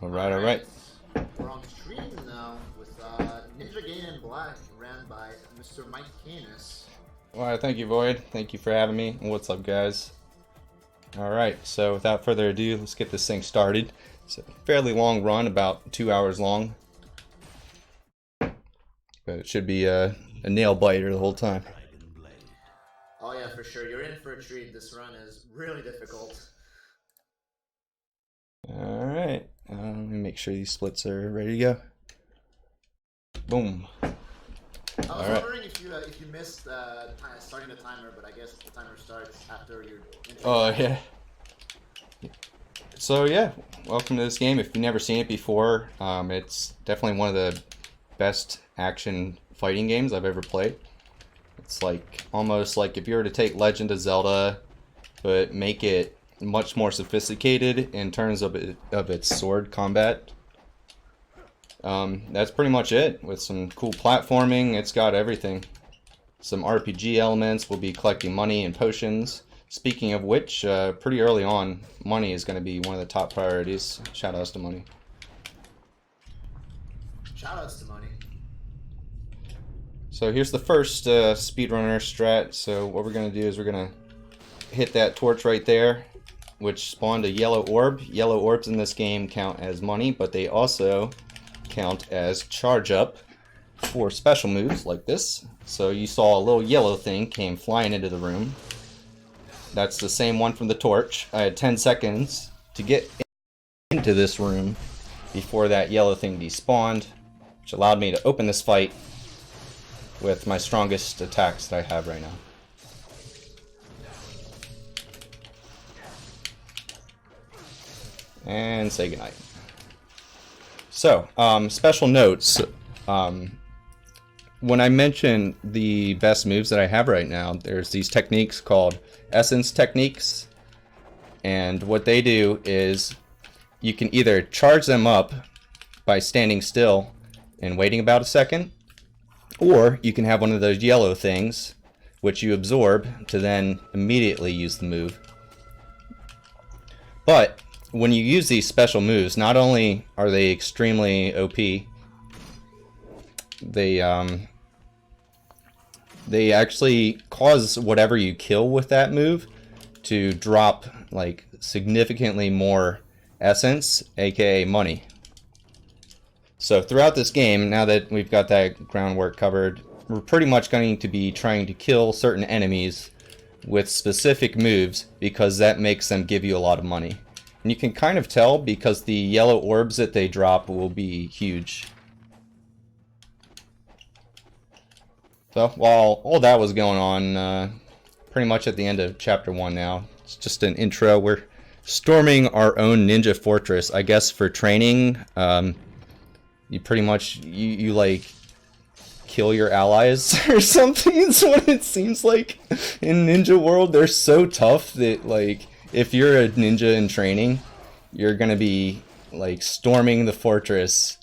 Alright, alright. We're on stream now with Ninja Gaiden Black, ran by Mr. MikeKanis. Well, thank you, Void. Thank you for having me. What's up, guys? Alright, so without further ado, let's get this thing started. It's a fairly long run, about 2 hours long. But it should be a nail biter the whole time. Oh yeah, for sure. You're in for a treat. This run is really difficult. Alright, let me make sure these splits are ready to go. Boom. I was wondering if you missed starting the timer, but I guess the timer starts after your intro. Oh, yeah. So, yeah, welcome to this game. If you've never seen it before, it's definitely one of the best action fighting games I've ever played. It's like almost like if you were to take Legend of Zelda, but make it much more sophisticated in terms of its sword combat. That's pretty much it, with some cool platforming. It's got everything. Some RPG elements. We'll be collecting money and potions. Speaking of which, pretty early on, money is going to be one of the top priorities. Shoutouts to money. Shoutouts to money. So here's the first speedrunner strat. So what we're going to do is we're going to hit that torch right there, which spawned a yellow orb. Yellow orbs in this game count as money, but they also count as charge up for special moves like this. So you saw a little yellow thing came flying into the room. That's the same one from the torch. I had 10 seconds to get into this room before that yellow thing despawned, which allowed me to open this fight with my strongest attacks that I have right now. And say goodnight. So, special notes. When I mention the best moves that I have right now, there's these techniques called essence techniques. And what they do is you can either charge them up by standing still and waiting about a second, or you can have one of those yellow things, which you absorb to then immediately use the move. But when you use these special moves, not only are they extremely OP, they actually cause whatever you kill with that move to drop like significantly more essence, aka money. So throughout this game, now that we've got that groundwork covered, we're pretty much going to be trying to kill certain enemies with specific moves because that makes them give you a lot of money. And you can kind of tell because the yellow orbs that they drop will be huge. So while all that was going on, pretty much at the end of chapter 1 now, it's just an intro. We're storming our own ninja fortress. I guess for training, you pretty much, you like kill your allies or something. It's what it seems like in Ninja World. They're so tough that like, if you're a ninja in training, you're gonna be like storming the fortress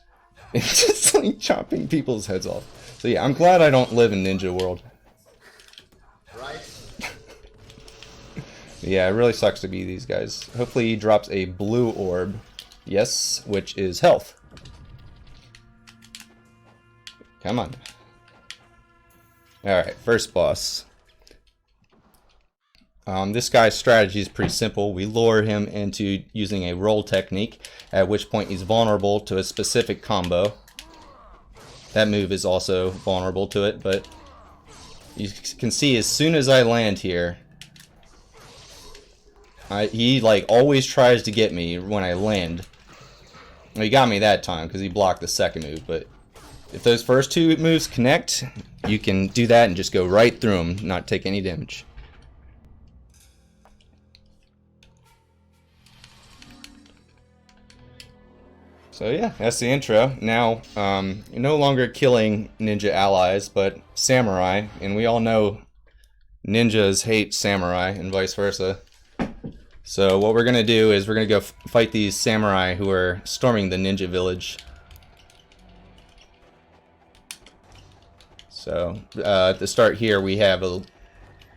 and just like chopping people's heads off. So yeah, I'm glad I don't live in Ninja World. Right? Yeah, it really sucks to be these guys. Hopefully he drops a blue orb. Yes, which is health. Come on. Alright, first boss. This guy's strategy is pretty simple. We lure him into using a roll technique, at which point he's vulnerable to a specific combo. That move is also vulnerable to it, but you can see as soon as I land here, he like always tries to get me when I land. Well, he got me that time because he blocked the second move, but if those first two moves connect, you can do that and just go right through him, not take any damage. So yeah, that's the intro. Now, you're no longer killing ninja allies, but samurai, and we all know ninjas hate samurai and vice versa. So what we're gonna do is we're gonna go fight these samurai who are storming the ninja village. So at the start here, we have a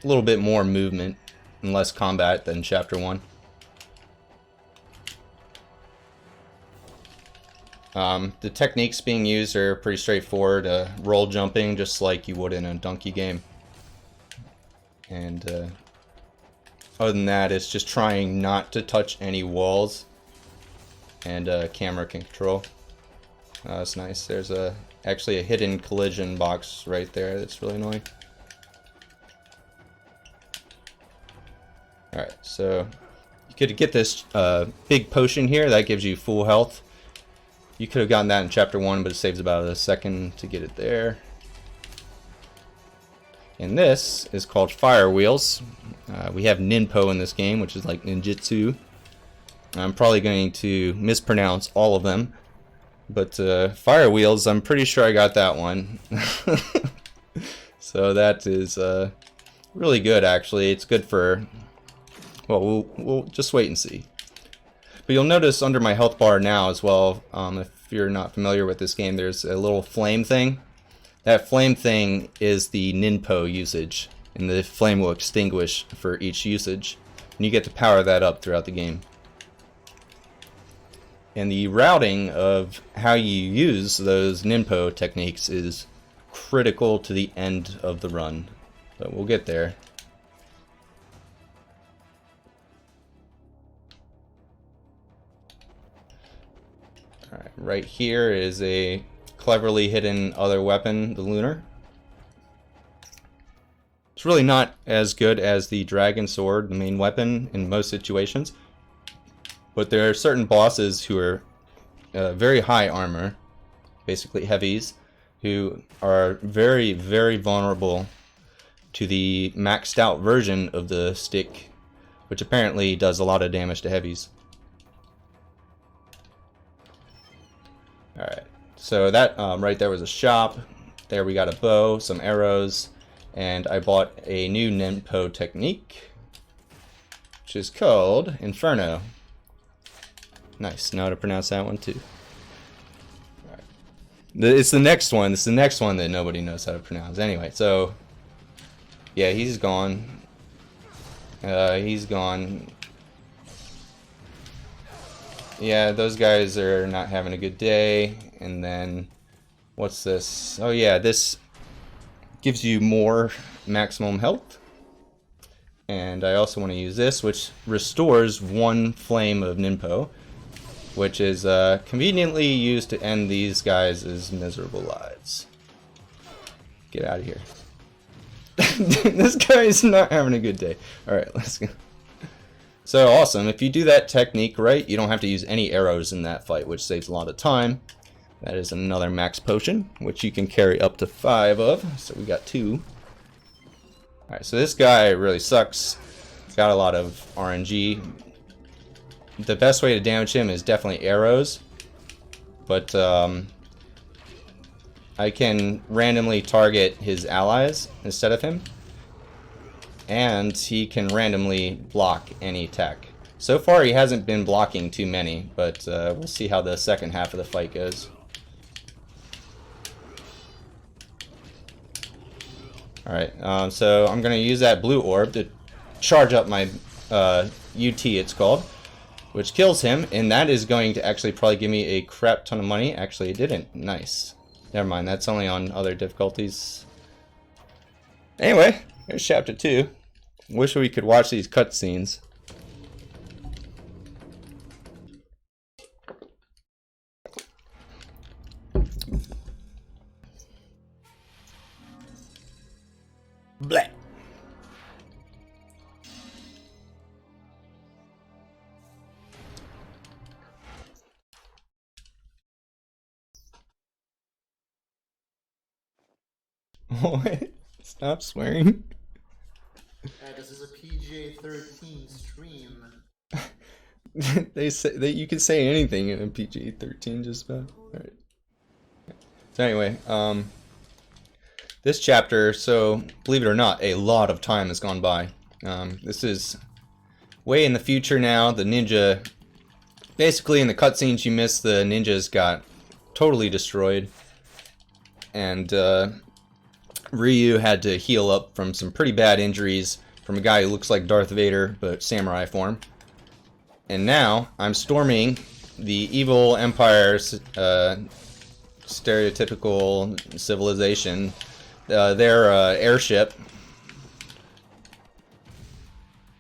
little bit more movement and less combat than Chapter 1. The techniques being used are pretty straightforward. Roll jumping, just like you would in a donkey game. And other than that, it's just trying not to touch any walls. And camera control. That's nice. There's actually a hidden collision box right there that's really annoying. Alright, so you could get this big potion here that gives you full health. You could have gotten that in chapter 1, but it saves about a second to get it there. And this is called Fire Wheels. We have Ninpo in this game, which is like ninjutsu. I'm probably going to mispronounce all of them. But Fire Wheels, I'm pretty sure I got that one. So that is really good, actually. It's good for... Well, we'll just wait and see. But you'll notice under my health bar now as well, if you're not familiar with this game, there's a little flame thing. That flame thing is the Ninpo usage, and the flame will extinguish for each usage. And you get to power that up throughout the game. And the routing of how you use those Ninpo techniques is critical to the end of the run. But we'll get there. Alright, right here is a cleverly hidden other weapon, the Lunar. It's really not as good as the Dragon Sword, the main weapon, in most situations. But there are certain bosses who are very high armor, basically heavies, who are very, very vulnerable to the maxed out version of the stick, which apparently does a lot of damage to heavies. Alright, so that right there was a shop. There we got a bow, some arrows, and I bought a new Ninpo technique, which is called Inferno. Nice, know how to pronounce that one too. Alright. It's the next one. It's the next one that nobody knows how to pronounce. Anyway, so yeah, he's gone. He's gone. Yeah, those guys are not having a good day. And then, what's this? Oh yeah, this gives you more maximum health. And I also want to use this, which restores one flame of Ninpo, which is conveniently used to end these guys' miserable lives. Get out of here. This guy is not having a good day. Alright, let's go. So awesome. If you do that technique right, you don't have to use any arrows in that fight, which saves a lot of time. That is another max potion, which you can carry up to 5 of. So we got 2. Alright, so this guy really sucks. He's got a lot of RNG. The best way to damage him is definitely arrows. But I can randomly target his allies instead of him. And he can randomly block any attack. So far he hasn't been blocking too many, but we'll see how the second half of the fight goes. Alright, so I'm going to use that blue orb to charge up my UT, it's called, which kills him, and that is going to actually probably give me a crap ton of money. Actually, it didn't. Nice. Never mind, that's only on other difficulties. Anyway, here's chapter 2. Wish we could watch these cutscenes. Blah. What? Stop swearing. This is a PG-13 stream. They say that you can say anything in a PG-13 just about. Alright. So anyway, this chapter, so believe it or not, a lot of time has gone by. This is way in the future now. The ninja, basically in the cutscenes you missed, the ninjas got totally destroyed. And Ryu had to heal up from some pretty bad injuries from a guy who looks like Darth Vader, but samurai form. And now I'm storming the evil empire's stereotypical civilization, their airship,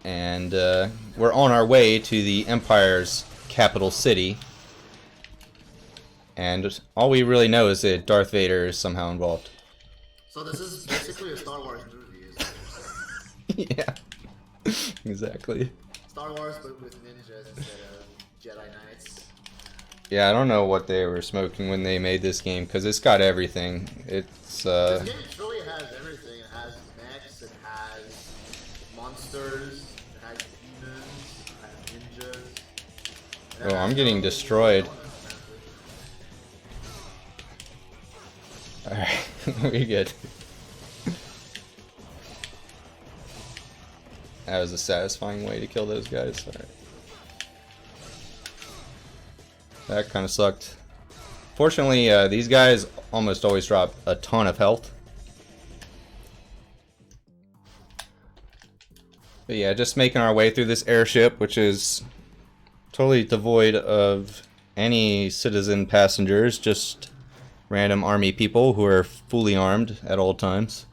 and we're on our way to the empire's capital city. And all we really know is that Darth Vader is somehow involved. So this is basically a Star Wars movie, is what you're saying. Yeah, exactly. Star Wars, but with ninjas instead of Jedi Knights. Yeah, I don't know what they were smoking when they made this game, because it's got everything. It's This game truly has everything. It has mechs, it has monsters, it has demons, it has ninjas. Oh, I'm getting destroyed. Alright, we're good. That was a satisfying way to kill those guys. Alright. That kind of sucked. Fortunately, these guys almost always drop a ton of health. But yeah, just making our way through this airship, which is totally devoid of any citizen passengers, just random army people who are fully armed at all times.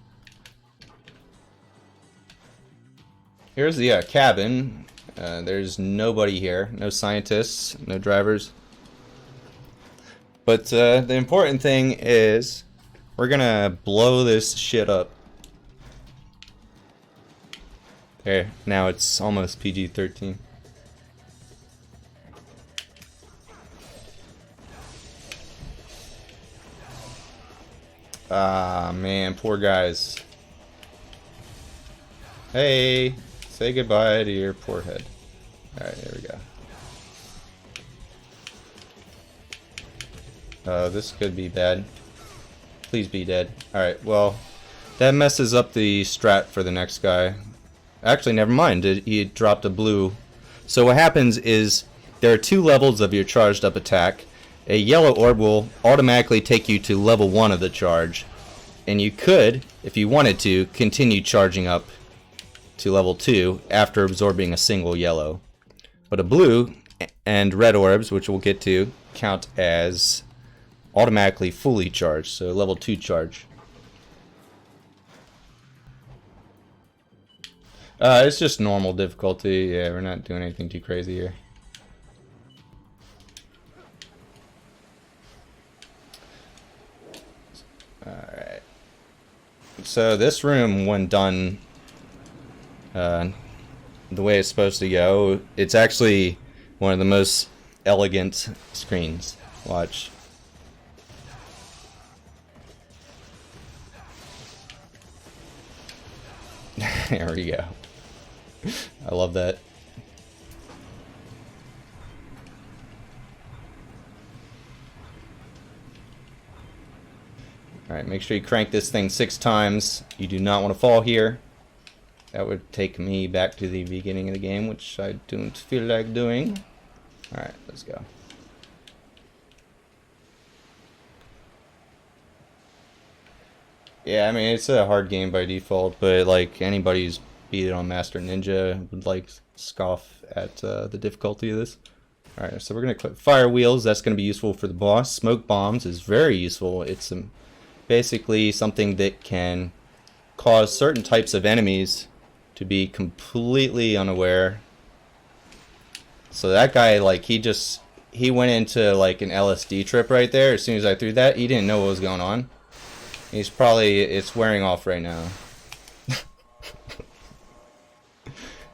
Here's the cabin. There's nobody here. No scientists, no drivers. But the important thing is we're gonna blow this shit up. There, now it's almost PG-13. Ah, man, poor guys. Hey, say goodbye to your poor head. Alright, there we go. This could be bad. Please be dead. Alright, well, that messes up the strat for the next guy. Actually, never mind. He dropped a blue. So what happens is there are 2 levels of your charged up attack. A yellow orb will automatically take you to level 1 of the charge. And you could, if you wanted to, continue charging up to level 2 after absorbing a single yellow. But a blue and red orbs, which we'll get to, count as automatically fully charged, so level 2 charge. It's just normal difficulty. Yeah, we're not doing anything too crazy here. Alright. So this room, when done the way it's supposed to go, it's actually one of the most elegant screens. Watch. There we go. I love that. Alright, make sure you crank this thing 6 times. You do not want to fall here. That would take me back to the beginning of the game, which I don't feel like doing. Alright, let's go. Yeah, I mean, it's a hard game by default, but like anybody who's beat it on Master Ninja would like scoff at the difficulty of this. Alright, so we're going to click fire wheels. That's going to be useful for the boss. Smoke bombs is very useful. It's basically something that can cause certain types of enemies to be completely unaware. So that guy, like, he went into like an LSD trip right there. As soon as I threw that, he didn't know what was going on. It's wearing off right now.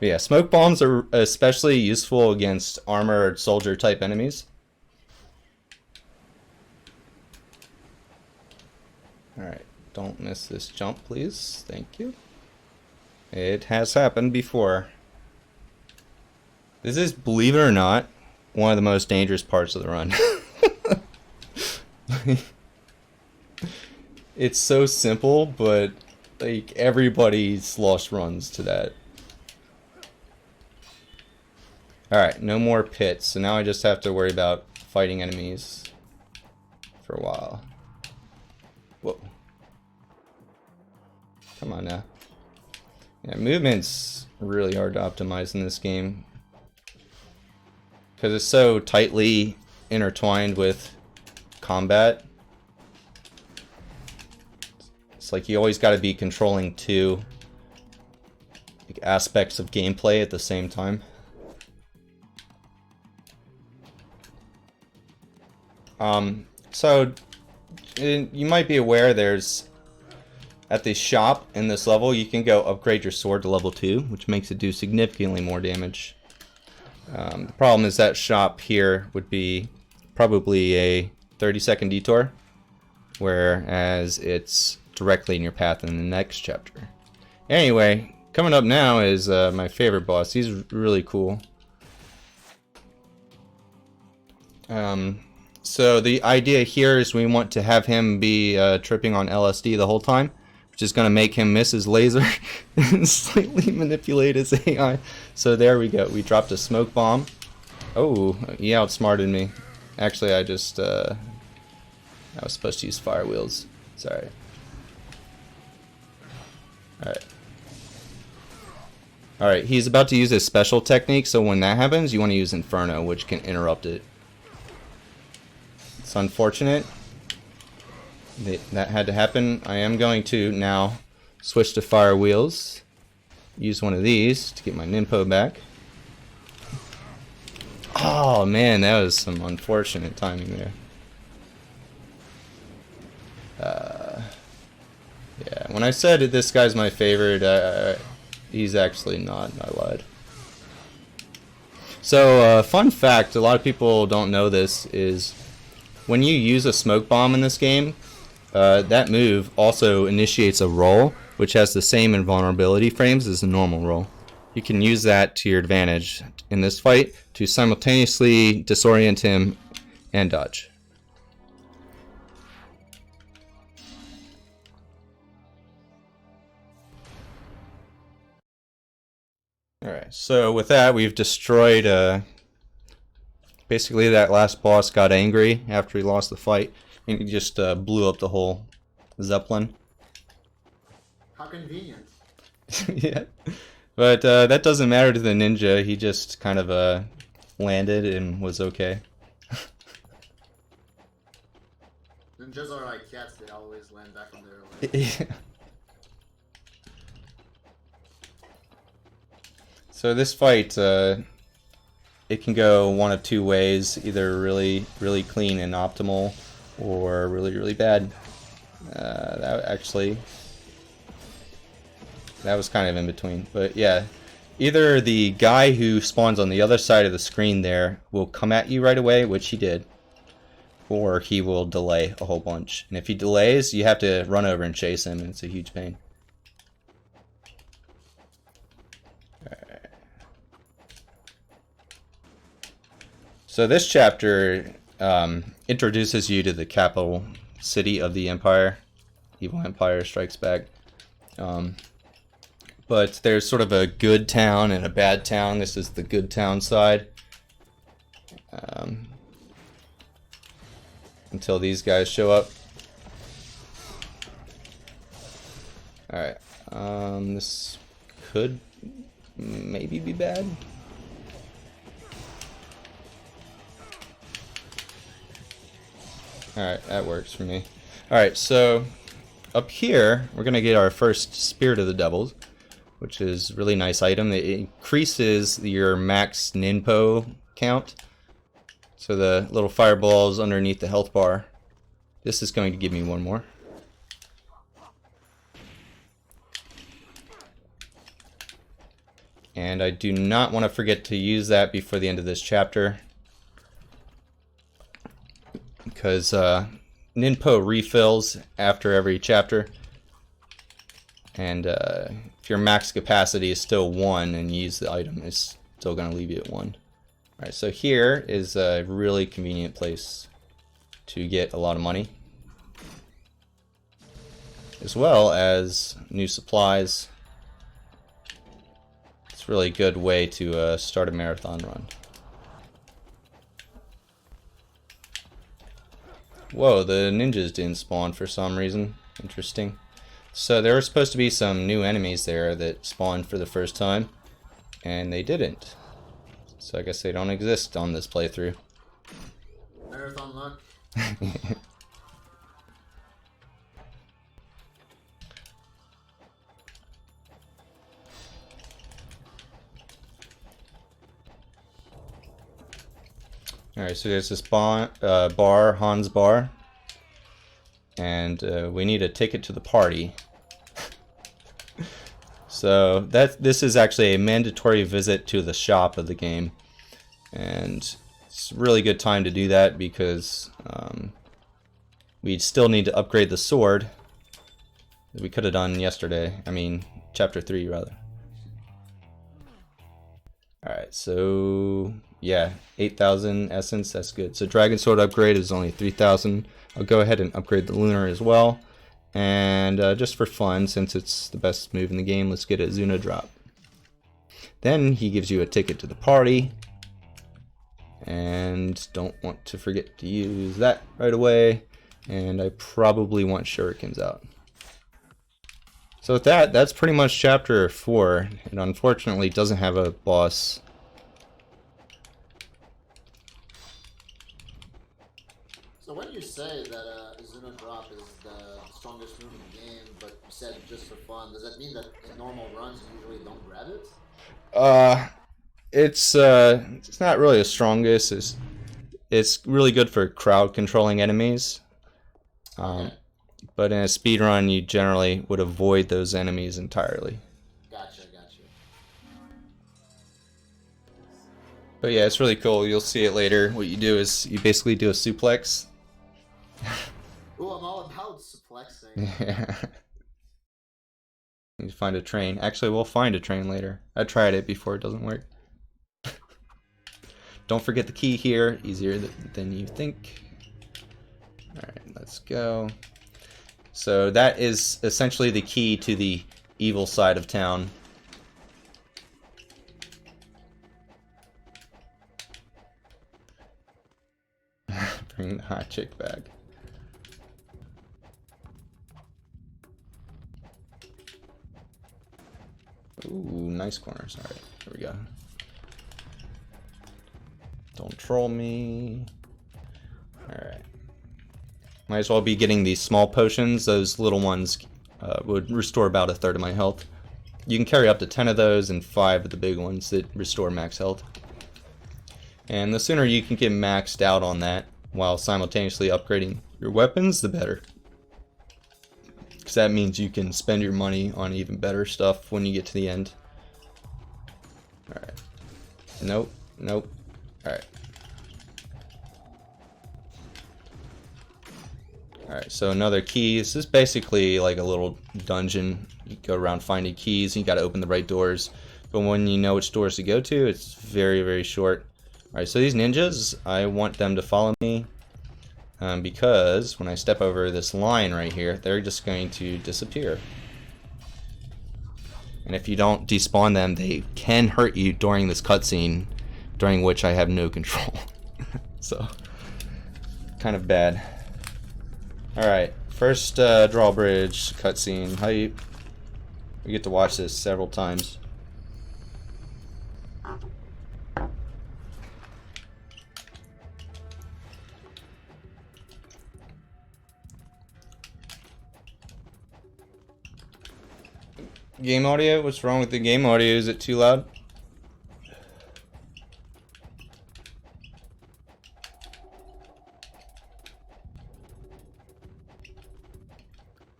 But yeah, smoke bombs are especially useful against armored soldier type enemies. Alright, don't miss this jump, please. Thank you. It has happened before. This is, believe it or not, one of the most dangerous parts of the run. It's so simple, but like everybody's lost runs to that. Alright, no more pits, so now I just have to worry about fighting enemies for a while. Whoa. Come on now. Yeah, movement's really hard to optimize in this game, because it's so tightly intertwined with combat. It's like you always got to be controlling two aspects of gameplay at the same time. So you might be aware there's at the shop in this level you can go upgrade your sword to level 2, which makes it do significantly more damage. The problem is that shop here would be probably a 30-second detour, whereas it's directly in your path in the next chapter. Anyway, coming up now is my favorite boss. He's really cool. So the idea here is we want to have him be tripping on LSD the whole time, which is going to make him miss his laser and slightly manipulate his AI. So there we go. We dropped a smoke bomb. Oh, he outsmarted me. Actually, I was supposed to use fire wheels. Sorry. Alright. Alright, he's about to use his special technique, so when that happens, you want to use Inferno, which can interrupt it. It's unfortunate that had to happen. I am going to now switch to fire wheels. Use one of these to get my Ninpo back. Oh man, that was some unfortunate timing there. Yeah, when I said this guy's my favorite, he's actually not. I lied. So, fun fact, a lot of people don't know this, is when you use a smoke bomb in this game, that move also initiates a roll, which has the same invulnerability frames as the normal roll. You can use that to your advantage in this fight to simultaneously disorient him and dodge. Alright, so with that we've destroyed, basically that last boss got angry after he lost the fight, and he just blew up the whole Zeppelin. How convenient. Yeah, but that doesn't matter to the ninja, he just kind of landed and was okay. Ninjas are like cats, they always land back on their land. Yeah. So this fight, it can go one of two ways, either really clean and optimal, or really bad. That was kind of in between, but yeah, either the guy who spawns on the other side of the screen there will come at you right away, which he did, or he will delay a whole bunch. And if he delays, you have to run over and chase him, and it's a huge pain. So this chapter introduces you to the capital city of the Empire. Evil Empire Strikes Back. But there's sort of a good town and a bad town. This is the good town side. Until these guys show up. Alright. This could maybe be bad. Alright, that works for me. Alright, so up here, we're going to get our first Spirit of the Devils, which is a really nice item. It increases your max Ninpo count. So the little fireballs underneath the health bar. This is going to give me one more. And I do not want to forget to use that before the end of this chapter, because Ninpo refills after every chapter, and if your max capacity is still 1 and you use the item, it's still going to leave you at 1. Alright, so here is a really convenient place to get a lot of money, as well as new supplies. It's a really good way to start a marathon run. Whoa, the ninjas didn't spawn for some reason. Interesting. So there were supposed to be some new enemies there that spawned for the first time, and they didn't. So I guess they don't exist on this playthrough. luck. Alright, so there's this bar, Hans Bar. And we need a ticket to the party. So this is actually a mandatory visit to the shop of the game. And it's a really good time to do that because we still need to upgrade the sword that we could have done yesterday. I mean, chapter 3 rather. Alright, so yeah, 8,000 essence, that's good. So Dragon Sword upgrade is only 3,000. I'll go ahead and upgrade the Lunar as well. And just for fun, since it's the best move in the game, let's get a Zuna drop. Then he gives you a ticket to the party. And don't want to forget to use that right away. And I probably want shurikens out. So with that, that's pretty much chapter 4. It unfortunately doesn't have a boss. So when you say that Zuna Drop is the strongest move in the game, but you said just for fun, does that mean that in normal runs you usually don't grab it? It's not really the strongest. It's really good for crowd controlling enemies. Okay. But in a speed run, you generally would avoid those enemies entirely. Gotcha. But yeah, it's really cool. You'll see it later. What you do is you basically do a suplex. Ooh, I'm all about suplexing. Yeah. You find a train. Actually, we'll find a train later. I tried it before, it doesn't work. Don't forget the key here. Easier than you think. Alright, let's go. So that is essentially the key to the evil side of town. Bring the hot chick back. Ooh, nice corners. Alright, here we go. Don't troll me. Alright. Might as well be getting these small potions. Those little ones would restore about a third of my health. You can carry up to 10 of those and 5 of the big ones that restore max health. And the sooner you can get maxed out on that while simultaneously upgrading your weapons, the better. Because that means you can spend your money on even better stuff when you get to the end. Alright. Nope. Alright. Alright, so another key. This is basically like a little dungeon. You go around finding keys, and you gotta open the right doors. But when you know which doors to go to, it's very, very short. Alright, so these ninjas, I want them to follow me. Because when I step over this line right here, they're just going to disappear. And if you don't despawn them, they can hurt you during this cutscene, during which I have no control. So, kind of bad. Alright, first drawbridge cutscene. Hype. We get to watch this several times. Game audio? What's wrong with the game audio? Is it too loud?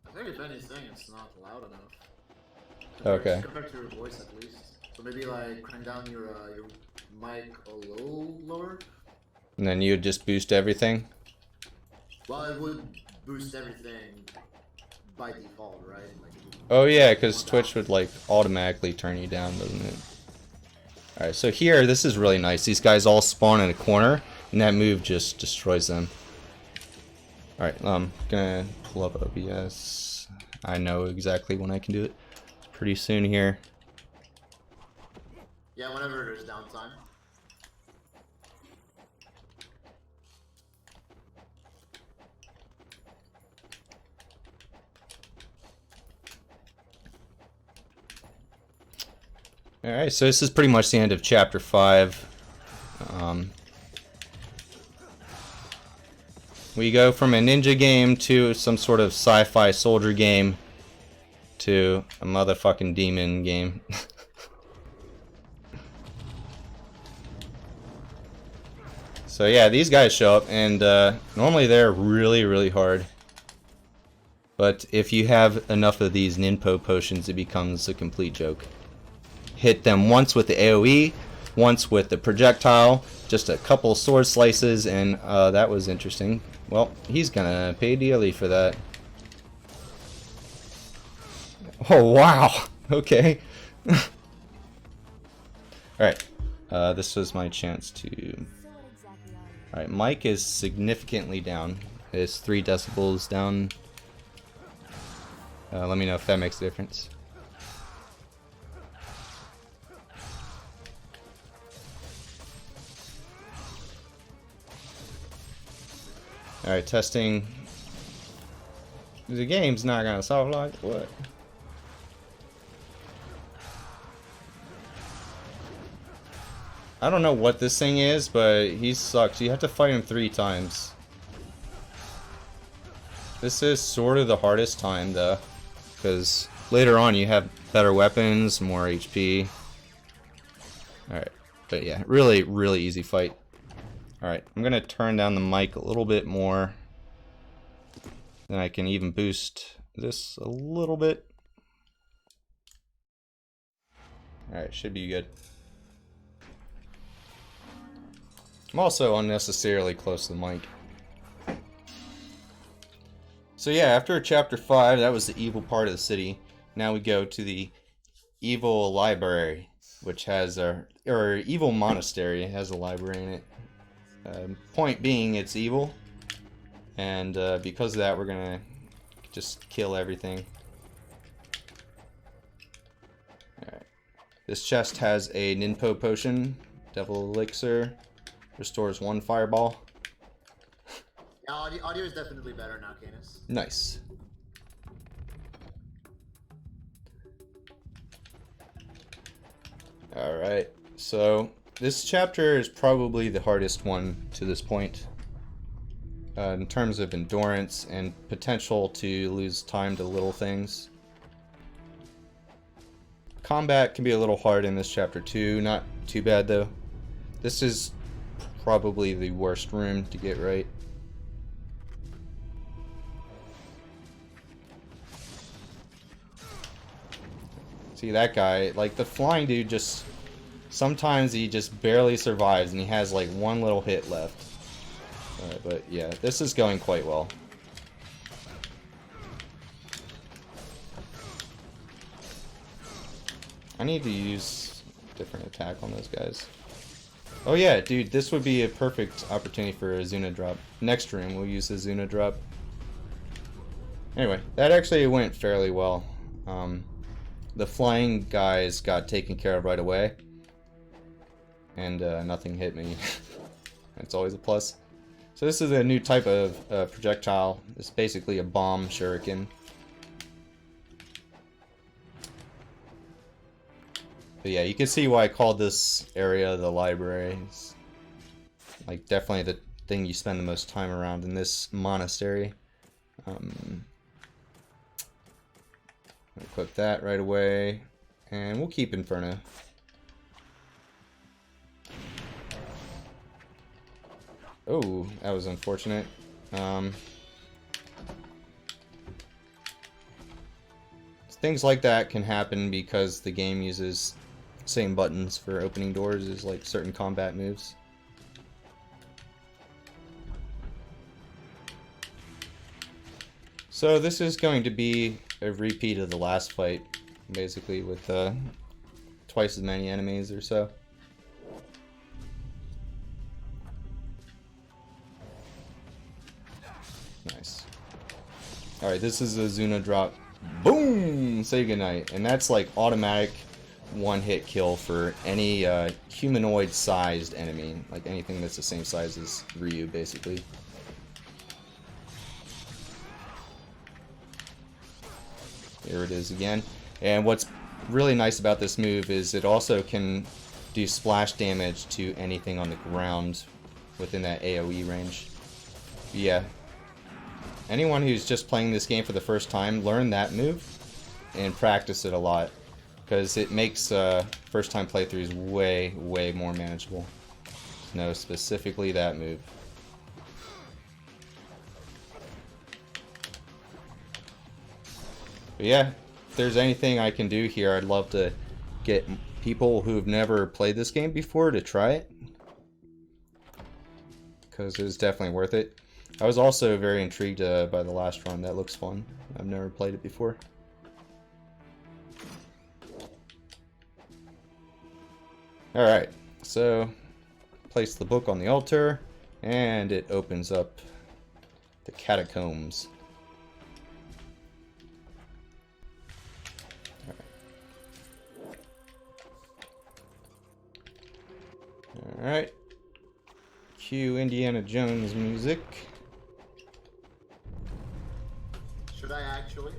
I think if anything, it's not loud enough. Okay. Compared to your voice, at least. So maybe like crank down your mic a little lower. And then you would just boost everything? Well, it would boost everything by default, right? Like, Oh yeah, because Twitch would like automatically turn you down, doesn't it? Alright, so here, this is really nice. These guys all spawn in a corner, and that move just destroys them. Alright, I'm gonna pull up OBS. I know exactly when I can do it. Pretty soon here. yeah, whenever there's downtime. Alright, so this is pretty much the end of chapter 5. We go from a ninja game to some sort of sci-fi soldier game to a motherfucking demon game. So yeah, these guys show up, and normally they're really, really hard. But if you have enough of these ninpo potions, it becomes a complete joke. Hit them once with the AoE, once with the projectile, just a couple sword slices, and that was interesting. Well, he's gonna pay dearly for that. Oh wow! Okay. Alright, this was my chance to... Alright, Mike is significantly down. It's 3 decibels down. Let me know if that makes a difference. Alright, testing. The game's not gonna soft lock. What? I don't know what this thing is, but he sucks. You have to fight him 3 times. This is sort of the hardest time, though, because later on you have better weapons, more HP. Alright, but yeah, really, really easy fight. Alright, I'm gonna turn down the mic a little bit more. Then I can even boost this a little bit. Alright, should be good. I'm also unnecessarily close to the mic. So yeah, after chapter 5, that was the evil part of the city. Now we go to the evil library, which has or evil monastery. It has a library in it. Point being, it's evil, and because of that, we're gonna just kill everything. Alright. This chest has a ninpo potion, devil elixir, restores 1 fireball. Yeah, audio is definitely better now, Canis. Nice. Alright, so this chapter is probably the hardest one to this point. In terms of endurance and potential to lose time to little things. Combat can be a little hard in this chapter too, not too bad though. This is probably the worst room to get right. See that guy, like the flying dude just, sometimes he just barely survives and he has like 1 little hit left. But yeah, this is going quite well. I need to use a different attack on those guys. Oh yeah, dude, this would be a perfect opportunity for a Zuna drop. Next room, we'll use the Zuna drop. Anyway, that actually went fairly well. The flying guys got taken care of right away. And nothing hit me. That's always a plus. So this is a new type of projectile. It's basically a bomb shuriken. But yeah, you can see why I called this area the library. It's like definitely the thing you spend the most time around in this monastery. Equip that right away, and we'll keep Inferno. Oh, that was unfortunate. Things like that can happen because the game uses same buttons for opening doors as like certain combat moves. So this is going to be a repeat of the last fight, basically with twice as many enemies or so. Nice. Alright, this is a Zuna drop. Boom! Say goodnight. And that's like automatic 1-hit kill for any humanoid-sized enemy. Like anything that's the same size as Ryu, basically. Here it is again. And what's really nice about this move is it also can do splash damage to anything on the ground within that AoE range. Yeah, anyone who's just playing this game for the first time, learn that move and practice it a lot, because it makes first time playthroughs way more manageable. No, specifically that move. But yeah, if there's anything I can do here, I'd love to get people who've never played this game before to try it, because it's definitely worth it. I was also very intrigued by the last run. That looks fun. I've never played it before. Alright, so place the book on the altar, and it opens up the catacombs. Alright. Cue Indiana Jones music. Should I actually?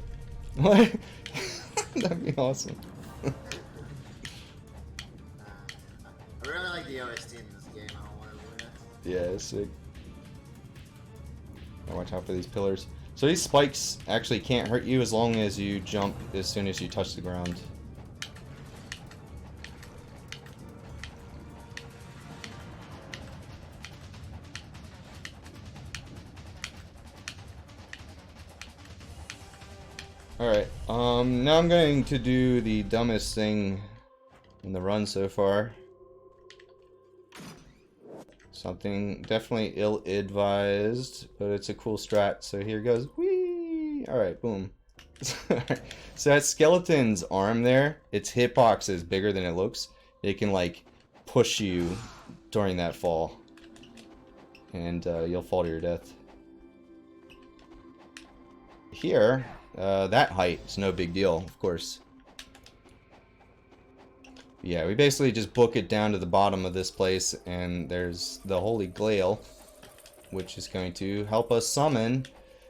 What? That'd be awesome. I really like the OST in this game. I don't want to ruin it. Yeah, it's sick. Now watch out for these pillars. So these spikes actually can't hurt you as long as you jump as soon as you touch the ground. Alright, now I'm going to do the dumbest thing in the run so far. Something definitely ill-advised, but it's a cool strat, so here goes. Whee! Alright, boom. So that skeleton's arm there, its hitbox is bigger than it looks. It can, like, push you during that fall. And you'll fall to your death. Here, that height is no big deal, of course. Yeah, we basically just book it down to the bottom of this place, and there's the Holy Grail, which is going to help us summon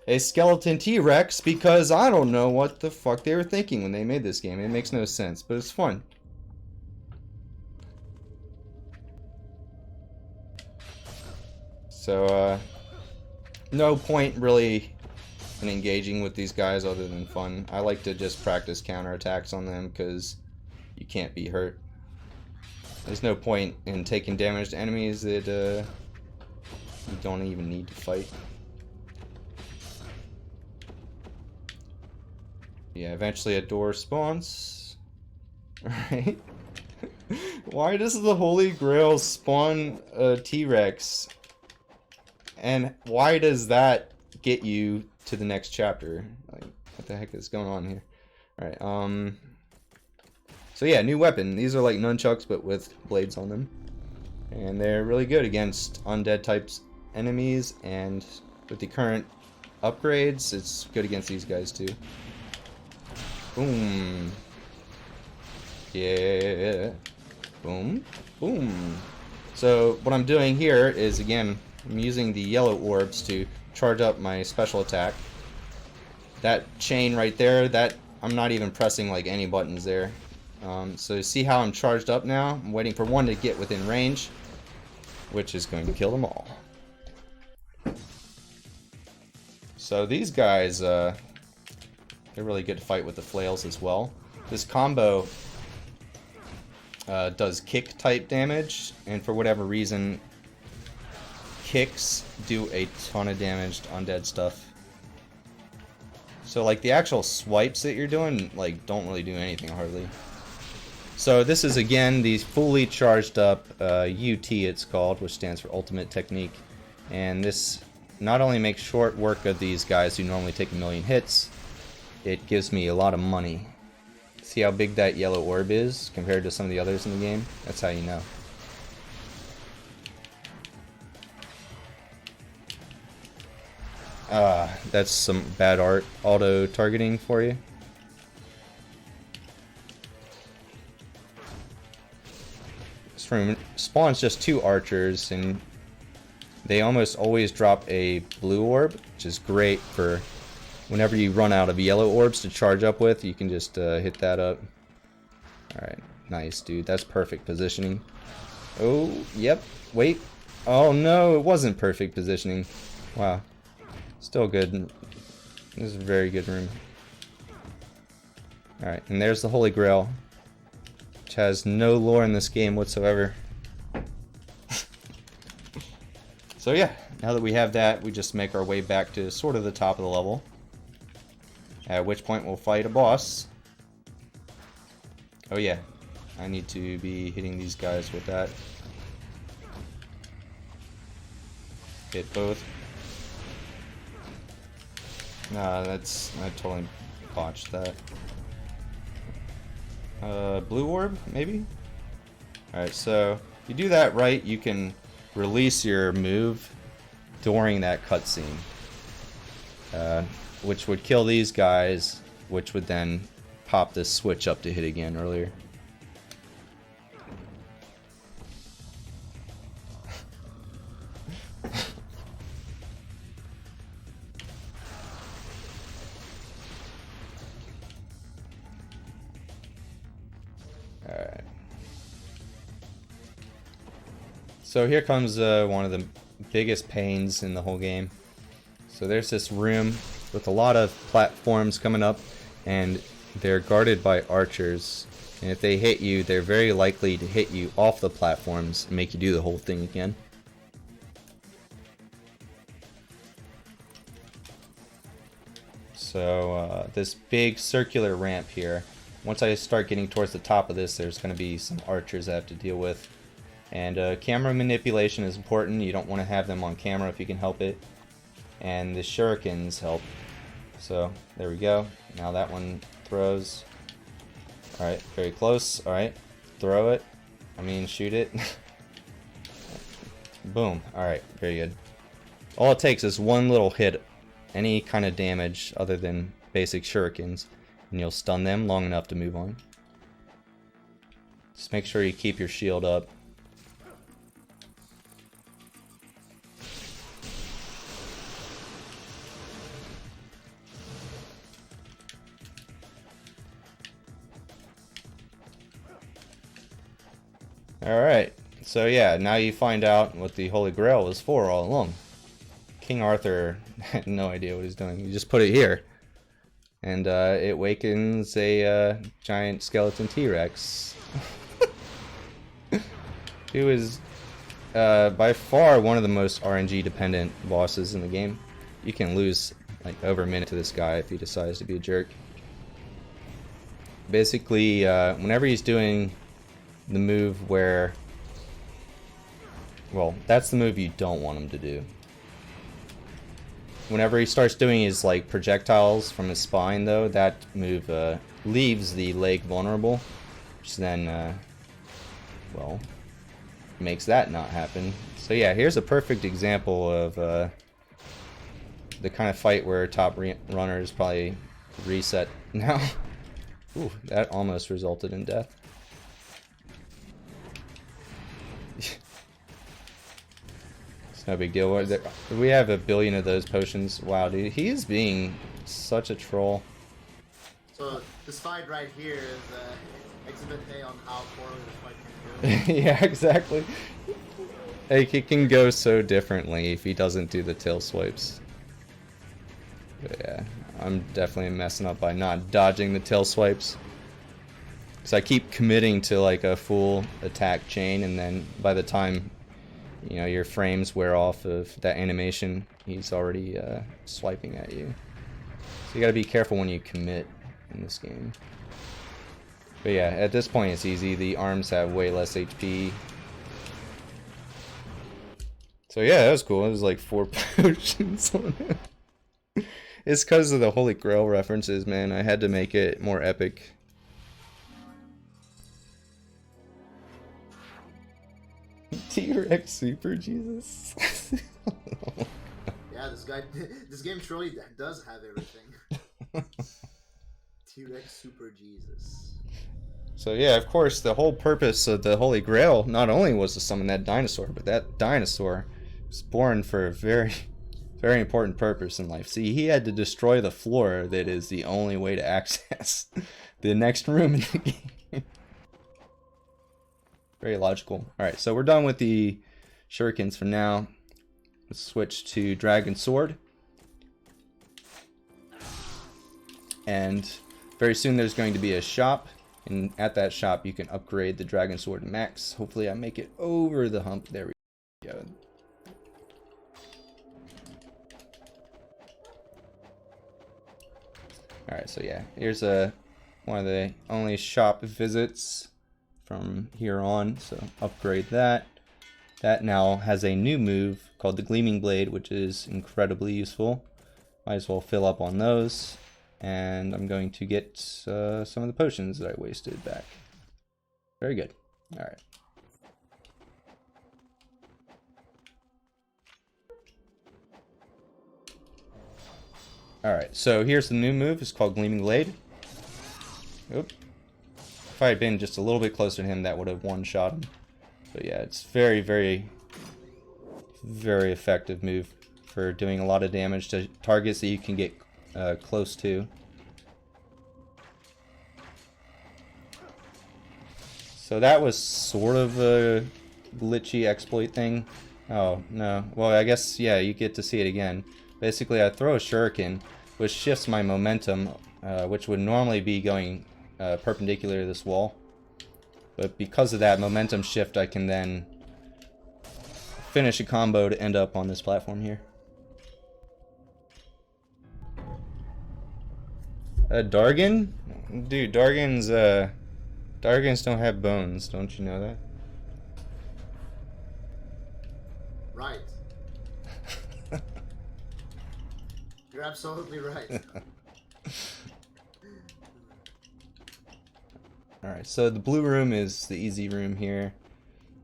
a skeleton T-Rex, because I don't know what the fuck they were thinking when they made this game. It makes no sense, but it's fun. So, no point really in engaging with these guys other than fun. I like to just practice counterattacks on them because you can't be hurt. There's no point in taking damage to enemies that you don't even need to fight. Yeah, eventually a door spawns. Alright. Why does the Holy Grail spawn a T-Rex? And why does that get you to the next chapter? Like, what the heck is going on here? Alright, so yeah, new weapon. These are like nunchucks, but with blades on them. And they're really good against undead types enemies, and with the current upgrades, it's good against these guys too. Boom. Yeah. Boom. Boom. So what I'm doing here is, again, I'm using the yellow orbs to charge up my special attack. That chain right there, that I'm not even pressing like any buttons there. So see how I'm charged up now? I'm waiting for one to get within range, which is going to kill them all. So these guys, they're really good to fight with the flails as well. This combo does kick type damage, and for whatever reason, kicks do a ton of damage to undead stuff. So like the actual swipes that you're doing, like, don't really do anything hardly. So this is again the fully charged up UT, it's called, which stands for Ultimate Technique. And this not only makes short work of these guys who normally take a million hits, it gives me a lot of money. See how big that yellow orb is compared to some of the others in the game? That's how you know. That's some bad art auto targeting for you. This room spawns just 2 archers, and they almost always drop a blue orb, which is great for whenever you run out of yellow orbs to charge up with. You can just hit that up. Alright, nice, dude. That's perfect positioning. Oh, yep. Wait. Oh no, it wasn't perfect positioning. Wow. Still good. This is a very good room. Alright, and there's the Holy Grail, which has no lore in this game whatsoever. So yeah, now that we have that, we just make our way back to sort of the top of the level. At which point we'll fight a boss. Oh yeah, I need to be hitting these guys with that. Hit both. Nah, I totally botched that. Blue orb, maybe? Alright, so if you do that right, you can release your move during that cutscene. Which would kill these guys, which would then pop this switch up to hit again earlier. Alright. So here comes one of the biggest pains in the whole game. So there's this room with a lot of platforms coming up, and they're guarded by archers. And if they hit you, they're very likely to hit you off the platforms and make you do the whole thing again. So this big circular ramp here, once I start getting towards the top of this, there's going to be some archers I have to deal with. And camera manipulation is important. You don't want to have them on camera if you can help it. And the shurikens help. So there we go. Now that one throws. Alright, very close. Alright, throw it. I mean, shoot it. Boom. Alright, very good. All it takes is one little hit, any kind of damage other than basic shurikens, and you'll stun them long enough to move on. Just make sure you keep your shield up. Alright, so yeah, now you find out what the Holy Grail was for all along. King Arthur had no idea what he's doing. He just put it here. And it awakens a giant skeleton T-Rex. Who is by far one of the most RNG dependent bosses in the game. You can lose like over a minute to this guy if he decides to be a jerk. Basically, whenever he's doing the move where, well, that's the move you don't want him to do. Whenever he starts doing his like projectiles from his spine, though, that move leaves the leg vulnerable, which then, well, makes that not happen. So yeah, here's a perfect example of the kind of fight where top runners probably reset now. Ooh, that almost resulted in death. It's no big deal. We have 1 billion of those potions. Wow, dude, he is being such a troll. So this fight right here is exhibit A on how poorly this fight can go. Yeah, exactly. Like, it can go so differently if he doesn't do the tail swipes. But yeah, I'm definitely messing up by not dodging the tail swipes. Because I keep committing to like a full attack chain, and then by the time, you know, your frames wear off of that animation, he's already swiping at you. So you gotta be careful when you commit in this game. But yeah, at this point it's easy. The arms have way less HP. So yeah, that was cool. It was like 4 potions on it. It's because of the Holy Grail references, man. I had to make it more epic. T-Rex Super Jesus. Yeah, this game truly does have everything. T-Rex Super Jesus. So yeah, of course, the whole purpose of the Holy Grail not only was to summon that dinosaur, but that dinosaur was born for a very, very important purpose in life. See, he had to destroy the floor that is the only way to access the next room in the game. Very logical. Alright, so we're done with the shurikens for now. Let's switch to Dragon Sword. And very soon there's going to be a shop, and at that shop you can upgrade the Dragon Sword to max. Hopefully I make it over the hump. There we go. Alright, so yeah, here's one of the only shop visits from here on, so upgrade that. That now has a new move called the Gleaming Blade, which is incredibly useful. Might as well fill up on those. And I'm going to get some of the potions that I wasted back. Very good. Alright. Alright, so here's the new move. It's called Gleaming Blade. Oop. If I had been just a little bit closer to him, that would have one-shot him. But yeah, it's very, very, very effective move for doing a lot of damage to targets that you can get close to. So that was sort of a glitchy exploit thing. Oh, no. Well, I guess, yeah, you get to see it again. Basically, I throw a shuriken, which shifts my momentum, which would normally be going perpendicular to this wall. But because of that momentum shift, I can then finish a combo to end up on this platform here. Dargan? Dude, Dargans don't have bones, don't you know that? Right. You're absolutely right. Alright, so the blue room is the easy room here.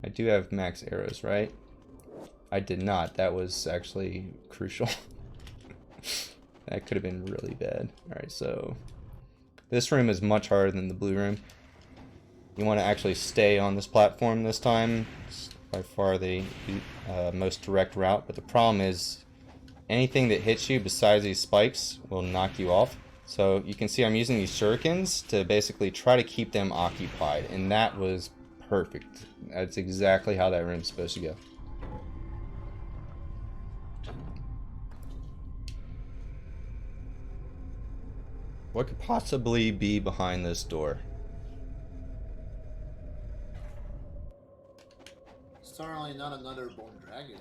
I do have max arrows, right? I did not. That was actually crucial. That could have been really bad. Alright, so this room is much harder than the blue room. You want to actually stay on this platform this time. It's by far the most direct route, but the problem is anything that hits you besides these spikes will knock you off. So you can see I'm using these shurikens to basically try to keep them occupied, and that was perfect. That's exactly how that room's supposed to go. What could possibly be behind this door? Certainly not another bone dragon.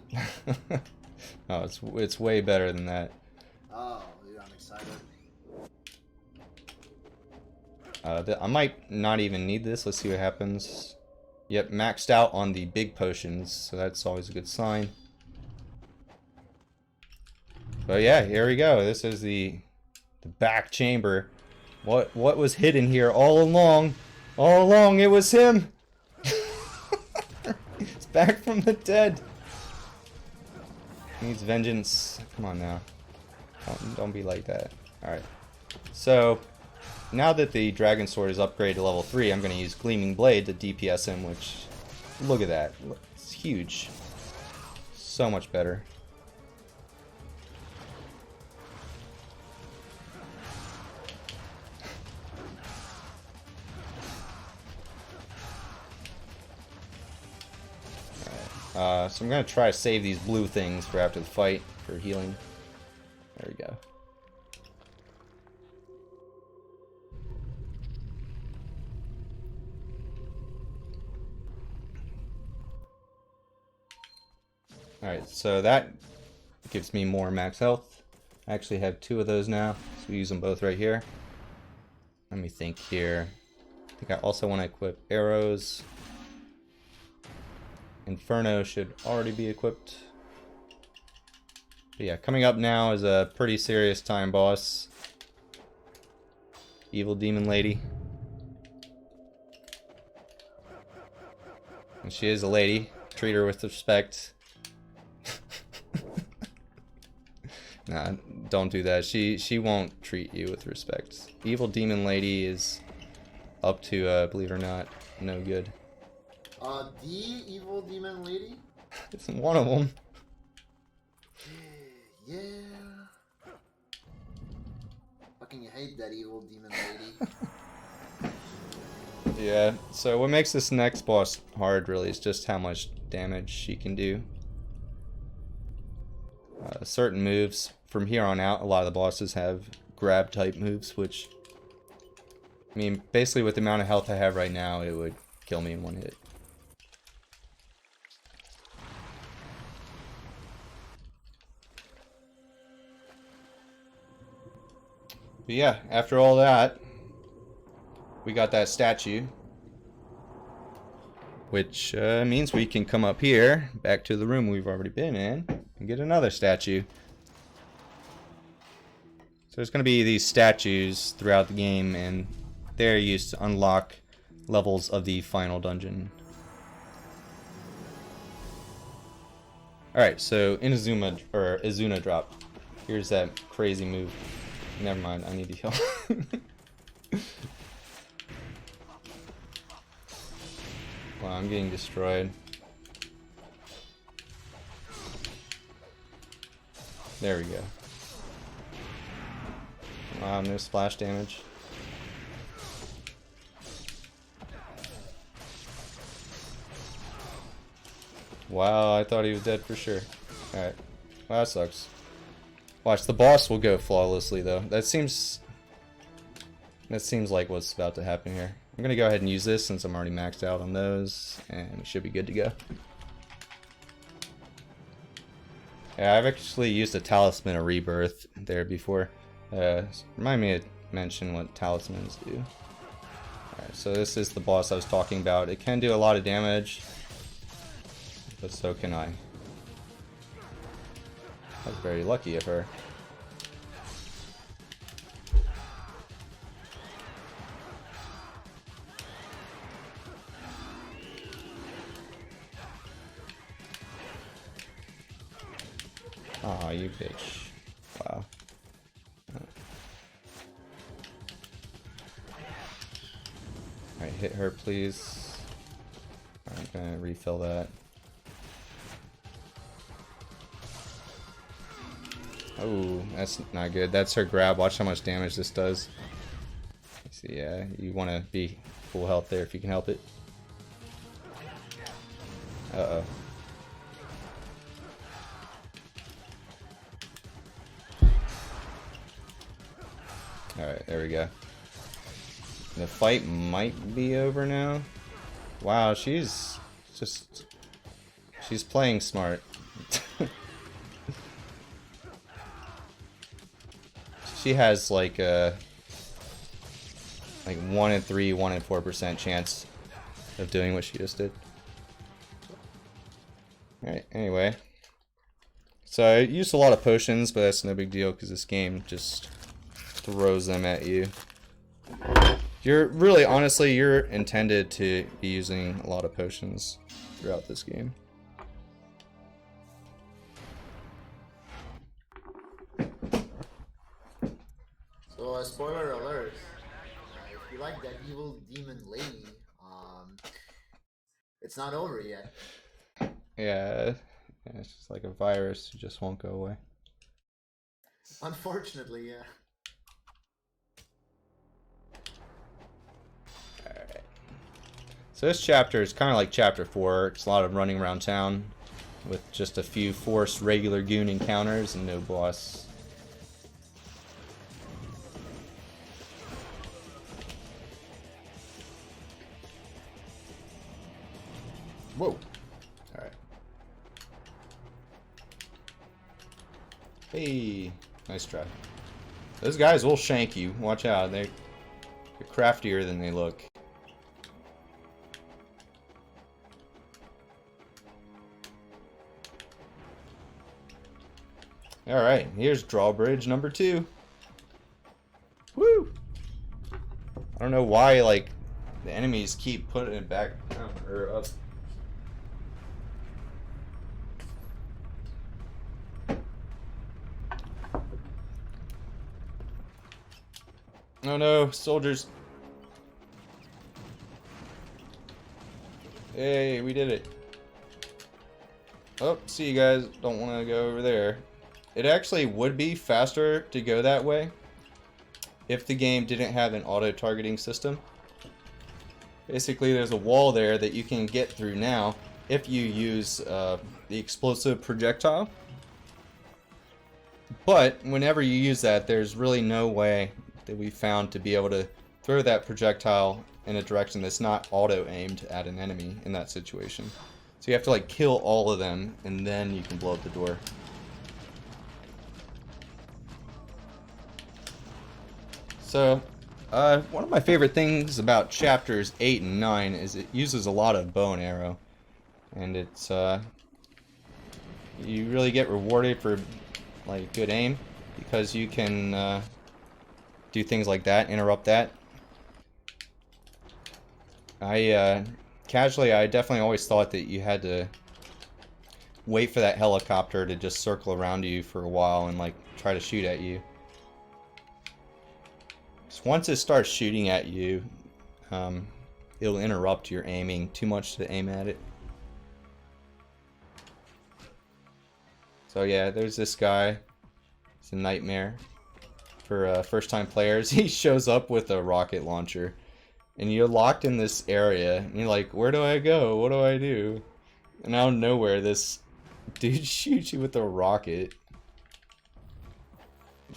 No, it's way better than that. Oh, yeah, I'm excited. I might not even need this. Let's see what happens. Yep, maxed out on the big potions, so that's always a good sign. But yeah, here we go. This is the back chamber. What was hidden here all along? All along, it was him. It's back from the dead. He needs vengeance. Come on now. Don't be like that. All right. So now that the Dragon Sword is upgraded to level 3, I'm going to use Gleaming Blade to DPS him, which, look at that. It's huge. So much better. Alright. So I'm going to try to save these blue things for after the fight for healing. There we go. Alright, so that gives me more max health. I actually have 2 of those now, so we use them both right here. Let me think here. I think I also want to equip arrows. Inferno should already be equipped. But yeah, coming up now is a pretty serious time boss. Evil Demon Lady. And she is a lady. Treat her with respect. Nah, don't do that. She won't treat you with respect. Evil Demon Lady is up to, believe it or not, no good. The Evil Demon Lady? It's one of them. Yeah. Fucking hate that Evil Demon Lady. Yeah, so what makes this next boss hard really is just how much damage she can do. Certain moves from here on out, a lot of the bosses have grab type moves, which, I mean, basically with the amount of health I have right now, it would kill me in one hit. But yeah, after all that, we got that statue, which means we can come up here, back to the room we've already been in, and get another statue. So there's going to be these statues throughout the game, and they're used to unlock levels of the final dungeon. Alright, so Inazuma, or Izuna drop. Here's that crazy move. Never mind, I need to heal. Wow, I'm getting destroyed. There we go. Wow, no splash damage. Wow, I thought he was dead for sure. Alright. Well, that sucks. Watch, the boss will go flawlessly though. That seems like what's about to happen here. I'm gonna go ahead and use this since I'm already maxed out on those, and we should be good to go. Yeah, I've actually used a Talisman of Rebirth there before. Remind me to mention what talismans do. Alright, so this is the boss I was talking about. It can do a lot of damage, but so can I. That's very lucky of her. Aw, you bitch. Wow. Alright, hit her please. I'm gonna refill that. Oh, that's not good. That's her grab. Watch how much damage this does. See, yeah, you want to be full health there if you can help it. Uh-oh. Alright, there we go. The fight might be over now. Wow, she's playing smart. She has like a 1 in 3, 1 in 4% chance of doing what she just did. Alright, anyway. So I used a lot of potions, but that's no big deal because this game just throws them at you. You're really, honestly, you're intended to be using a lot of potions throughout this game. So, spoiler alert, if you like that evil demon lady, it's not over yet. Yeah, it's just like a virus, it just won't go away. Unfortunately, yeah. Alright. So this chapter is kind of like chapter 4. It's a lot of running around town with just a few forced regular goon encounters and no boss. Whoa. Alright. Hey. Nice try. Those guys will shank you. Watch out. They're craftier than they look. Alright. Here's drawbridge number 2. Woo! I don't know why, like, the enemies keep putting it back down or up. Oh no, soldiers. Hey, we did it. Oh, see you guys. Don't want to go over there. It actually would be faster to go that way if the game didn't have an auto-targeting system. Basically, there's a wall there that you can get through now if you use the explosive projectile. But whenever you use that, there's really no way that we found to be able to throw that projectile in a direction that's not auto-aimed at an enemy in that situation. So you have to like kill all of them, and then you can blow up the door. So, one of my favorite things about chapters 8 and 9 is it uses a lot of bow and arrow. And it's, you really get rewarded for, like, good aim, because you can, do things like that, interrupt that. Casually, I definitely always thought that you had to wait for that helicopter to just circle around you for a while and, like, try to shoot at you. Once it starts shooting at you, it'll interrupt your aiming too much to aim at it. So yeah, there's this guy. It's a nightmare for first-time players. He shows up with a rocket launcher, and you're locked in this area, and you're like, where do I go? What do I do? And out of nowhere, this dude shoots you with a rocket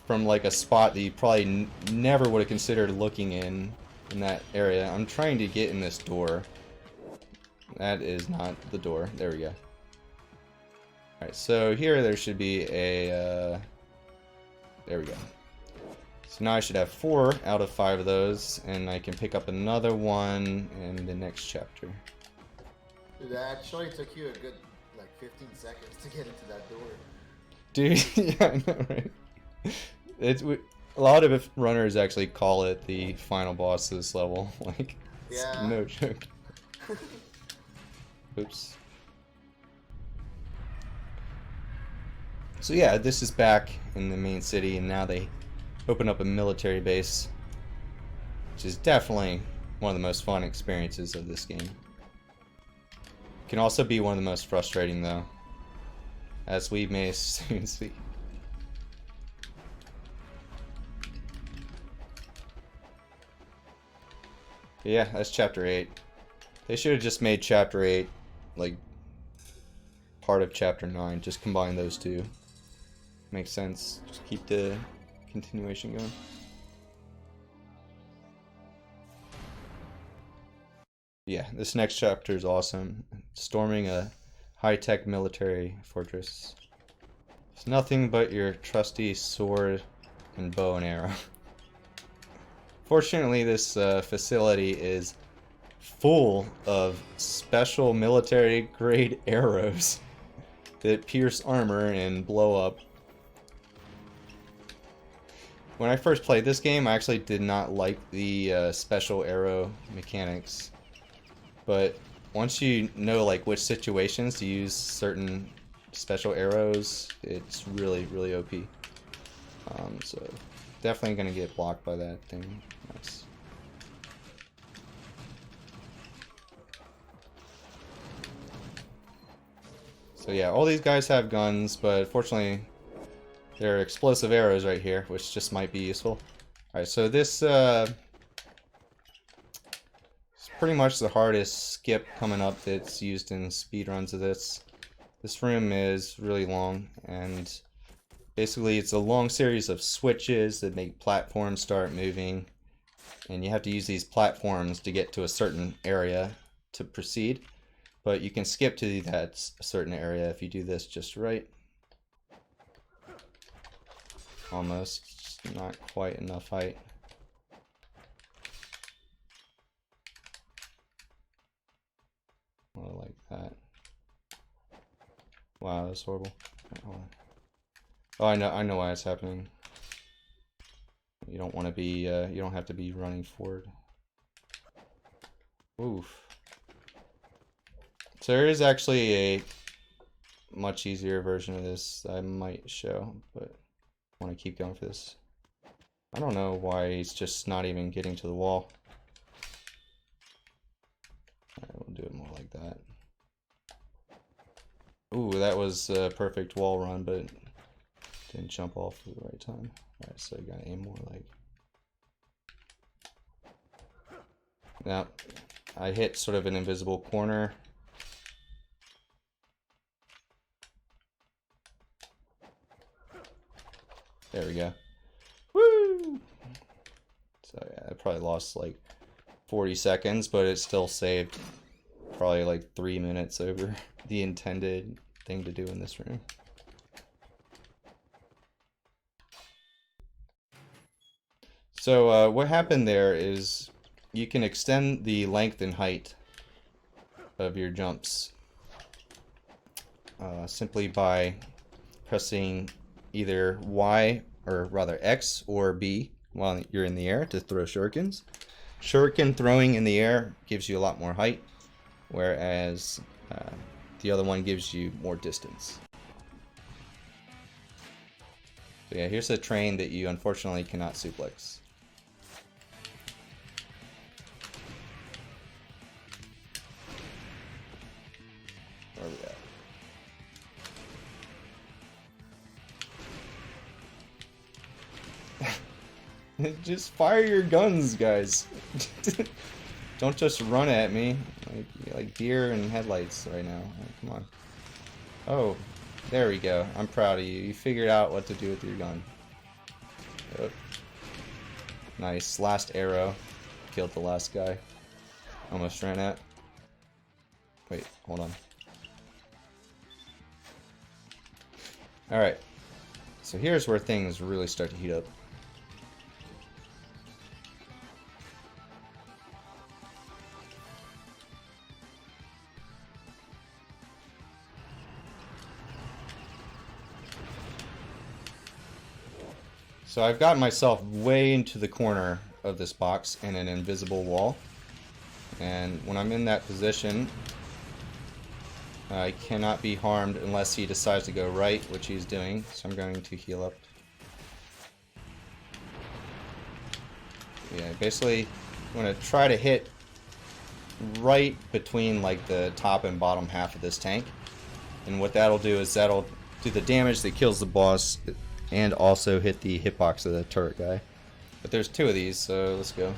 from like a spot that you probably never would have considered looking in that area. I'm trying to get in this door. That is not the door. There we go. Alright, so here there should be a... there we go. So now I should have 4 out of 5 of those, and I can pick up another one in the next chapter. Dude, that actually took you a good, like, 15 seconds to get into that door. Dude, yeah, I know, right? A lot of runners actually call it the final boss of this level. Like, yeah. It's no joke. Oops. So yeah, this is back in the main city, and now they open up a military base, which is definitely one of the most fun experiences of this game. Can also be one of the most frustrating, though, as we may soon see. But yeah, that's chapter 8. They should have just made chapter 8 like part of chapter 9. Just combine those two. Makes sense. Just keep the continuation going. Yeah, this next chapter is awesome. Storming a high-tech military fortress. It's nothing but your trusty sword and bow and arrow. Fortunately, this facility is full of special military-grade arrows that pierce armor and blow up. When I first played this game, I actually did not like the special arrow mechanics. But once you know like which situations to use certain special arrows, it's really, really OP. So definitely gonna get blocked by that thing. Nice. So yeah, all these guys have guns, but fortunately there are explosive arrows right here, which just might be useful. Alright, so this is pretty much the hardest skip coming up that's used in speedruns of this. This room is really long, and basically it's a long series of switches that make platforms start moving, and you have to use these platforms to get to a certain area to proceed. But you can skip to that certain area if you do this just right. Almost, just not quite enough height. More like that. Wow, that's horrible. Oh, I know why it's happening. You don't want to be, you don't have to be running forward. Oof. So there is actually a much easier version of this I might show, but I want to keep going for this. I don't know why he's just not even getting to the wall. Alright, we'll do it more like that. Ooh, that was a perfect wall run, but it didn't jump off at the right time. Alright, so you gotta aim more like... Now, I hit sort of an invisible corner. There we go. Woo! So yeah, I probably lost like 40 seconds, but it still saved probably like 3 minutes over the intended thing to do in this room. So what happened there is you can extend the length and height of your jumps simply by pressing either Y, or rather X or B while you're in the air to throw shurikens. Shuriken throwing in the air gives you a lot more height, whereas the other one gives you more distance. So yeah, here's a train that you unfortunately cannot suplex. Where are we at? Just fire your guns, guys. Don't just run at me like deer in headlights right now. Oh, come on. Oh, there we go. I'm proud of you. You figured out what to do with your gun. Yep. Nice. Last arrow. Killed the last guy. Almost ran out. Wait, hold on. Alright. So here's where things really start to heat up. So I've got myself way into the corner of this box in an invisible wall. And when I'm in that position, I cannot be harmed unless he decides to go right, which he's doing. So I'm going to heal up. Yeah, basically I'm going to try to hit right between like the top and bottom half of this tank. And what that'll do is that'll do the damage that kills the boss and also hit the hitbox of the turret guy. But there's two of these, so let's go.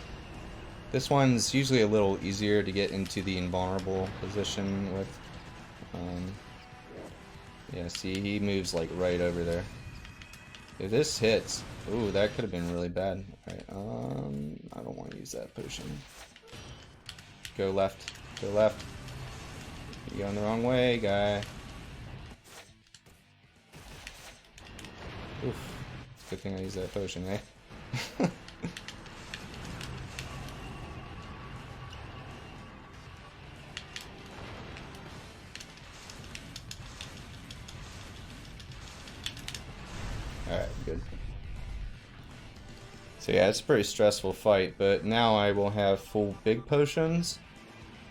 This one's usually a little easier to get into the invulnerable position with. Yeah, see, he moves like right over there. If this hits, ooh, that could have been really bad. Alright, I don't want to use that potion. Go left, go left. You're going the wrong way, guy. Oof. Good thing I used that potion, eh? Alright, good. So yeah, it's a pretty stressful fight, but now I will have full big potions.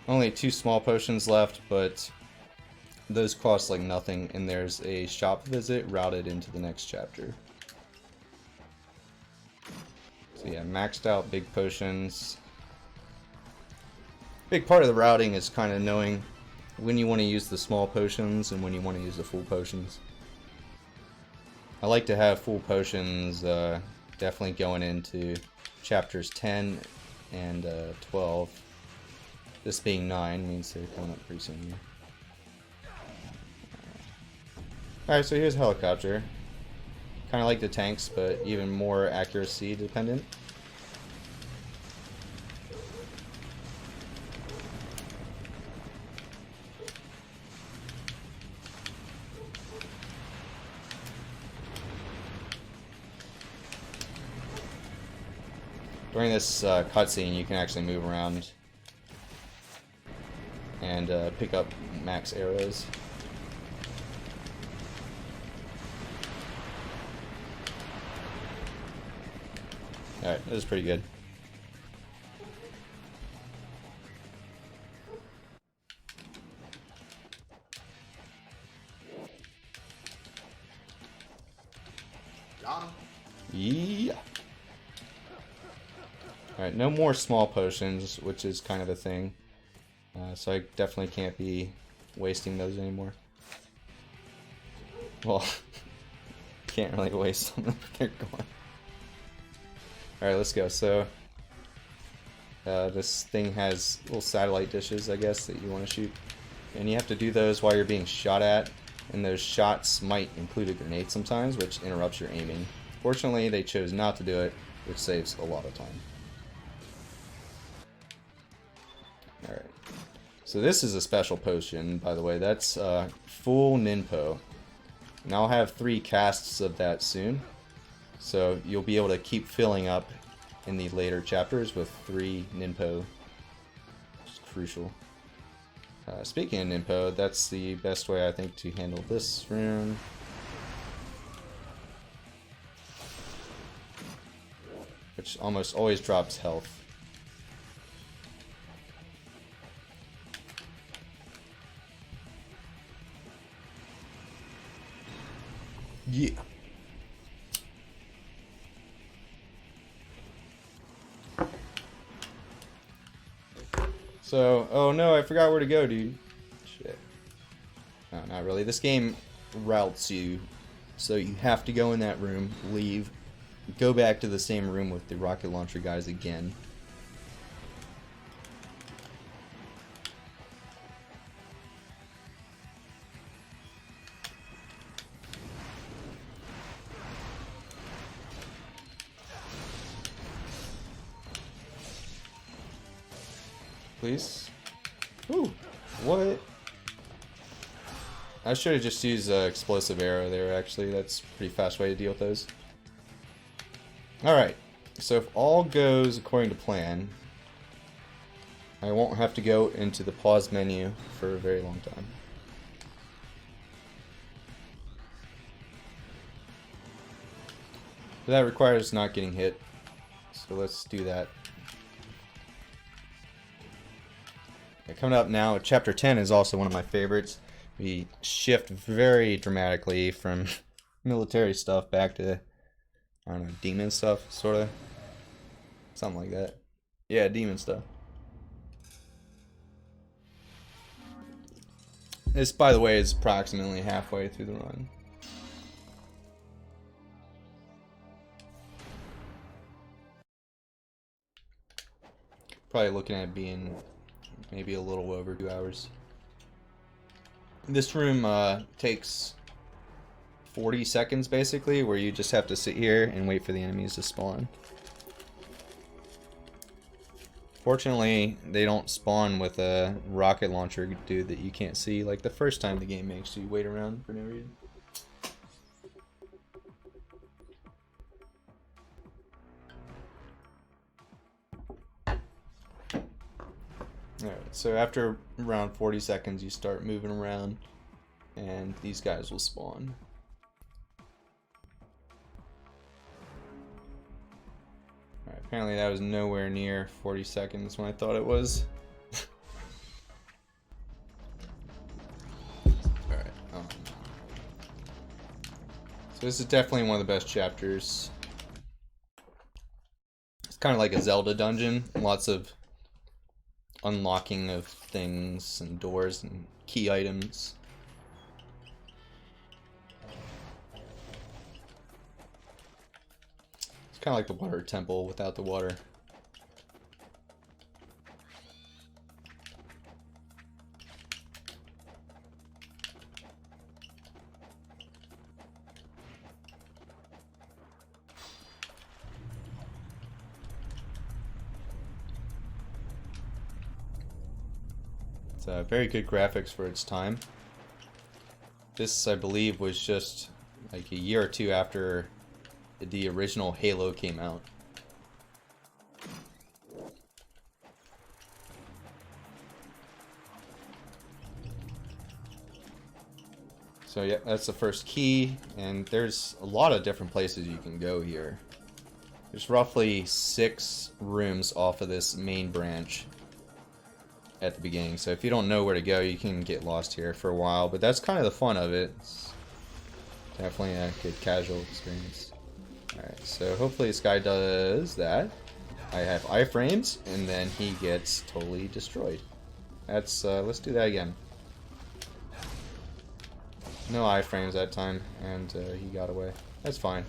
Only 2 small potions left, but those cost like nothing, and there's a shop visit routed into the next chapter. So yeah, maxed out big potions. Big part of the routing is kind of knowing when you want to use the small potions and when you want to use the full potions. I like to have full potions definitely going into chapters 10 and 12. This being 9 means they're coming up pretty soon. Alright, so here's a helicopter. Kind of like the tanks, but even more accuracy dependent. During this cutscene, you can actually move around and pick up max arrows. Alright, that was pretty good. Yeah. Alright, no more small potions, which is kind of a thing. So I definitely can't be wasting those anymore. Well, can't really waste them if they're gone. Alright, let's go. So, this thing has little satellite dishes, I guess, that you want to shoot. And you have to do those while you're being shot at. And those shots might include a grenade sometimes, which interrupts your aiming. Fortunately, they chose not to do it, which saves a lot of time. Alright. So this is a special potion, by the way. That's full Ninpo. And I'll have 3 casts of that soon. So you'll be able to keep filling up in the later chapters with 3 Ninpo. Which is crucial. Speaking of Ninpo, that's the best way I think to handle this rune. Which almost always drops health. Yeah. So, oh no, I forgot where to go, dude. Shit. No, not really. This game routes you, so you have to go in that room, leave, go back to the same room with the rocket launcher guys again. Please. Ooh, what? I should have just used explosive arrow there, actually. That's a pretty fast way to deal with those. Alright, so if all goes according to plan, I won't have to go into the pause menu for a very long time. But that requires not getting hit, so let's do that. Coming up now, Chapter 10 is also one of my favorites. We shift very dramatically from military stuff back to, I don't know, demon stuff, sort of. Something like that. Yeah, demon stuff. This, by the way, is approximately halfway through the run. Probably looking at being maybe a little over 2 hours. This room takes 40 seconds basically, where you just have to sit here and wait for the enemies to spawn. Fortunately, they don't spawn with a rocket launcher dude that you can't see like the first time the game makes you wait around for no reason. Alright, so after around 40 seconds you start moving around and these guys will spawn. Alright, apparently that was nowhere near 40 seconds when I thought it was. Alright, so this is definitely one of the best chapters. It's kind of like a Zelda dungeon, lots of unlocking of things and doors and key items. It's kind of like the water temple without the water. Very good graphics for its time. This, I believe, was just like a year or two after the original Halo came out. So yeah, that's the first key, and there's a lot of different places you can go here. There's roughly 6 rooms off of this main branch at the beginning, so if you don't know where to go, you can get lost here for a while, but that's kind of the fun of it. It's definitely a good casual experience. Alright, so hopefully this guy does that. I have iframes, and then he gets totally destroyed. That's, let's do that again. No iframes that time, and he got away. That's fine.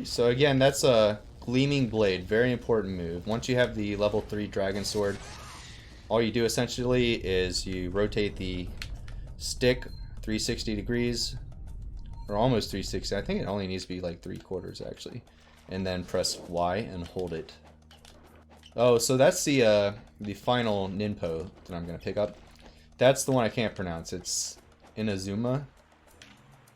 So again, that's a Gleaming Blade, very important move. Once you have the level 3 Dragon Sword, all you do essentially is you rotate the stick 360 degrees, or almost 360. I think it only needs to be like 3/4 actually. And then press Y and hold it. Oh, so that's the final ninpo that I'm gonna pick up. That's the one I can't pronounce. It's Inazuma.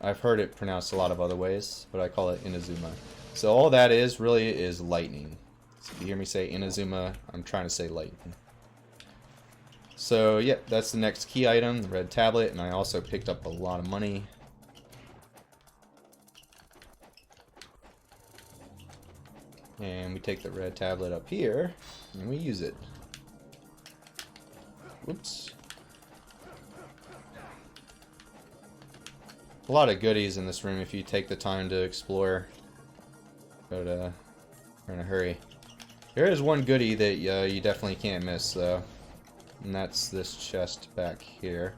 I've heard it pronounced a lot of other ways, but I call it Inazuma. So all that is really is lightning. So if you hear me say Inazuma, I'm trying to say lightning. So yeah, that's the next key item, the red tablet, and I also picked up a lot of money. And we take the red tablet up here, and we use it. Whoops. A lot of goodies in this room if you take the time to explore. But, we're in a hurry. There is one goodie that you definitely can't miss, though. And that's this chest back here.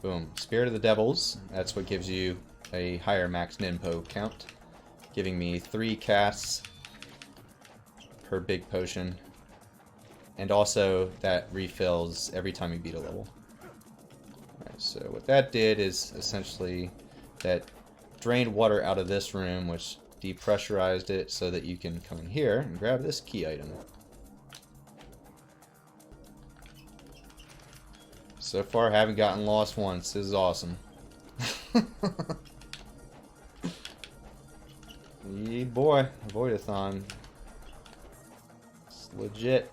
Boom. Spirit of the Devils. That's what gives you a higher max ninpo count. Giving me 3 casts per big potion. And also, that refills every time you beat a level. Alright, so what that did is essentially that drained water out of this room, which depressurized it so that you can come in here and grab this key item. So far, I haven't gotten lost once. This is awesome. Yeah, boy, V0oidathon. It's legit.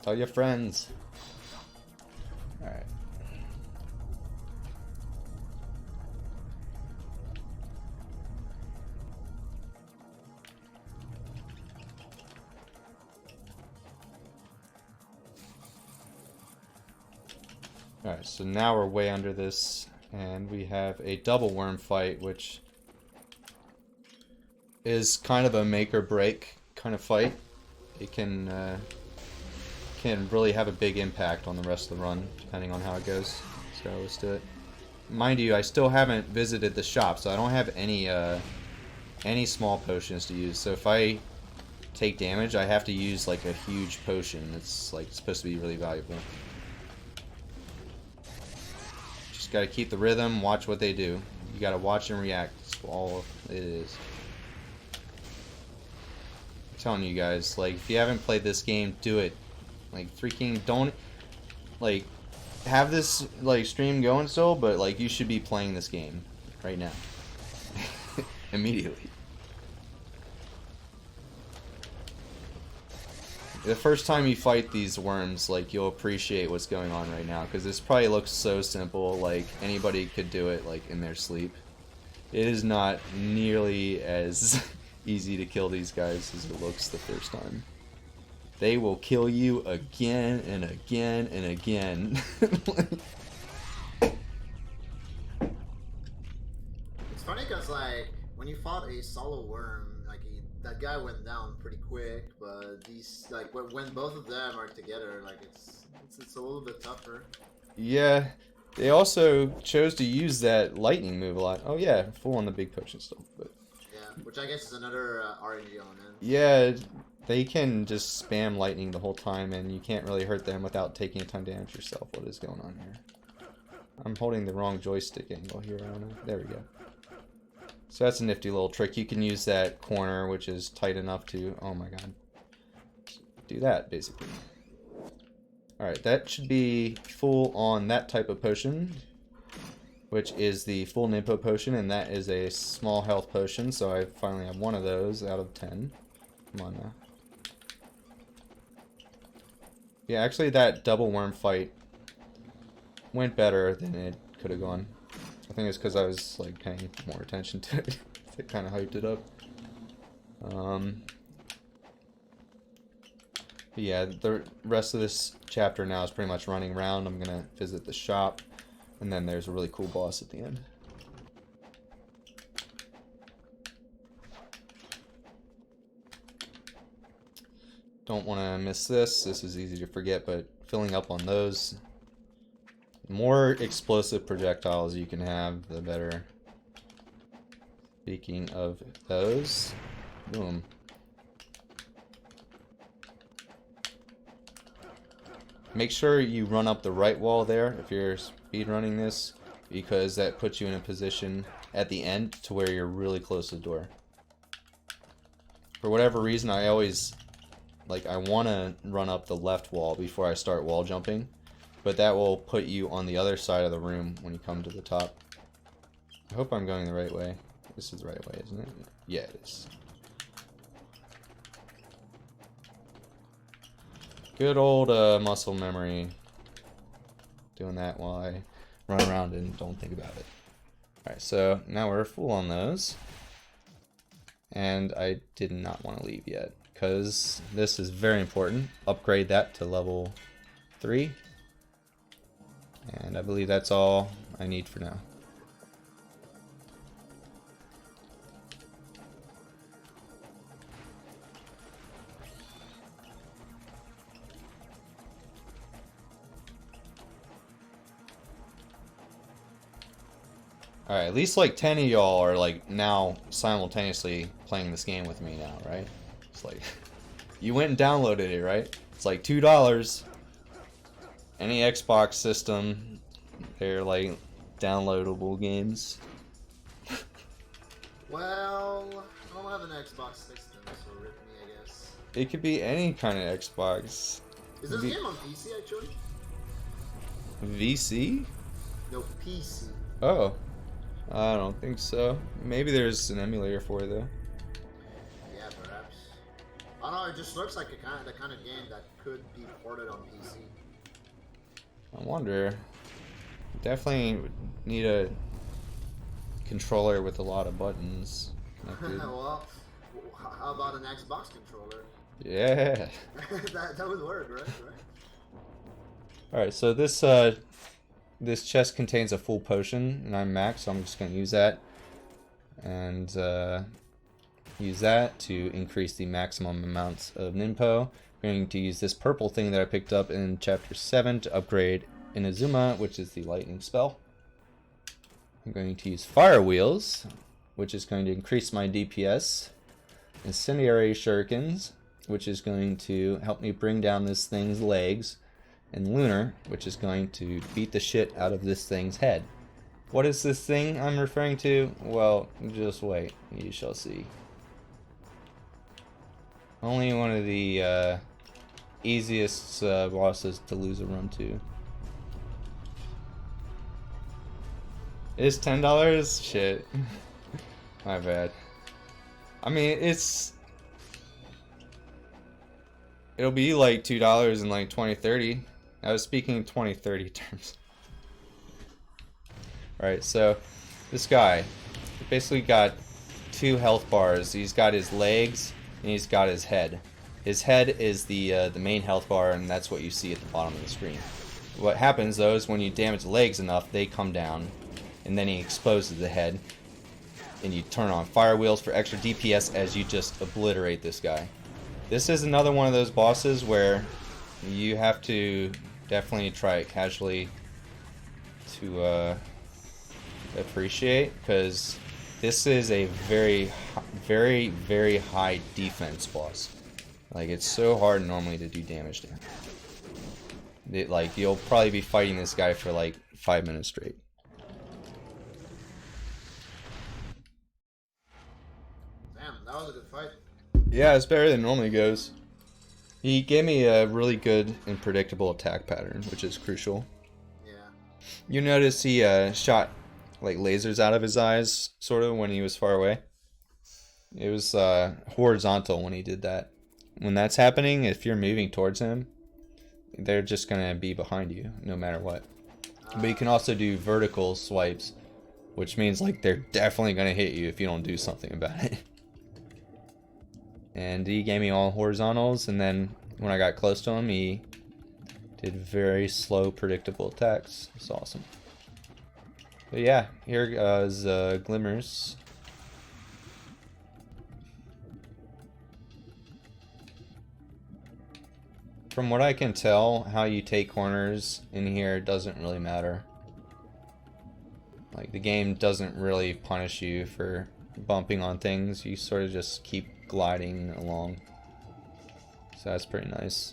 Tell your friends. Alright. Alright, so now we're way under this, and we have a double worm fight, which is kind of a make or break kind of fight. It can really have a big impact on the rest of the run, depending on how it goes. So let's do it. Mind you, I still haven't visited the shop, so I don't have any small potions to use. So if I take damage, I have to use like a huge potion. It's like supposed to be really valuable. Just gotta keep the rhythm, watch what they do. You gotta watch and react. That's all it is. I'm telling you guys, like, if you haven't played this game, do it. Like, freaking don't, like, have this, like, stream going still, but, like, you should be playing this game right now. Immediately. The first time you fight these worms, like, you'll appreciate what's going on right now, because this probably looks so simple, like, anybody could do it, like, in their sleep. It is not nearly as easy to kill these guys as it looks the first time. They will kill you again and again and again. It's funny because, like, when you fought a solo worm, like, that guy went down pretty quick, but these, like, when both of them are together, like, it's a little bit tougher. Yeah, they also chose to use that lightning move a lot. Oh yeah, full on the big potion stuff, but yeah, which I guess is another RNG element. yeah, they can just spam lightning the whole time, and you can't really hurt them without taking a ton of damage yourself. What is going on here? I'm holding the wrong joystick angle here. I don't know. There we go. So that's a nifty little trick. You can use that corner, which is tight enough to, oh my god, do that, basically. Alright, that should be full on that type of potion, which is the full ninpo potion, and that is a small health potion, so I finally have one of those out of 10. Come on now. Yeah, actually that double worm fight went better than it could have gone. I think it's because I was like paying more attention to it. It kind of hyped it up. But yeah, the rest of this chapter now is pretty much running around. I'm gonna visit the shop, and then there's a really cool boss at the end. Don't want to miss this. This is easy to forget, but filling up on those. The more explosive projectiles you can have, the better. Speaking of those, boom. Make sure you run up the right wall there if you're speed running this. because that puts you in a position at the end to where you're really close to the door. For whatever reason, I always, like, I want to run up the left wall before I start wall jumping, but that will put you on the other side of the room when you come to the top. I hope I'm going the right way. This is the right way, isn't it? Yeah, it is. Good old muscle memory. Doing that while I run around and don't think about it. Alright, so now we're full on those. And I did not want to leave yet, because this is very important. Upgrade that to level 3. And I believe that's all I need for now. Alright, at least like 10 of y'all are like now simultaneously playing this game with me now, right? It's like, you went and downloaded it, right? It's like $2. Any Xbox system, they're like downloadable games. Well, I don't have an Xbox system, so rip me, I guess. It could be any kind of Xbox. Is this game on PC actually? VC? No, PC. Oh. I don't think so. Maybe there's an emulator for it though. Yeah, perhaps. I don't know, it just looks like the kind of game that could be ported on PC. I wonder. Definitely need a controller with a lot of buttons. Well, how about an Xbox controller? Yeah. that would work, right? Alright, so this chest contains a full potion, and I'm max, so I'm just going to use that. And use that to increase the maximum amounts of Ninpo. I'm going to use this purple thing that I picked up in Chapter 7 to upgrade Inazuma, which is the lightning spell. I'm going to use Fire Wheels, which is going to increase my DPS. Incendiary Shurikens, which is going to help me bring down this thing's legs. And Lunar, which is going to beat the shit out of this thing's head. What is this thing I'm referring to? Well, just wait. You shall see. Only one of the easiest bosses to lose a run to. It's $10? Shit. My bad. I mean, it'll be like $2 in like 2030. I was speaking in 2030 terms. Alright, so this guy basically got 2 health bars. He's got his legs and he's got his head. His head is the main health bar, and that's what you see at the bottom of the screen. What happens though is when you damage the legs enough, they come down, and then he exposes the head, and you turn on Fire Wheels for extra DPS as you just obliterate this guy. This is another one of those bosses where you have to definitely try it casually to appreciate, because this is a very, very high defense boss. Like, it's so hard normally to do damage to him. Like, you'll probably be fighting this guy for like 5 minutes straight. Damn, that was a good fight. Yeah, it's better than it normally goes. He gave me a really good and predictable attack pattern, which is crucial. Yeah. You notice he shot like lasers out of his eyes, sort of, when he was far away. It was horizontal when he did that. When that's happening, if you're moving towards him, they're just going to be behind you, no matter what. But you can also do vertical swipes, which means like they're definitely going to hit you if you don't do something about it. And he gave me all horizontals, and then when I got close to him, he did very slow, predictable attacks. It's awesome. But yeah, here goes Glimmers. From what I can tell, how you take corners in here doesn't really matter. Like, the game doesn't really punish you for bumping on things. You sort of just keep gliding along. So that's pretty nice.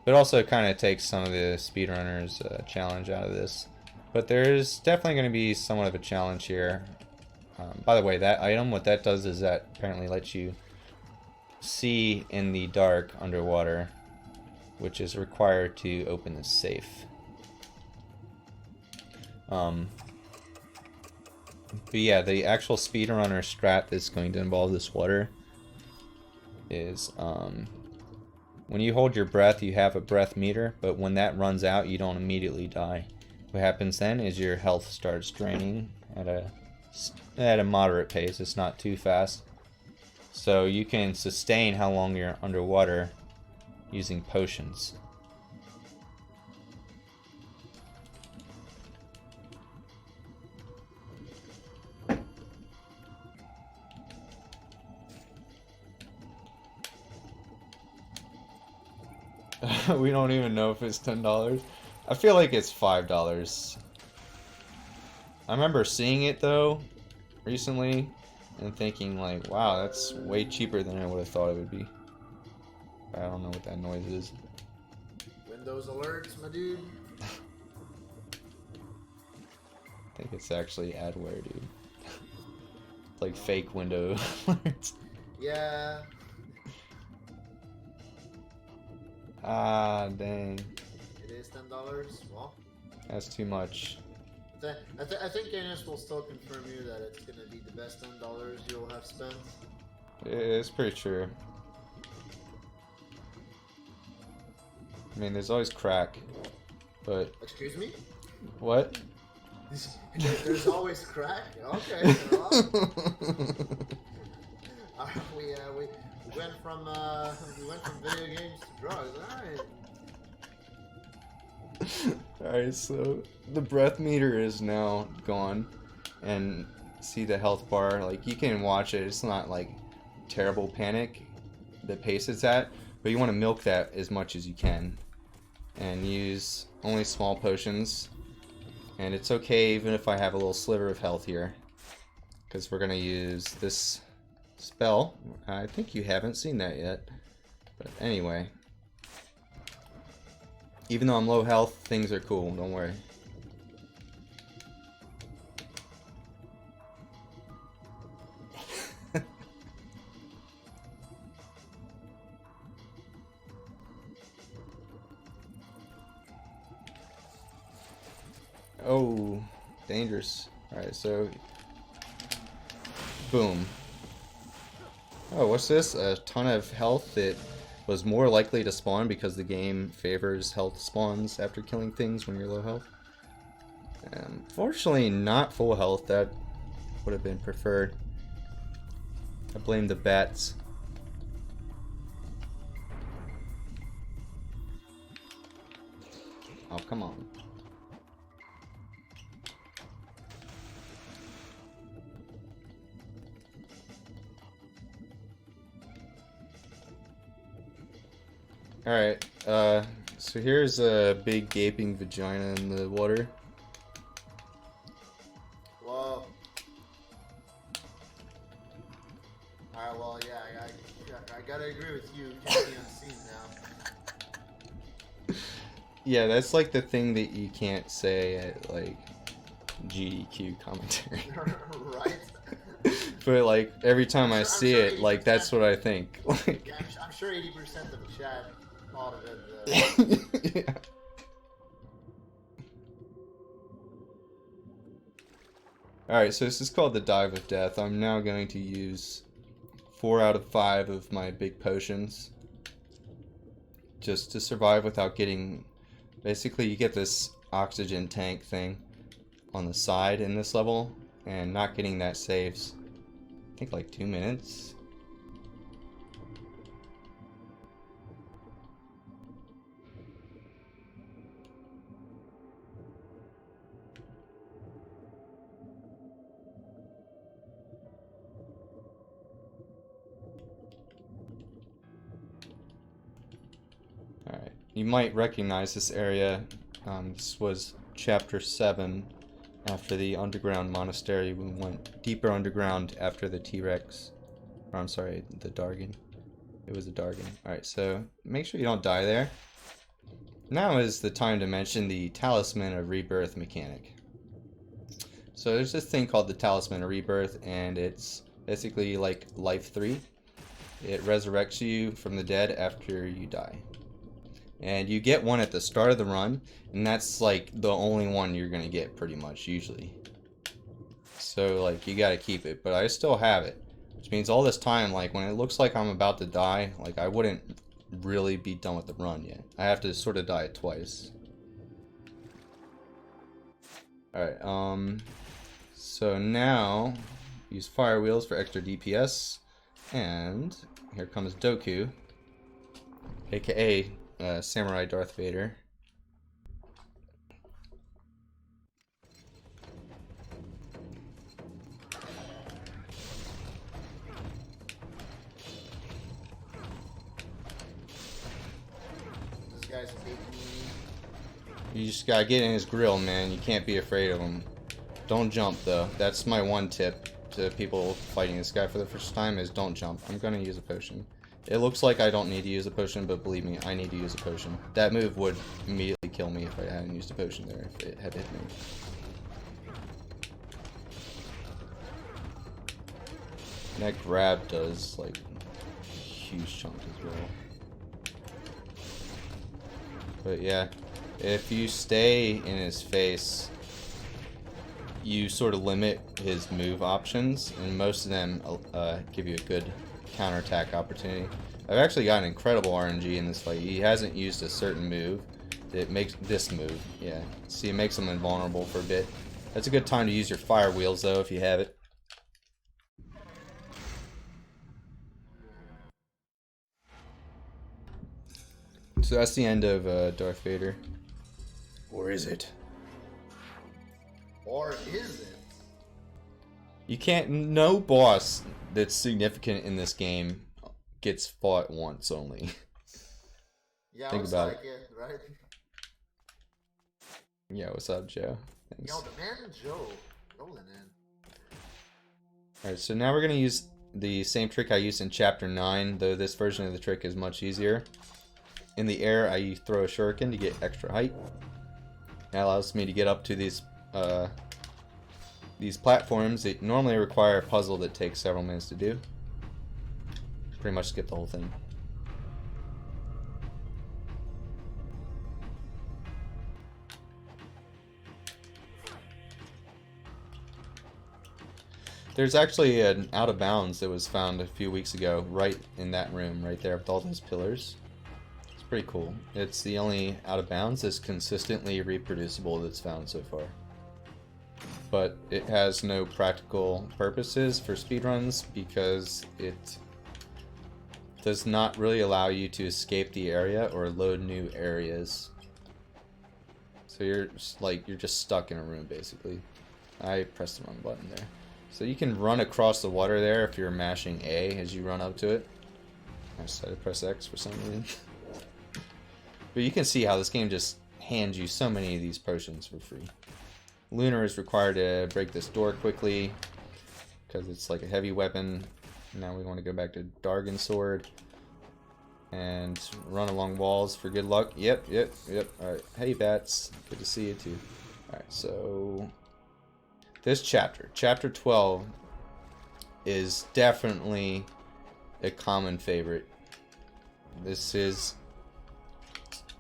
But also kind of takes some of the speedrunners challenge out of this. But there's definitely going to be somewhat of a challenge here. By the way, that item, what that does is that apparently lets you see in the dark underwater, which is required to open the safe. But yeah, the actual speedrunner strat that's going to involve this water is when you hold your breath, you have a breath meter, but when that runs out, you don't immediately die. What happens then is your health starts draining at a moderate pace. It's not too fast. So you can sustain how long you're underwater using potions. We don't even know if it's $10. I feel like it's $5. I remember seeing it though recently and thinking like, wow, that's way cheaper than I would have thought it would be. I don't know what that noise is. Windows alerts, my dude. I think it's actually adware, dude. It's like fake window alerts. Yeah. Ah, dang. It is $10. Well, That's too much. I think Gaines will still confirm you that it's gonna be the best $10 you'll have spent. It's pretty true. I mean, there's always crack, but... Excuse me? What? There's always crack? Okay, well, we went from video games to drugs, alright. Alright, so the breath meter is now gone, and see the health bar, like you can watch it, it's not like terrible panic the pace it's at, but you want to milk that as much as you can and use only small potions. And it's okay even if I have a little sliver of health here, because we're going to use this spell. I think you haven't seen that yet, but anyway. Even though I'm low health, things are cool, don't worry. Oh, dangerous. Alright, so... boom. Oh, what's this? A ton of health that was more likely to spawn because the game favors health spawns after killing things when you're low health. Fortunately, not full health. That would have been preferred. I blame the bats. Oh, come on. Alright, so here's a big gaping vagina in the water. Whoa. Alright, well, yeah, I gotta agree with you. You can't be unseen now. Yeah, that's like the thing that you can't say at, like, GDQ commentary. Right? But, like, every time I see sure it, like, that's what I think. Like, Yeah, I'm sure 80% of the chat thought of it. yeah. Alright, so this is called the Dive of Death. I'm now going to use 4 out of 5 of my big potions just to survive without getting... Basically, you get this oxygen tank thing on the side in this level, and not getting that saves, I think, like 2 minutes. Alright, you might recognize this area. This was chapter 7 after the underground monastery. We went deeper underground after the T-Rex. Or I'm sorry, the Dargan. It was a Dargan. Alright, so make sure you don't die there. Now is the time to mention the Talisman of Rebirth mechanic. So there's this thing called the Talisman of Rebirth, and it's basically like Life 3. It resurrects you from the dead after you die. And you get one at the start of the run, and that's like the only one you're gonna get pretty much, usually. So like you gotta keep it, but I still have it. Which means all this time, like when it looks like I'm about to die, like I wouldn't really be done with the run yet. I have to sort of die it twice. Alright, so now use fire wheels for extra DPS, and here comes Doku, aka Samurai Darth Vader. This guy's a big meanie. You just gotta get in his grill, man. You can't be afraid of him. Don't jump, though. That's my one tip to people fighting this guy for the first time, is don't jump. I'm gonna use a potion. It looks like I don't need to use a potion, but believe me, I need to use a potion. That move would immediately kill me if I hadn't used a potion there, if it had hit me. And that grab does, like, a huge chunk as well. But yeah, if you stay in his face, you sort of limit his move options, and most of them give you a good counterattack opportunity. I've actually got an incredible RNG in this fight. He hasn't used a certain move. It makes this move, yeah. See, it makes him invulnerable for a bit. That's a good time to use your fire wheels, though, if you have it. So that's the end of Darth Vader. Or is it? Or is it? You can't. No boss that's significant in this game gets fought once only. Yeah, Think looks about like it, right? Yeah, what's up, Joe? Thanks. Yo, the man Joe rolling in. Alright, so now we're going to use the same trick I used in Chapter 9, though this version of the trick is much easier. In the air, I throw a shuriken to get extra height. That allows me to get up to these platforms that normally require a puzzle that takes several minutes to do. Pretty much skip the whole thing. There's actually an out of bounds that was found a few weeks ago, right in that room, right there with all those pillars. It's pretty cool. It's the only out of bounds that's consistently reproducible that's found so far. But it has no practical purposes for speedruns because it does not really allow you to escape the area or load new areas. So you're just stuck in a room basically. I pressed the wrong button there. So you can run across the water there if you're mashing A as you run up to it. I decided to press X for some reason. But you can see how this game just hands you so many of these potions for free. Lunar is required to break this door quickly because it's like a heavy weapon. Now we want to go back to Dargan Sword and run along walls for good luck. Yep. Alright, hey bats, good to see you too. Alright, so this chapter 12, is definitely a common favorite. This is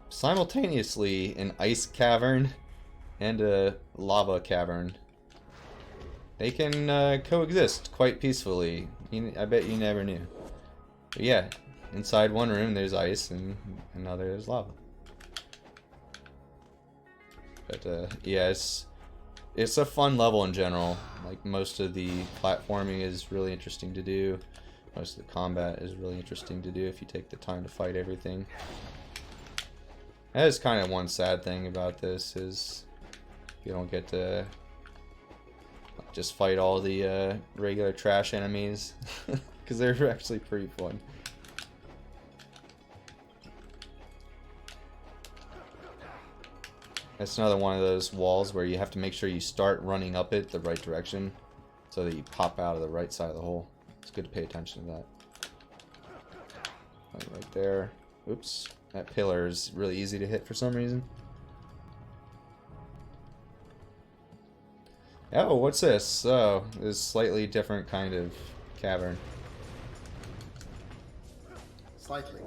simultaneously an ice cavern and a lava cavern. They can coexist quite peacefully. I bet you never knew. But yeah, inside one room there's ice and another there's lava. But yeah, it's a fun level in general. Like, most of the platforming is really interesting to do. Most of the combat is really interesting to do if you take the time to fight everything. That is kind of one sad thing about this, is you don't get to just fight all the regular trash enemies, because they're actually pretty fun. It's another one of those walls where you have to make sure you start running up it the right direction so that you pop out of the right side of the hole. It's good to pay attention to that. Right there. Oops. That pillar is really easy to hit for some reason. Oh, what's this? Oh, this slightly different kind of cavern. Slightly.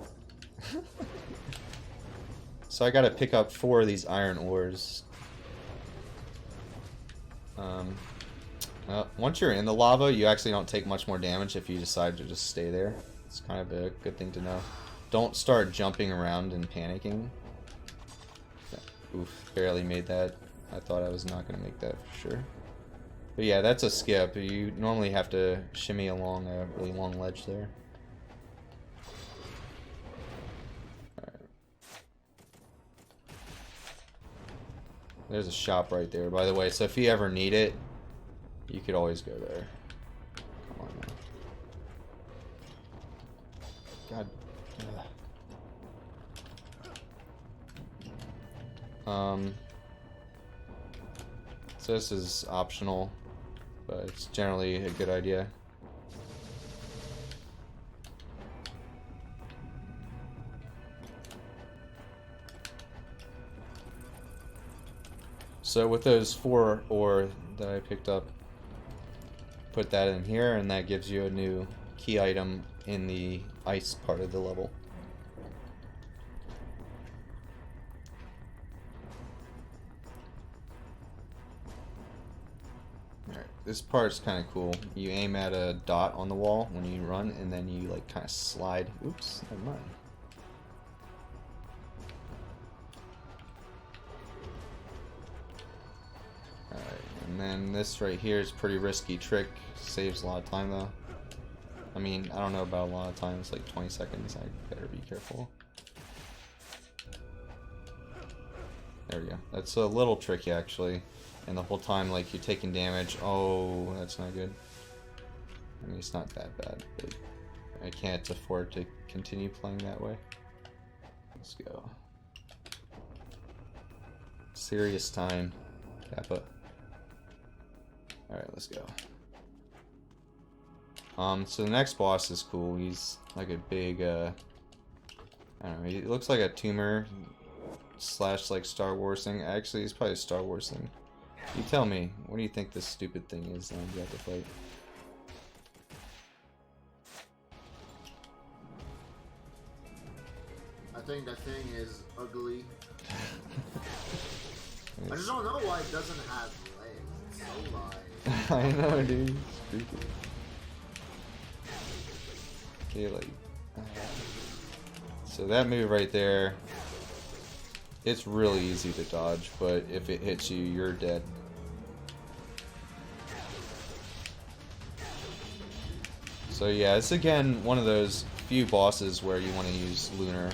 So I gotta pick up 4 of these iron ores. Well, once you're in the lava, you actually don't take much more damage if you decide to just stay there. It's kind of a good thing to know. Don't start jumping around and panicking. Oof, barely made that. I thought I was not going to make that for sure. But yeah, that's a skip. You normally have to shimmy along a really long ledge there. Alright. There's a shop right there, by the way, so if you ever need it, you could always go there. Come on now. God. Ugh. So this is optional, but it's generally a good idea. So with those 4 ore that I picked up, put that in here, and that gives you a new key item in the ice part of the level. Alright, this part's kind of cool. You aim at a dot on the wall when you run, and then you like kind of slide. Oops, never mind. And then this right here is a pretty risky trick. Saves a lot of time though. I mean, I don't know about a lot of time. It's like 20 seconds. I better be careful. There we go. That's a little tricky actually. And the whole time like you're taking damage. Oh, that's not good. I mean, it's not that bad, but I can't afford to continue playing that way. Let's go. Serious time, Kappa. Alright, let's go. So the next boss is cool. He's like a big, I don't know, he looks like a tumor slash like Star Wars thing. Actually, he's probably a Star Wars thing. You tell me, what do you think this stupid thing is that you have to fight? I think that thing is ugly. I just don't know why it doesn't have legs. It's so light. I know, dude. It's creepy. Okay, like... So that move right there, it's really easy to dodge, but if it hits you, you're dead. So yeah, it's again one of those few bosses where you want to use Lunar.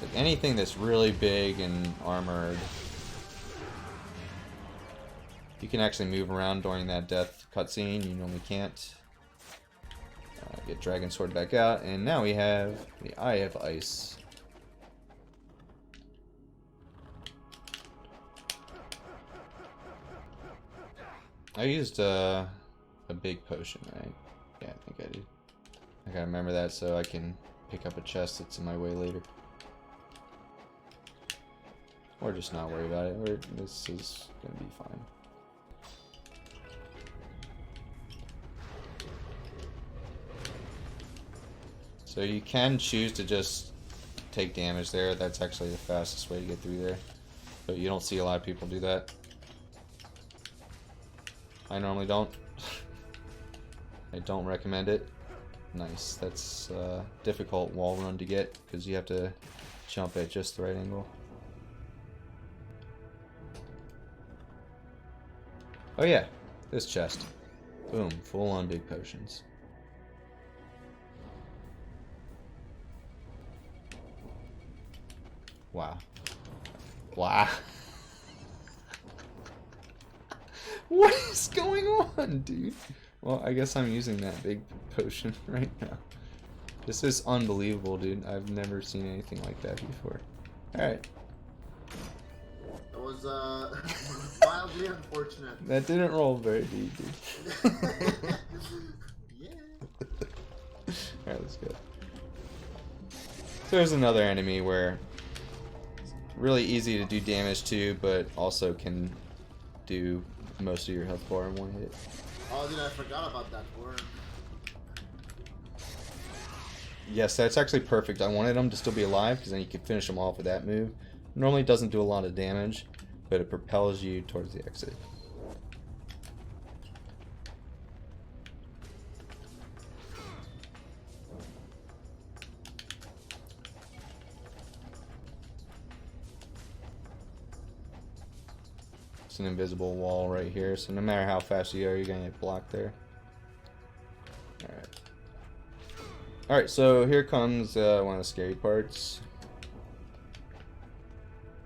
Like anything that's really big and armored, you can actually move around during that death cutscene. You normally can't. Get Dragon Sword back out, and now we have the Eye of Ice. I used a big potion, right? Yeah, I think I did. I gotta remember that so I can pick up a chest that's in my way later. Or just not worry about it. This is gonna be fine. So you can choose to just take damage there. That's actually the fastest way to get through there. But you don't see a lot of people do that. I normally don't. I don't recommend it. Nice. That's a difficult wall run to get because you have to jump at just the right angle. Oh yeah, this chest. Boom, full on big potions. Wow. Wow. What is going on, dude? Well, I guess I'm using that big potion right now. This is unbelievable, dude. I've never seen anything like that before. Alright. That was, wildly unfortunate. That didn't roll very deep, dude. Yeah. Alright, let's go. So there's another enemy where it's really easy to do damage to, but also can do most of your health bar in one hit. Oh, dude, I forgot about that worm. Yes, that's actually perfect. I wanted him to still be alive because then you can finish him off with that move. Normally doesn't do a lot of damage, but it propels you towards the exit. It's an invisible wall right here, so no matter how fast you are, you're gonna get blocked there. Alright. Alright, so here comes one of the scary parts.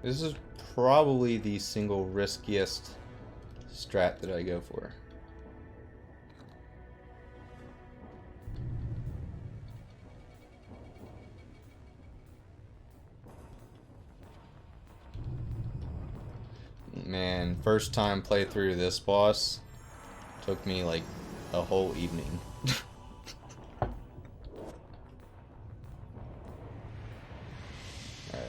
This is probably the single riskiest strat that I go for. Man, first time play through this boss took me like a whole evening. Alright.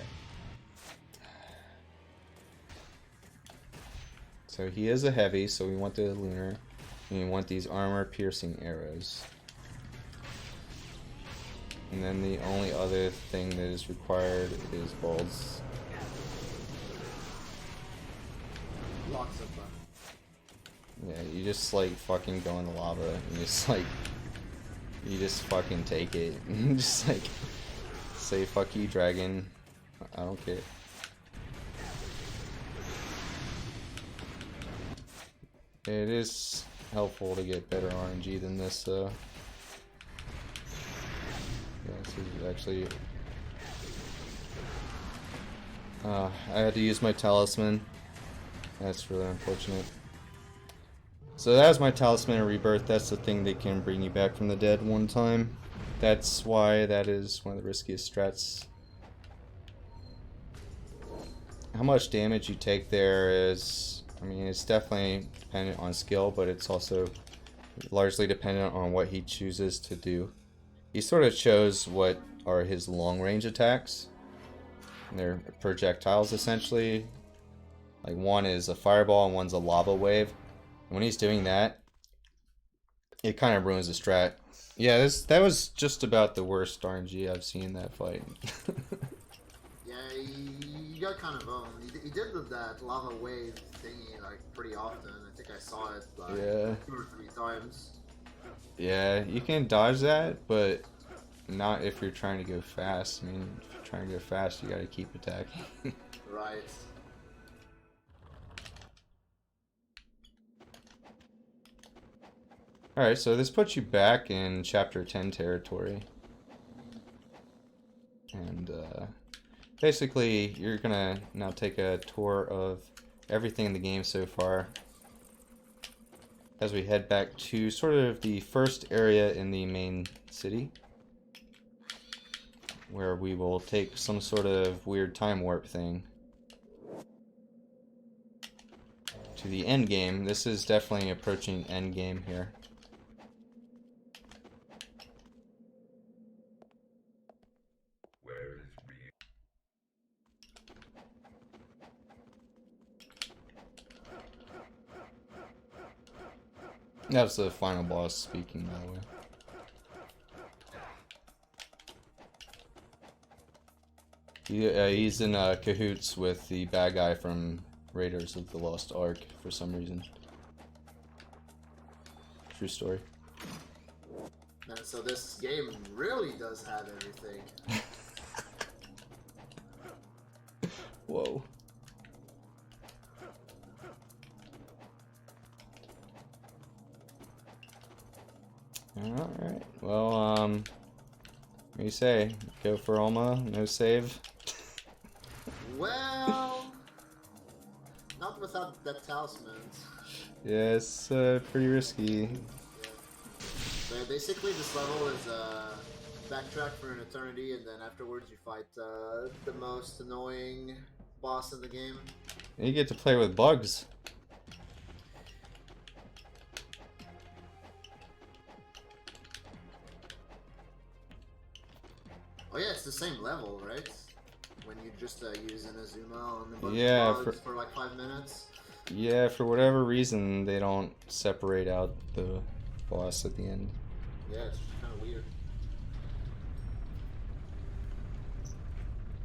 So he is a heavy, so we want the lunar. And we want these armor piercing arrows. And then the only other thing that is required is balls. Lots of fun. Yeah, you just like fucking go in the lava and just like you just fucking take it and just like say fuck you dragon. I don't care. It is helpful to get better RNG than this though. Yeah, this is actually I had to use my talisman. That's really unfortunate. So that was my talisman of rebirth. That's the thing that can bring you back from the dead one time. That's why that is one of the riskiest strats. How much damage you take there is, I mean, it's definitely dependent on skill, but it's also largely dependent on what he chooses to do. He sort of chose what are his long range attacks. And they're projectiles essentially. Like one is a fireball and one's a lava wave. And when he's doing that, it kind of ruins the strat. Yeah, that was just about the worst RNG I've seen in that fight. Yeah, he got kind of owned. He did that lava wave thingy like pretty often. I think I saw it like 2 or 3 times. Yeah, you can dodge that, but not if you're trying to go fast. I mean, if you're trying to go fast, you gotta keep attacking. Right. Alright, so this puts you back in Chapter 10 territory. And basically, you're gonna now take a tour of everything in the game so far. As we head back to sort of the first area in the main city. Where we will take some sort of weird time warp thing. To the end game. This is definitely approaching end game here. That was the final boss speaking, by the way. He's in cahoots with the bad guy from Raiders of the Lost Ark for some reason. True story. And so this game really does have everything. Whoa. Alright, well, what do you say? Go for Alma, no save? Well, not without that talisman. Yeah, it's pretty risky. Yeah. So basically this level is backtrack for an eternity, and then afterwards you fight the most annoying boss in the game. And you get to play with bugs. Oh yeah, it's the same level, right? When you just use Inazuma on the bug Yeah, bugs for like 5 minutes. Yeah, for whatever reason, they don't separate out the boss at the end. Yeah, it's kind of weird.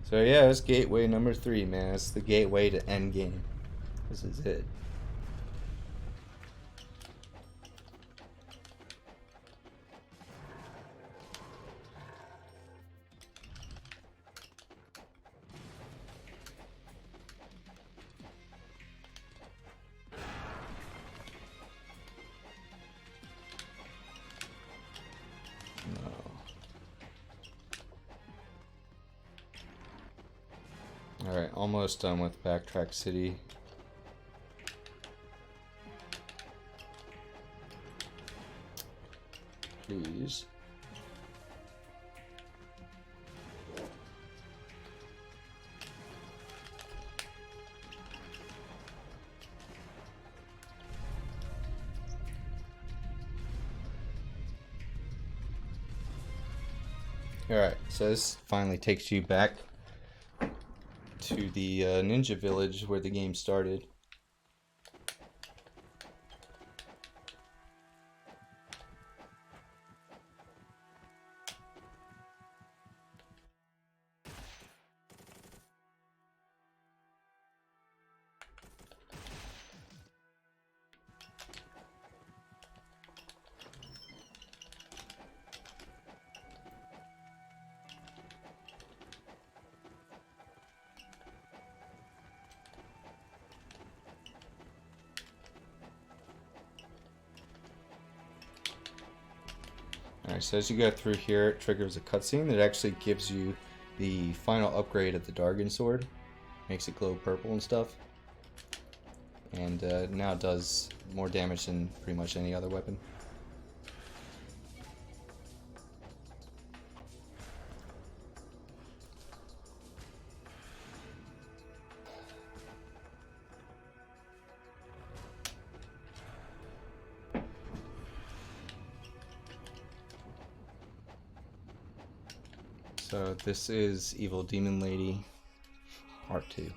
So yeah, it's gateway number 3, man. It's the gateway to endgame. This is it. Alright, almost done with Backtrack City. Please. Alright, so this finally takes you back to the ninja village where the game started. Alright, so as you go through here, it triggers a cutscene that actually gives you the final upgrade of the Dargon Sword. Makes it glow purple and stuff. And now it does more damage than pretty much any other weapon. So this is Evil Demon Lady, Part 2.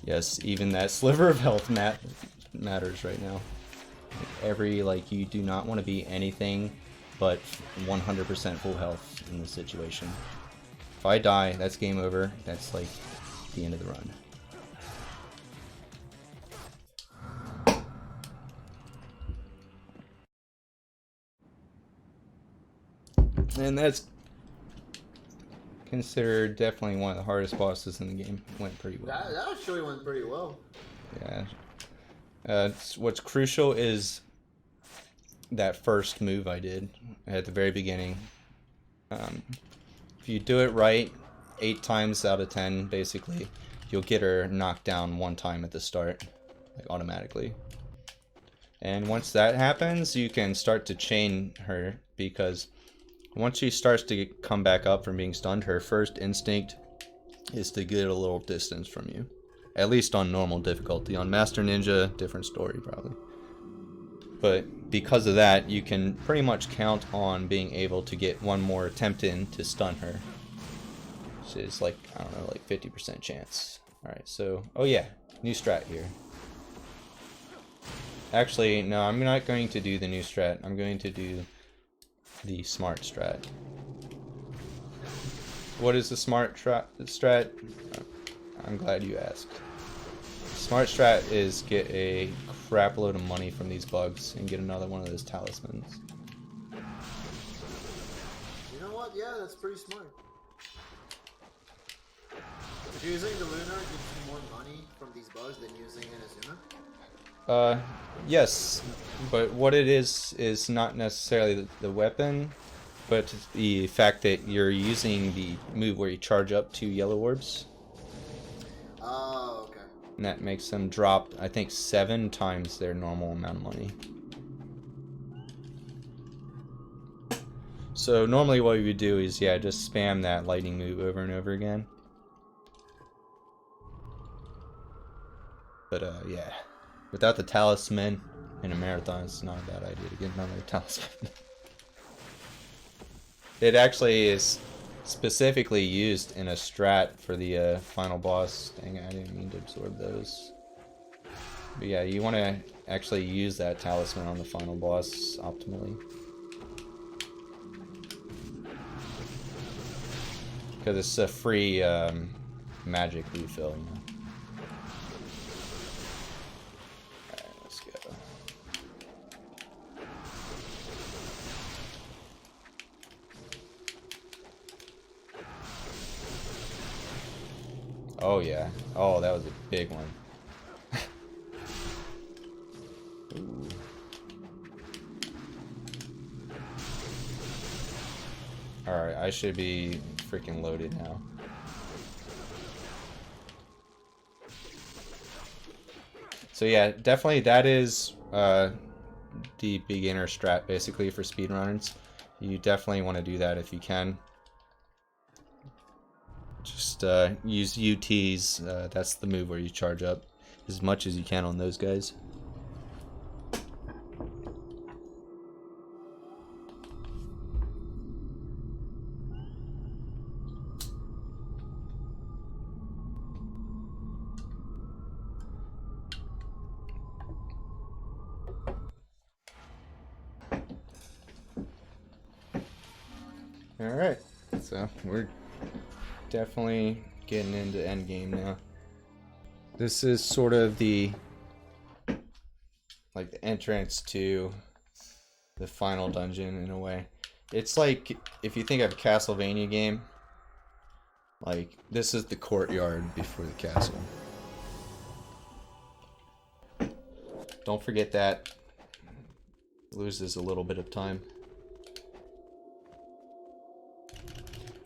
Yes, even that sliver of health matters right now. You do not want to be anything but 100% full health in this situation. If I die, that's game over. That's like the end of the run. And that's considered definitely one of the hardest bosses in the game. Went pretty well. That actually went pretty well. Yeah. What's crucial is that first move I did at the very beginning. If you do it right, 8 times out of 10, basically, you'll get her knocked down 1 time at the start, like automatically. And once that happens, you can start to chain her, because once she starts to come back up from being stunned, her first instinct is to get a little distance from you. At least on normal difficulty. On Master Ninja, different story probably. But because of that, you can pretty much count on being able to get 1 more attempt in to stun her. Which is like, I don't know, like 50% chance. Alright, so, oh yeah, new strat here. Actually, no, I'm not going to do the new strat. I'm going to do the smart strat. What is the smart strat? I'm glad you asked. Smart strat is get a crap load of money from these bugs and get another one of those talismans. You know what? Yeah, that's pretty smart. If using the Lunar gives you more money from these bugs than using Inazuma? Yes, but what it is not necessarily the weapon. but the fact that you're using the move where you charge up 2 yellow orbs, Oh, okay. and that makes them drop, I think, 7 times their normal amount of money. So normally what we would do is, yeah, just spam that lightning move over and over again. But yeah, without the talisman in a marathon, it's not a bad idea to get another talisman. It actually is specifically used in a strat for the final boss. Dang, I didn't mean to absorb those. But yeah, you want to actually use that talisman on the final boss optimally. Because it's a free magic refill, you know. Alright, let's go. Oh yeah. Oh, that was a big one. Ooh. Alright, I should be freaking loaded now. So yeah, definitely that is the beginner strat basically for speedrunners. You definitely want to do that if you can. Just use UTs, that's the move where you charge up as much as you can on those guys. Alright, so we're definitely getting into endgame now. This is sort of the entrance to the final dungeon in a way. It's like if you think of a Castlevania game, like this is the courtyard before the castle. Don't forget that. Loses a little bit of time.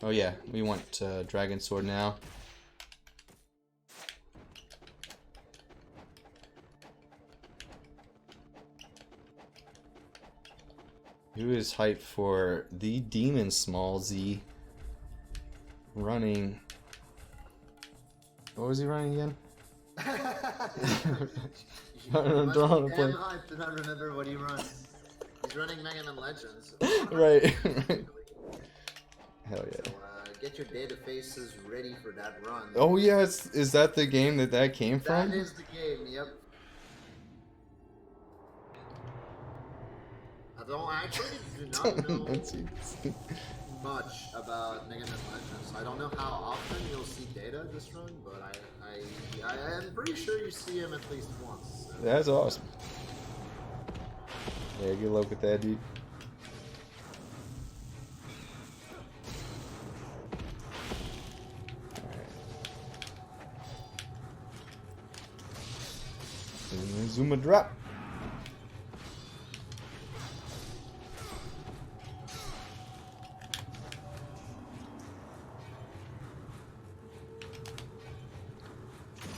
Oh yeah, we want Dragon Sword now. Who is hyped for the Demon Small Z running? What was he running again? I'm drawing a blank. I do not remember what he runs. He's running Mega Man Legends. Right. Hell yeah. So, get your data faces ready for that run. Oh yeah, is that the game that came from? That is the game, yep. I actually do not know much about Mega Man Legends. I don't know how often you'll see data this run, but I am pretty sure you see him at least once. So. That's awesome. Yeah, good luck with that, dude. Alright. Zoom a drop.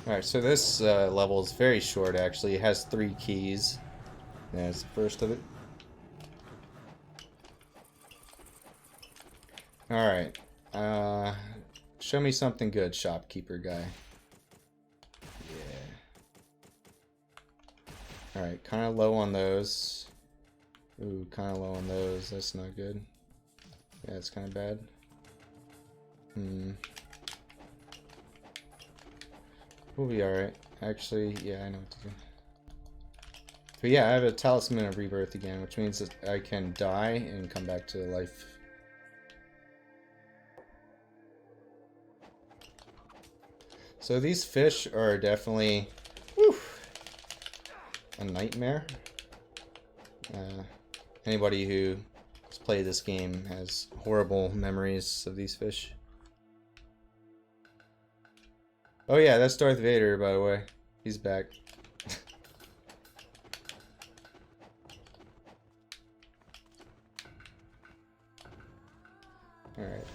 Alright, so this level is very short actually. It has 3 keys. That's the first of it. Alright. Show me something good, shopkeeper guy. Yeah. Alright, kind of low on those. Ooh, kind of low on those. That's not good. Yeah, it's kind of bad. We'll be alright. Actually, yeah, I know what to do. But yeah, I have a Talisman of Rebirth again, which means that I can die and come back to life. So these fish are definitely a nightmare. Anybody who has played this game has horrible memories of these fish. Oh yeah, that's Darth Vader, by the way. He's back.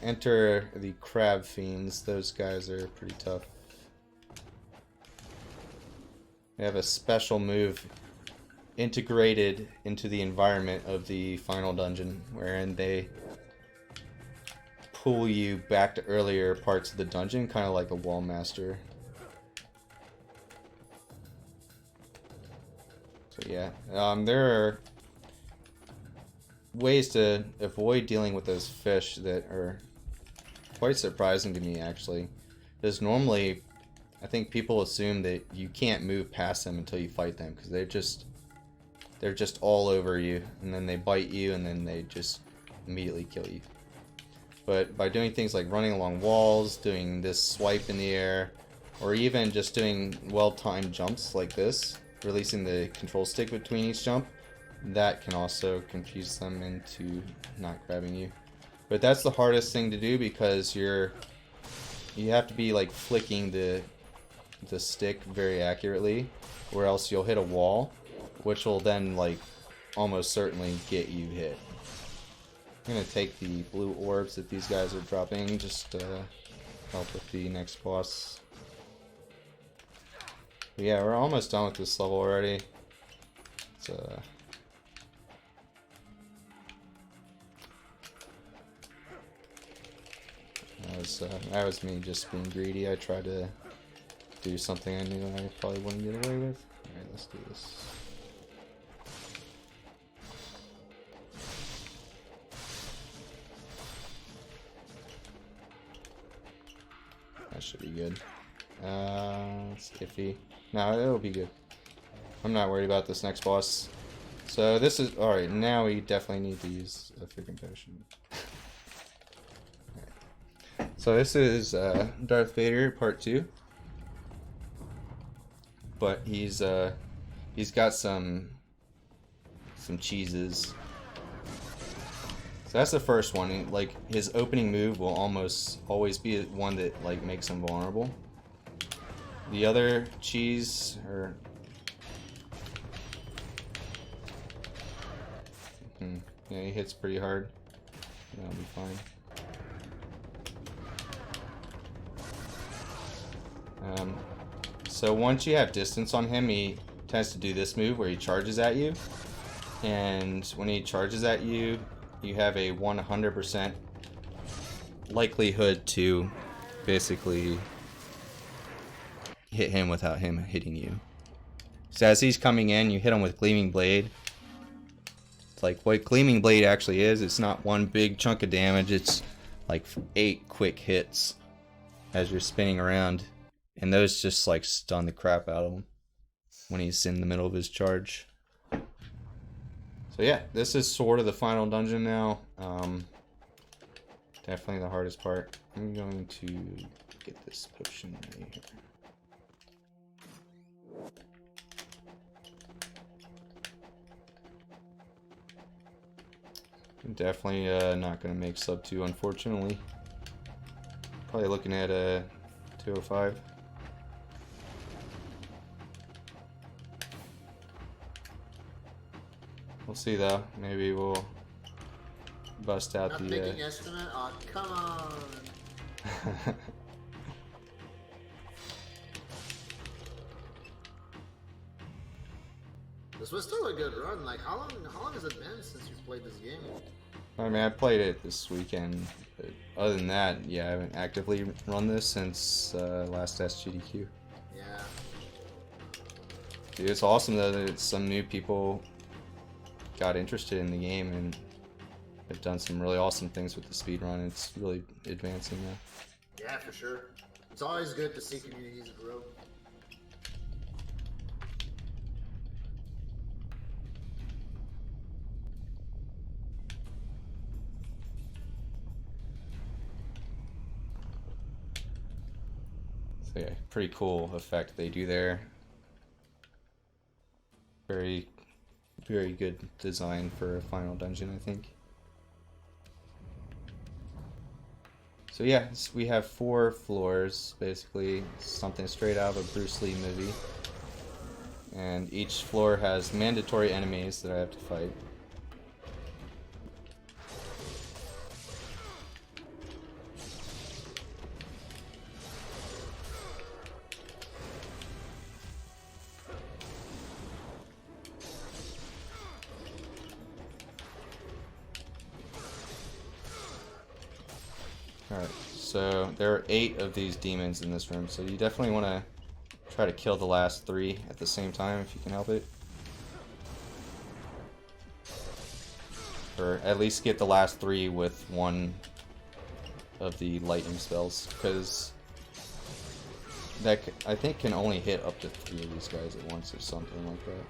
enter the crab fiends. Those guys are pretty tough. They have a special move integrated into the environment of the final dungeon, wherein they pull you back to earlier parts of the dungeon, kind of like a wall master. So yeah, there are ways to avoid dealing with those fish that are quite surprising to me, actually. Because normally, I think people assume that you can't move past them until you fight them, because they're just all over you, and then they bite you, and then they just immediately kill you. But by doing things like running along walls, doing this swipe in the air, or even just doing well-timed jumps like this, releasing the control stick between each jump, that can also confuse them into not grabbing you. But that's the hardest thing to do, because you have to be like flicking the stick very accurately, or else you'll hit a wall, which will then like almost certainly get you hit. I'm gonna take the blue orbs that these guys are dropping just to help with the next boss. But yeah, we're almost done with this level already. It's, that was me just being greedy. I tried to do something I knew I probably wouldn't get away with. Alright, let's do this. That should be good. It's iffy. No, it'll be good. I'm not worried about this next boss. So this is... Alright, now we definitely need to use a freaking potion. Right. So this is Darth Vader Part 2. But he's got some cheeses. So that's the first one. Like, his opening move will almost always be one that like makes him vulnerable. The other cheese, or yeah, he hits pretty hard. That'll be fine. So once you have distance on him, he tends to do this move where he charges at you. And when he charges at you, you have a 100% likelihood to basically hit him without him hitting you. So as he's coming in, you hit him with Gleaming Blade. It's like what Gleaming Blade actually is. It's not one big chunk of damage. It's like 8 quick hits as you're spinning around. And those just like stun the crap out of him when he's in the middle of his charge. So yeah, this is sort of the final dungeon now. Definitely the hardest part. I'm going to get this potion right here. I'm definitely not going to make sub 2, unfortunately. Probably looking at a 205. We'll see though. Maybe we'll bust out Not the. making estimate? Oh, come on! This was still a good run. Like, how long has it been since you've played this game? I mean, I played it this weekend. But other than that, yeah, I haven't actively run this since last SGDQ. Yeah. Dude, it's awesome though that some new people got interested in the game and have done some really awesome things with the speedrun. It's really advancing now. Yeah, for sure. It's always good to see communities grow. So yeah, pretty cool effect they do there. Very, very good design for a final dungeon, I think. So yeah, we have 4 floors, basically something straight out of a Bruce Lee movie. And each floor has mandatory enemies that I have to fight. Alright, so there are 8 of these demons in this room, so you definitely want to try to kill the last 3 at the same time if you can help it. Or at least get the last 3 with one of the lightning spells, because that I think can only hit up to 3 of these guys at once or something like that.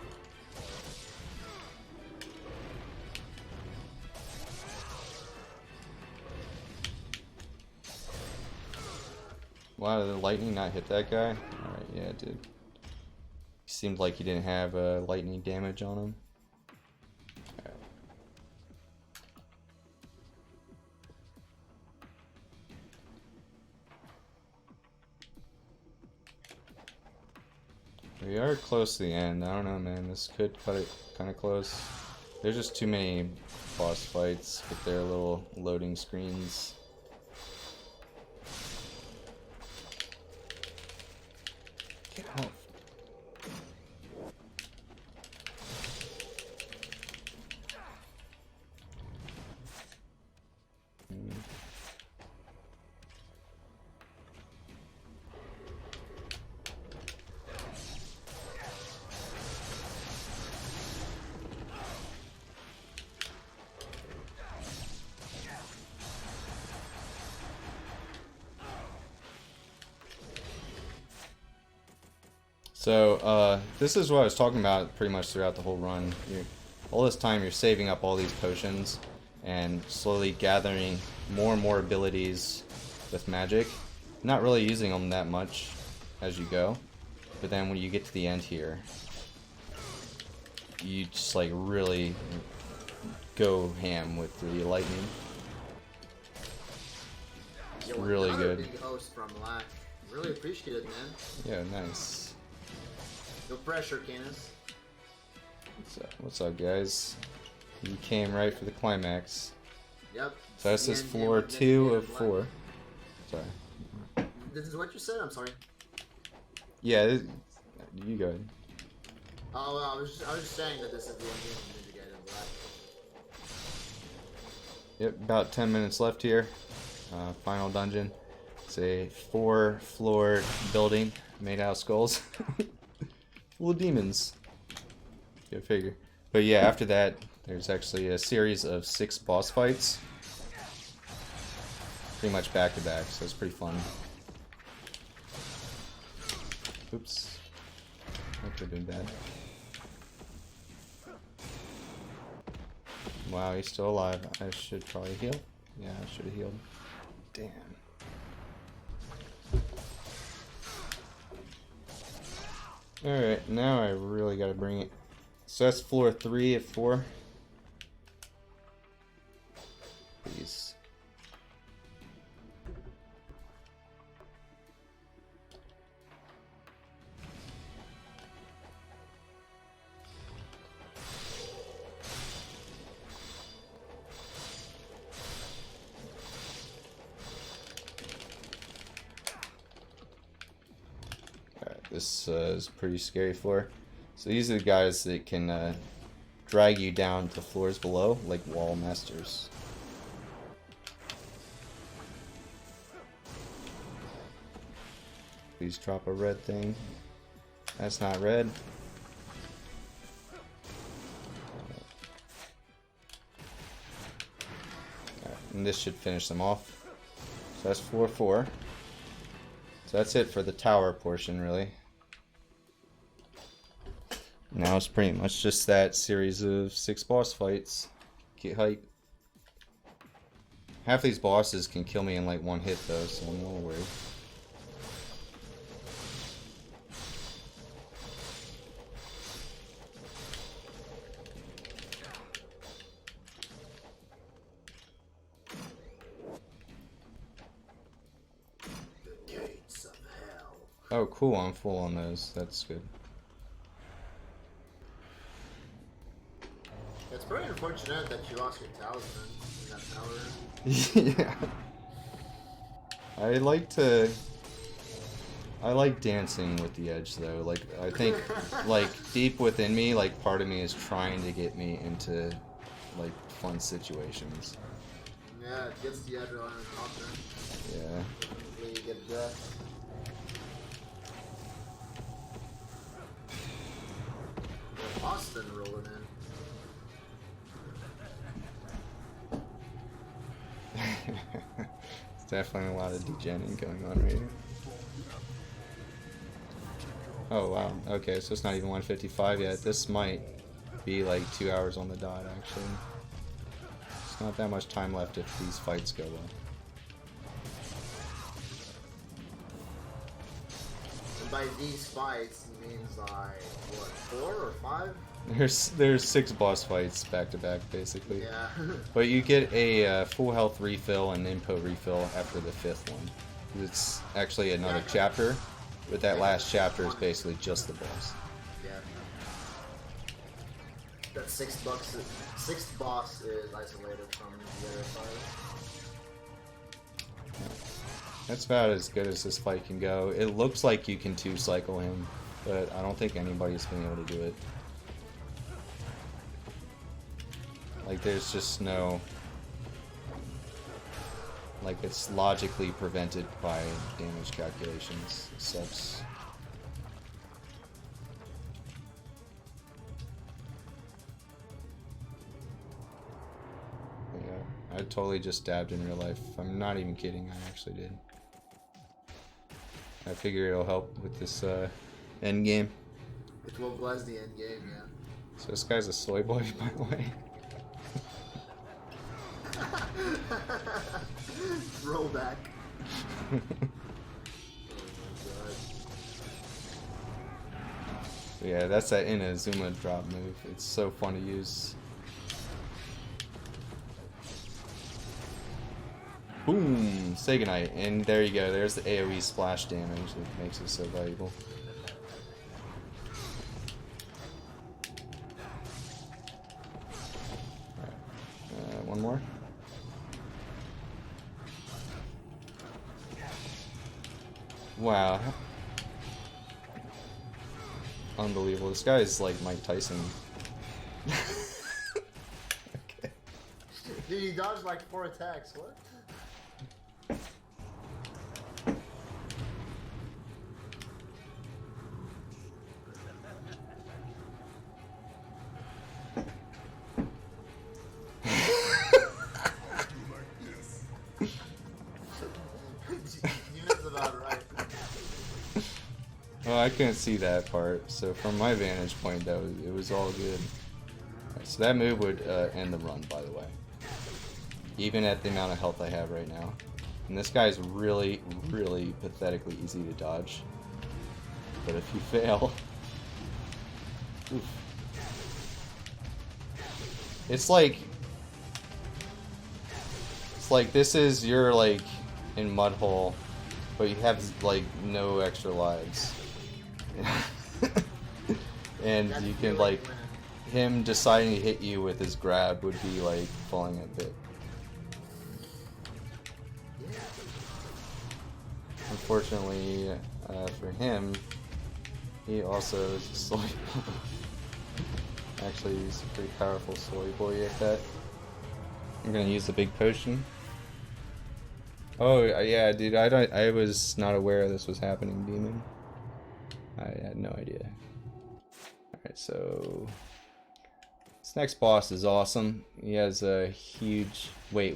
Wow, did the lightning not hit that guy? Alright, yeah, it did. He seemed like he didn't have lightning damage on him. Alright. We are close to the end. I don't know, man. This could cut it kind of close. There's just too many boss fights with their little loading screens. Get off. So, this is what I was talking about pretty much throughout the whole run. All this time you're saving up all these potions and slowly gathering more and more abilities with magic. Not really using them that much as you go, but then when you get to the end here, you just like really go ham with the lightning. It's really good. Big host from Lack. Really appreciate it, man. Yeah, nice. No pressure, Canis. What's up, guys? You came right for the climax. Yep. So this is floor 2 of 4. Sorry. This is what you said? I'm sorry. Yeah, you go ahead. Oh, well, I was just saying that this is the end game of Gaiden Black. Yep, about 10 minutes left here. Final dungeon. It's a 4-floor building made out of skulls. Full of demons. Go figure. But yeah, after that, there's actually a series of 6 boss fights. Pretty much back to back, so it's pretty fun. Oops. That could have been bad. Wow, he's still alive. I should probably heal. Yeah, I should have healed. Damn. Alright, now I really gotta bring it. So that's floor 3 of 4. Please. This is pretty scary floor. So these are the guys that can drag you down to floors below, like wall masters. Please drop a red thing. That's not red. Alright, and this should finish them off. So that's floor 4. So that's it for the tower portion, really. Now it's pretty much just that series of 6 boss fights. Get hype. Half these bosses can kill me in like 1 hit though, so I'm a little worried. The gates of hell. Oh cool, I'm full on those. That's good. It's pretty unfortunate that you lost your talisman in that tower. Yeah. I like dancing with the edge though. Like I think like deep within me, like part of me is trying to get me into like fun situations. Yeah, it gets the adrenaline and counter. Yeah. Definitely get breath. Austin rolling in. It's definitely a lot of degenning going on right here. Oh wow, okay, so it's not even 155 yet. This might be like 2 hours on the dot actually. There's not that much time left if these fights go well. And by these fights, it means like, what, 4 or 5? There's 6 boss fights back to back basically. Yeah. But you get a full health refill and input refill after the 5th one. It's actually another chapter, but that last chapter is basically just the boss. Yeah. That sixth boss is isolated from the other side. That's about as good as this fight can go. It looks like you can 2-cycle him, but I don't think anybody's been able to do it. Like, there's just no... Like, it's logically prevented by damage calculations. It sucks. Yeah, I totally just dabbed in real life. I'm not even kidding, I actually did. I figure it'll help with this end game. It will bless the end game, yeah. So this guy's a soy boy, by the way. Rollback. Oh Yeah, that's that Inazuma drop move. It's so fun to use. Boom! Saganite. And there you go. There's the AoE splash damage that makes it so valuable. Alright. One more. Wow. Unbelievable. This guy is like Mike Tyson. Okay. Dude, he dodged like 4 attacks, what? Unit's about right. Well, I couldn't see that part, so from my vantage point, it was all good. Right, so that move would end the run, by the way. Even at the amount of health I have right now. And this guy's really, really pathetically easy to dodge. But if you fail... Oof. It's like this is your, like, in mud hole, but you have, like, no extra lives. And you can, like, him deciding to hit you with his grab would be, like, falling a bit. Unfortunately, for him, he also is a soy boy. Actually, he's a pretty powerful soy boy at that. I'm gonna use the big potion. Oh yeah, dude, I was not aware this was happening, Demon. I had no idea. Alright, so this next boss is awesome. He has a huge wait.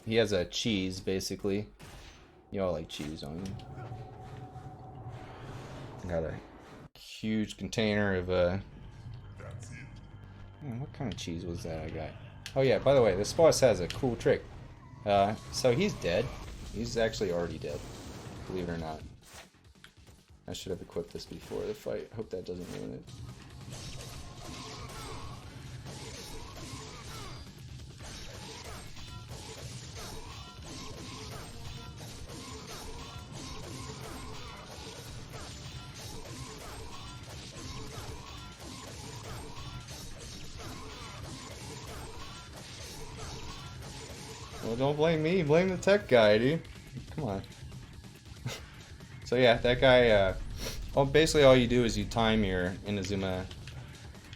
He has a cheese basically. You all like cheese, don't you? Got a huge container of what kind of cheese was that I got? Oh yeah, by the way, this boss has a cool trick. So he's dead. He's actually already dead, believe it or not. I should have equipped this before the fight. Hope that doesn't ruin it. Well, don't blame me, blame the tech guy, dude. Come on. So yeah, that guy, well, basically all you do is you time your Inazuma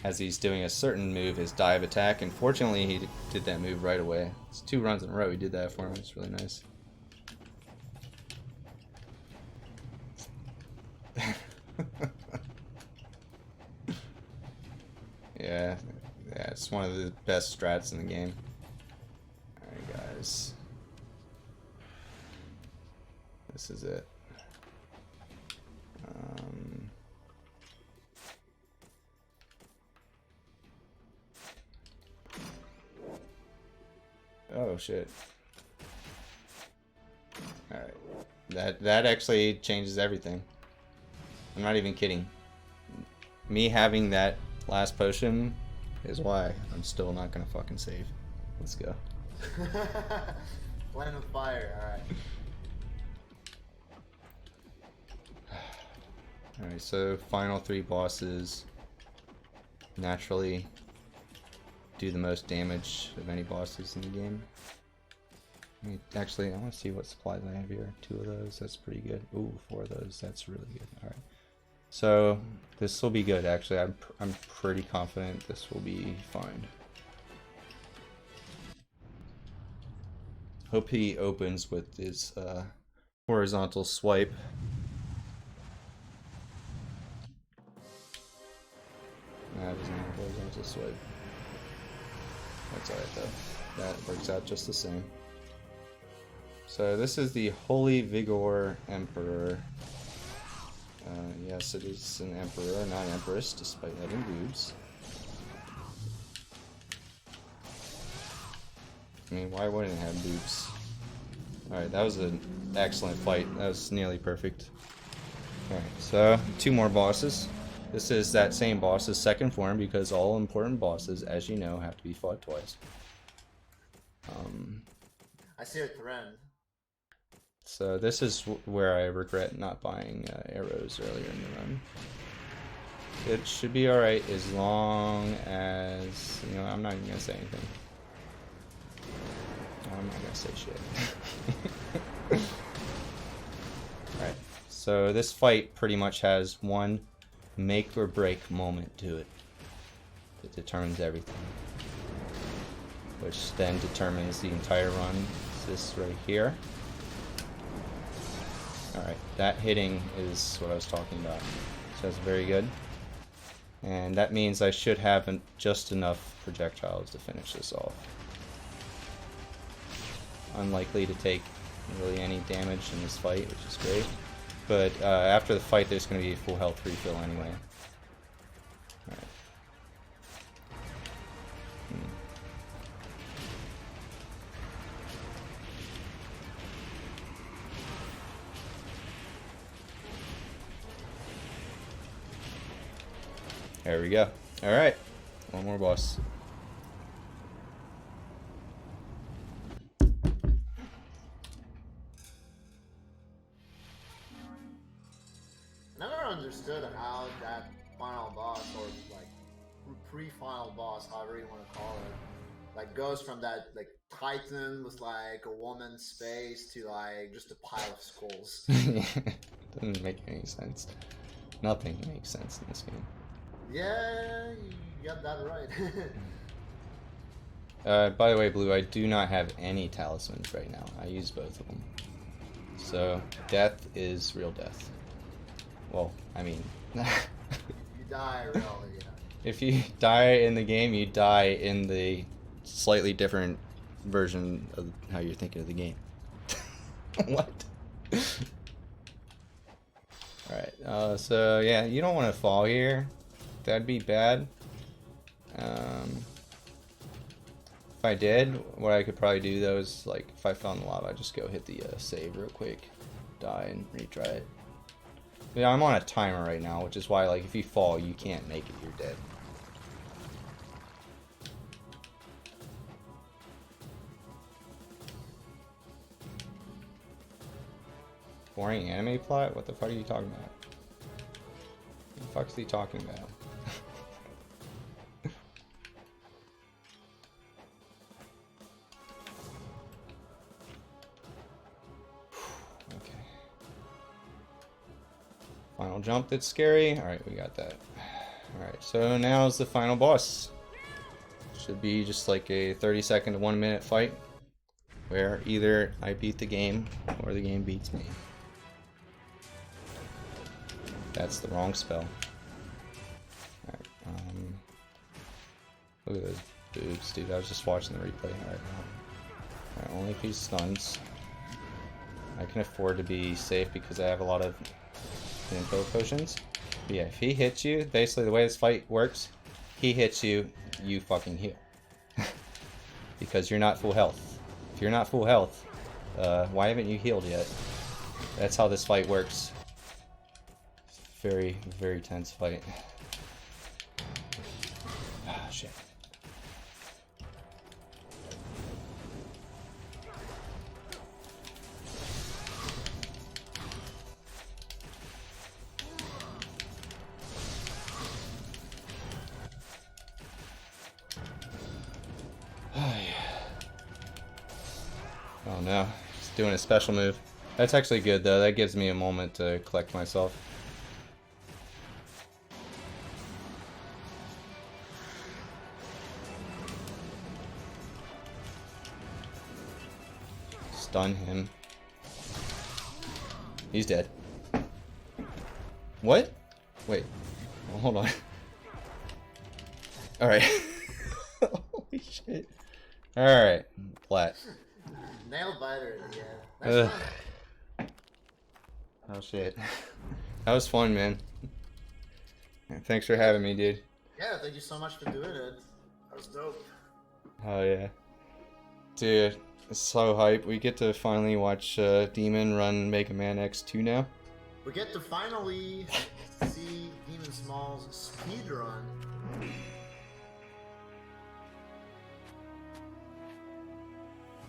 as he's doing a certain move, his dive attack, and fortunately he did that move right away. It's 2 runs in a row he did that for me. It's really nice. Yeah, it's one of the best strats in the game. Alright guys. This is it. Oh shit. Alright. That actually changes everything. I'm not even kidding. Me having that last potion is why I'm still not gonna fucking save. Let's go. Land with fire, alright. Alright, so final 3 bosses naturally do the most damage of any bosses in the game. Actually, I want to see what supplies I have here. 2 of those, that's pretty good. Ooh, 4 of those, that's really good. Alright. So, this will be good, actually. I'm pretty confident this will be fine. Hope he opens with his horizontal swipe. Nah, it doesn't have a horizontal swipe. That's alright though. That works out just the same. So this is the Holy Vigor Emperor. Yes, it is an emperor, not an empress, despite having boobs. I mean, why wouldn't it have boobs? Alright, that was an excellent fight. That was nearly perfect. Alright, so 2 more bosses. This is that same boss's second form because all important bosses, as you know, have to be fought twice. I see a trend. So this is where I regret not buying arrows earlier in the run. It should be alright as long as, you know, I'm not even gonna say anything. I'm not gonna say shit. Alright, so this fight pretty much has one make or break moment to it. It determines everything. Which then determines the entire run. It's this right here. Alright, that hitting is what I was talking about. So that's very good. And that means I should have just enough projectiles to finish this off. Unlikely to take really any damage in this fight, which is great. But after the fight, there's going to be a full health refill anyway. Alright. There we go. Alright. One more boss. I never understood how that final boss, or like pre-final boss, however you want to call it, like goes from that like Titan with like a woman's space to like just a pile of skulls. Doesn't make any sense. Nothing makes sense in this game. Yeah, you got that right. By the way, Blue, I do not have any talismans right now. I use both of them. So, death is real death. Well, I mean... You die, really, yeah. If you die in the game, you die in the slightly different version of how you're thinking of the game. What? Alright, so yeah, you don't want to fall here. That'd be bad. If I did, what I could probably do though is, like, if I fell in the lava, I'd just go hit the save real quick, die, and retry it. Yeah, I'm on a timer right now, which is why, like, if you fall, you can't make it, you're dead. Boring anime plot? What the fuck are you talking about? What the fuck is he talking about? Okay. Final jump that's scary. Alright, we got that. Alright, so now is the final boss. Should be just like a 30-second to 1-minute fight where either I beat the game or the game beats me. That's the wrong spell. Alright, look at those boobs, dude. I was just watching the replay right now. Alright, only if he stuns. I can afford to be safe because I have a lot of info potions. But yeah, if he hits you, basically the way this fight works, he hits you, you fucking heal. Because you're not full health. If you're not full health, why haven't you healed yet? That's how this fight works. Very, very tense fight. Ah, shit. Oh no, he's doing a special move. That's actually good though, that gives me a moment to collect myself. Stun him. He's dead. What? Wait. Oh, hold on. Alright. Holy shit. Alright. Flat. Nail biter again. Oh shit. That was fun, man. Thanks for having me, dude. Yeah, thank you so much for doing it. That was dope. Oh yeah. Dude, it's so hype. We get to finally watch Demon run Mega Man X2 now. We get to finally see Demon Small's speedrun.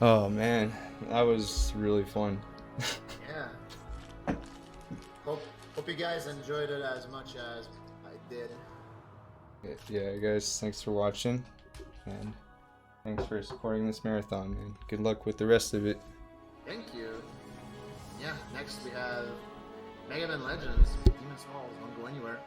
Oh man, that was really fun. Yeah. Hope you guys enjoyed it as much as I did. Yeah, guys, thanks for watching, and thanks for supporting this marathon, man. Good luck with the rest of it. Thank you. Yeah, next we have Mega Man Legends. Demon Smalls, don't go anywhere.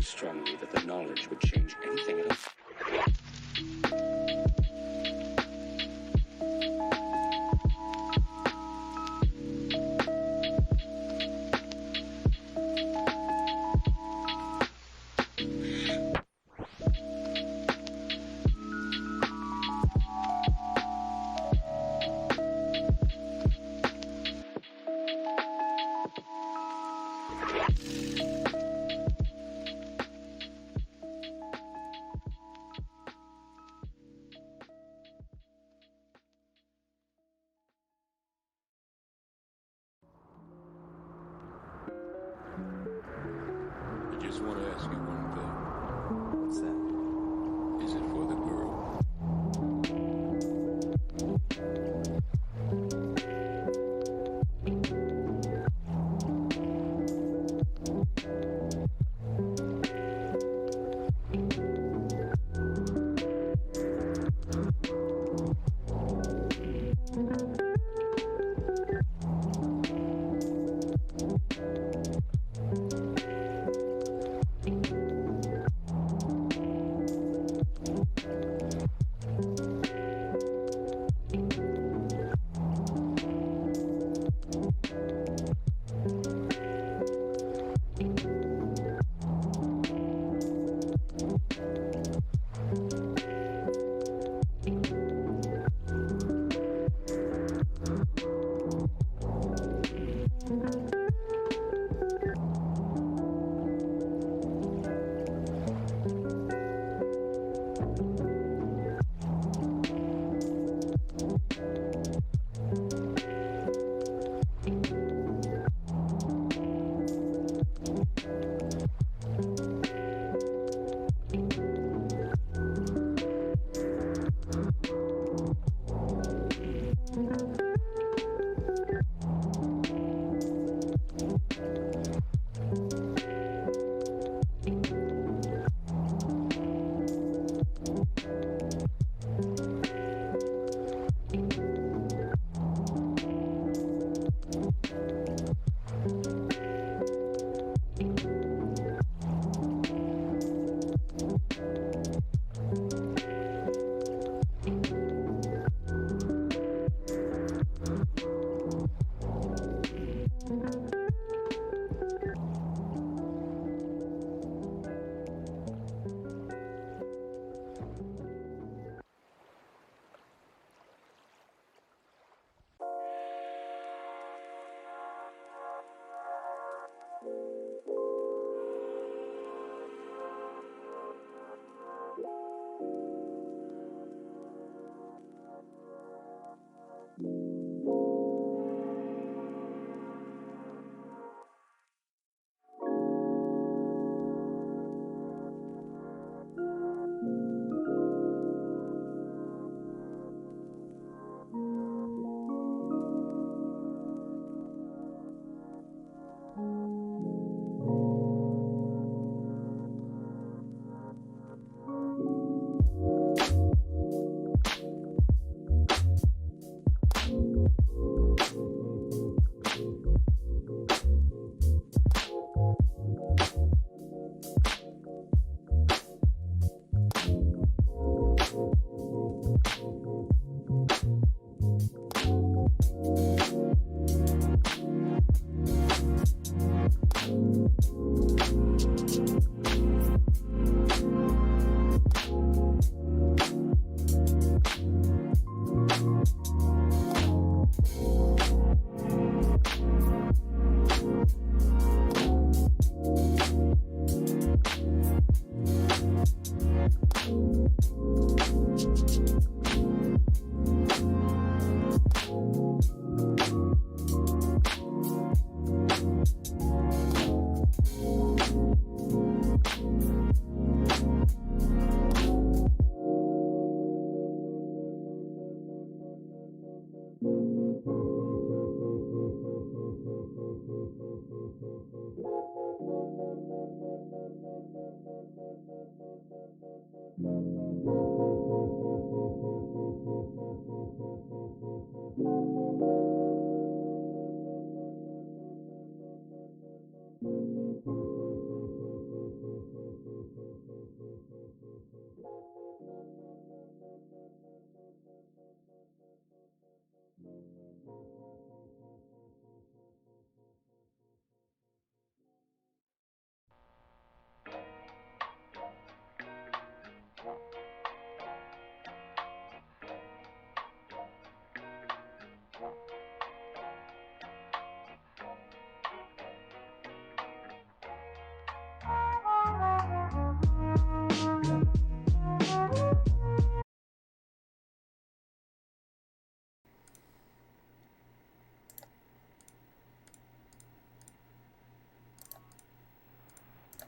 strongly that the knowledge would change anything at all. just want to ask you one thing. What's that? Is it for the girl?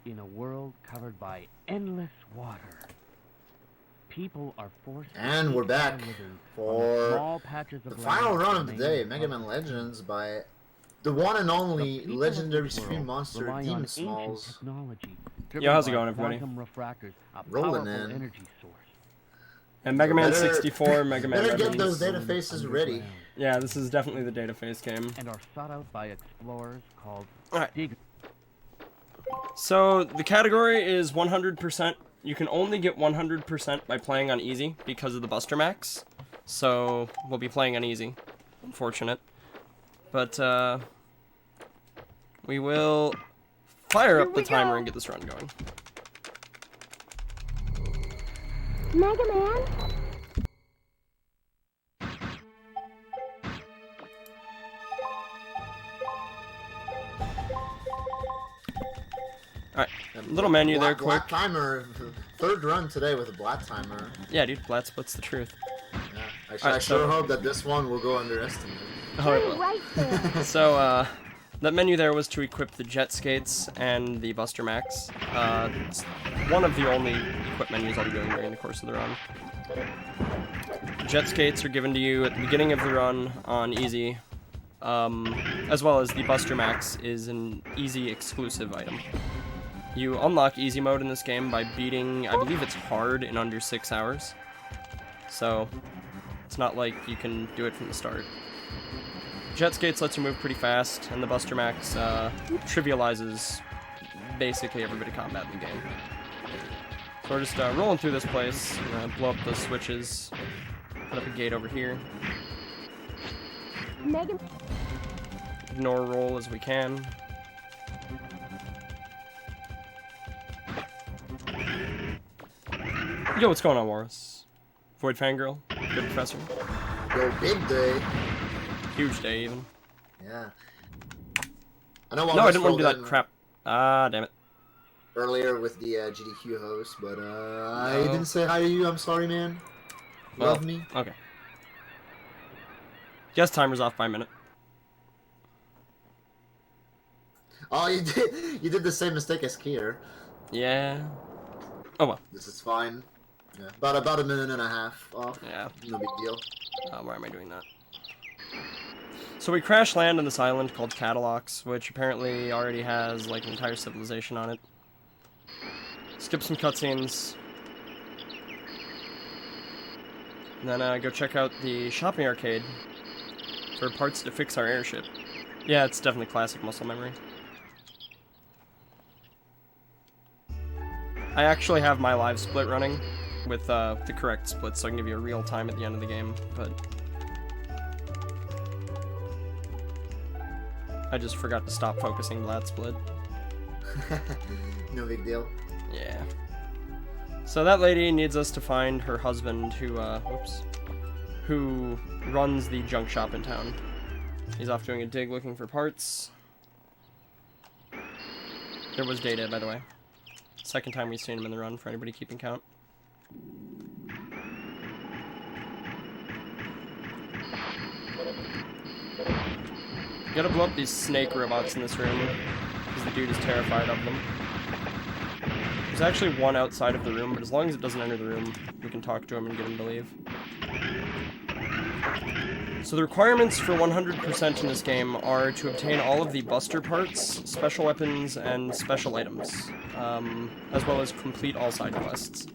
In a world covered by endless water, people are forced And to we're eat their back living for on small patches of the land final run of the remain day, Mega Man public. Legends by the one and only The people of legendary this Stream world Monster rely on Demon ancient Smalls. technology, Yo, how's it driven by going, everybody? quantum refractors, a Rolling powerful in. energy source. And Mega Man Better- 64, Mega Man Better get Legends. those databases ready. Yeah, this is definitely the data phase game. And are sought out by explorers called Alright. diggers. So, the category is 100%. You can only get 100% by playing on easy because of the Buster Max. So, we'll be playing on easy. Unfortunate. But, we will fire up the timer and get this run going. Mega Man? Alright, little menu there, quick. Black timer, third run today with a black timer. Yeah, dude, Blat splits the truth. Yeah. Actually, I Alright, sure so- hope that this one will go underestimated. Oh, it Turn will. right there. So, that menu there was to equip the jet skates and the Buster Max. It's one of the only equip menus I'll be doing during the course of the run. Jet skates are given to you at the beginning of the run on easy, as well as the Buster Max is an easy exclusive item. You unlock easy mode in this game by beating, I believe it's hard in under 6 hours. So, it's not like you can do it from the start. Jet skates lets you move pretty fast, and the Buster Max trivializes basically every bit of combat in the game. So we're just rolling through this place, blow up those switches, put up a gate over here, Mega ignore roll as we can. Yo, what's going on, Warris? Void Fangirl, good professor, Yo, big day. huge day even. Yeah. I know. No, I didn't want to do that crap. Ah, damn it. Earlier with the GDQ host, but I No. didn't say hi to you. I'm sorry, man. Well, Love me. Okay. Guess timer's off by a minute. Oh, you did. You did the same mistake as Kier. Yeah. Oh well. This is fine. Yeah. About a minute and a half off. Yeah. No big deal. Why am I doing that? So we crash land on this island called Catalox, which apparently already has like an entire civilization on it. Skip some cutscenes. And then go check out the shopping arcade for parts to fix our airship. Yeah, it's definitely classic muscle memory. I actually have my live split running with the correct split, so I can give you a real time at the end of the game, but I just forgot to stop focusing Blat split. No big deal. Yeah. So that lady needs us to find her husband who runs the junk shop in town. He's off doing a dig looking for parts. There was Data, by the way. Second time we've seen him in the run, for anybody keeping count. You gotta blow up these snake robots in this room, because the dude is terrified of them. There's actually one outside of the room, but as long as it doesn't enter the room, we can talk to him and get him to leave. So the requirements for 100% in this game are to obtain all of the Buster parts, special weapons, and special items, as well as complete all side quests.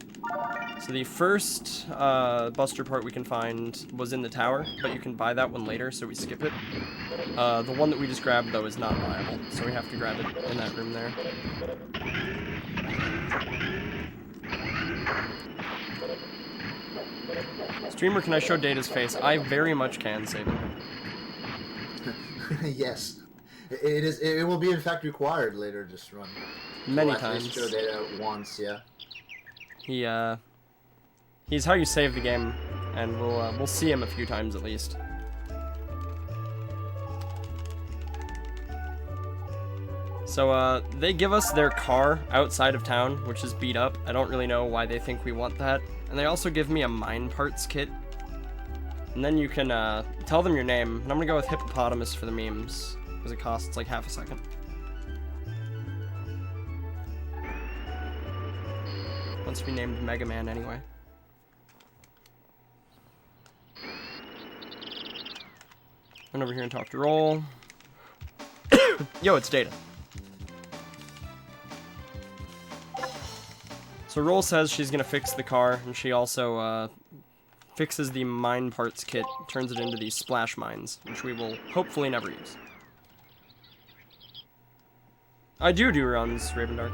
So the first Buster part we can find was in the tower, but you can buy that one later, so we skip it. The one that we just grabbed, though, is not viable, so we have to grab it in that room there. Streamer, can I show Data's face? I very much can, save it. Yes. It is. It will be in fact required later. Just run. Many We'll at least times. show Data once. Yeah. He's how you save the game, and we'll see him a few times at least. So, they give us their car outside of town, which is beat up. I don't really know why they think we want that. And they also give me a mine parts kit. And then you can, tell them your name. And I'm gonna go with Hippopotamus for the memes, because it costs like half a second. Wants to be named Mega Man anyway. Run over here and talk to Roll. Yo, it's Data. So Roll says she's gonna fix the car, and she also fixes the mine parts kit, turns it into these splash mines, which we will hopefully never use. I do runs, Ravendark.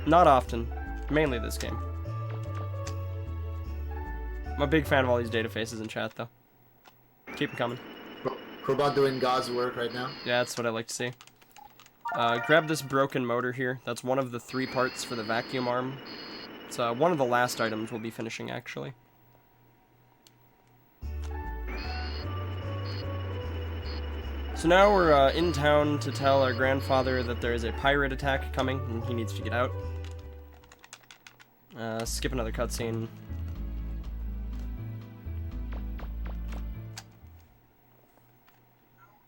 Not often. Mainly this game. I'm a big fan of all these data faces in chat, though. Keep them coming. Robot doing God's work right now. Yeah, that's what I like to see. Grab this broken motor here. That's one of the 3 parts for the vacuum arm. It's one of the last items we'll be finishing, actually. So now we're in town to tell our grandfather that there is a pirate attack coming, and he needs to get out. Skip another cutscene.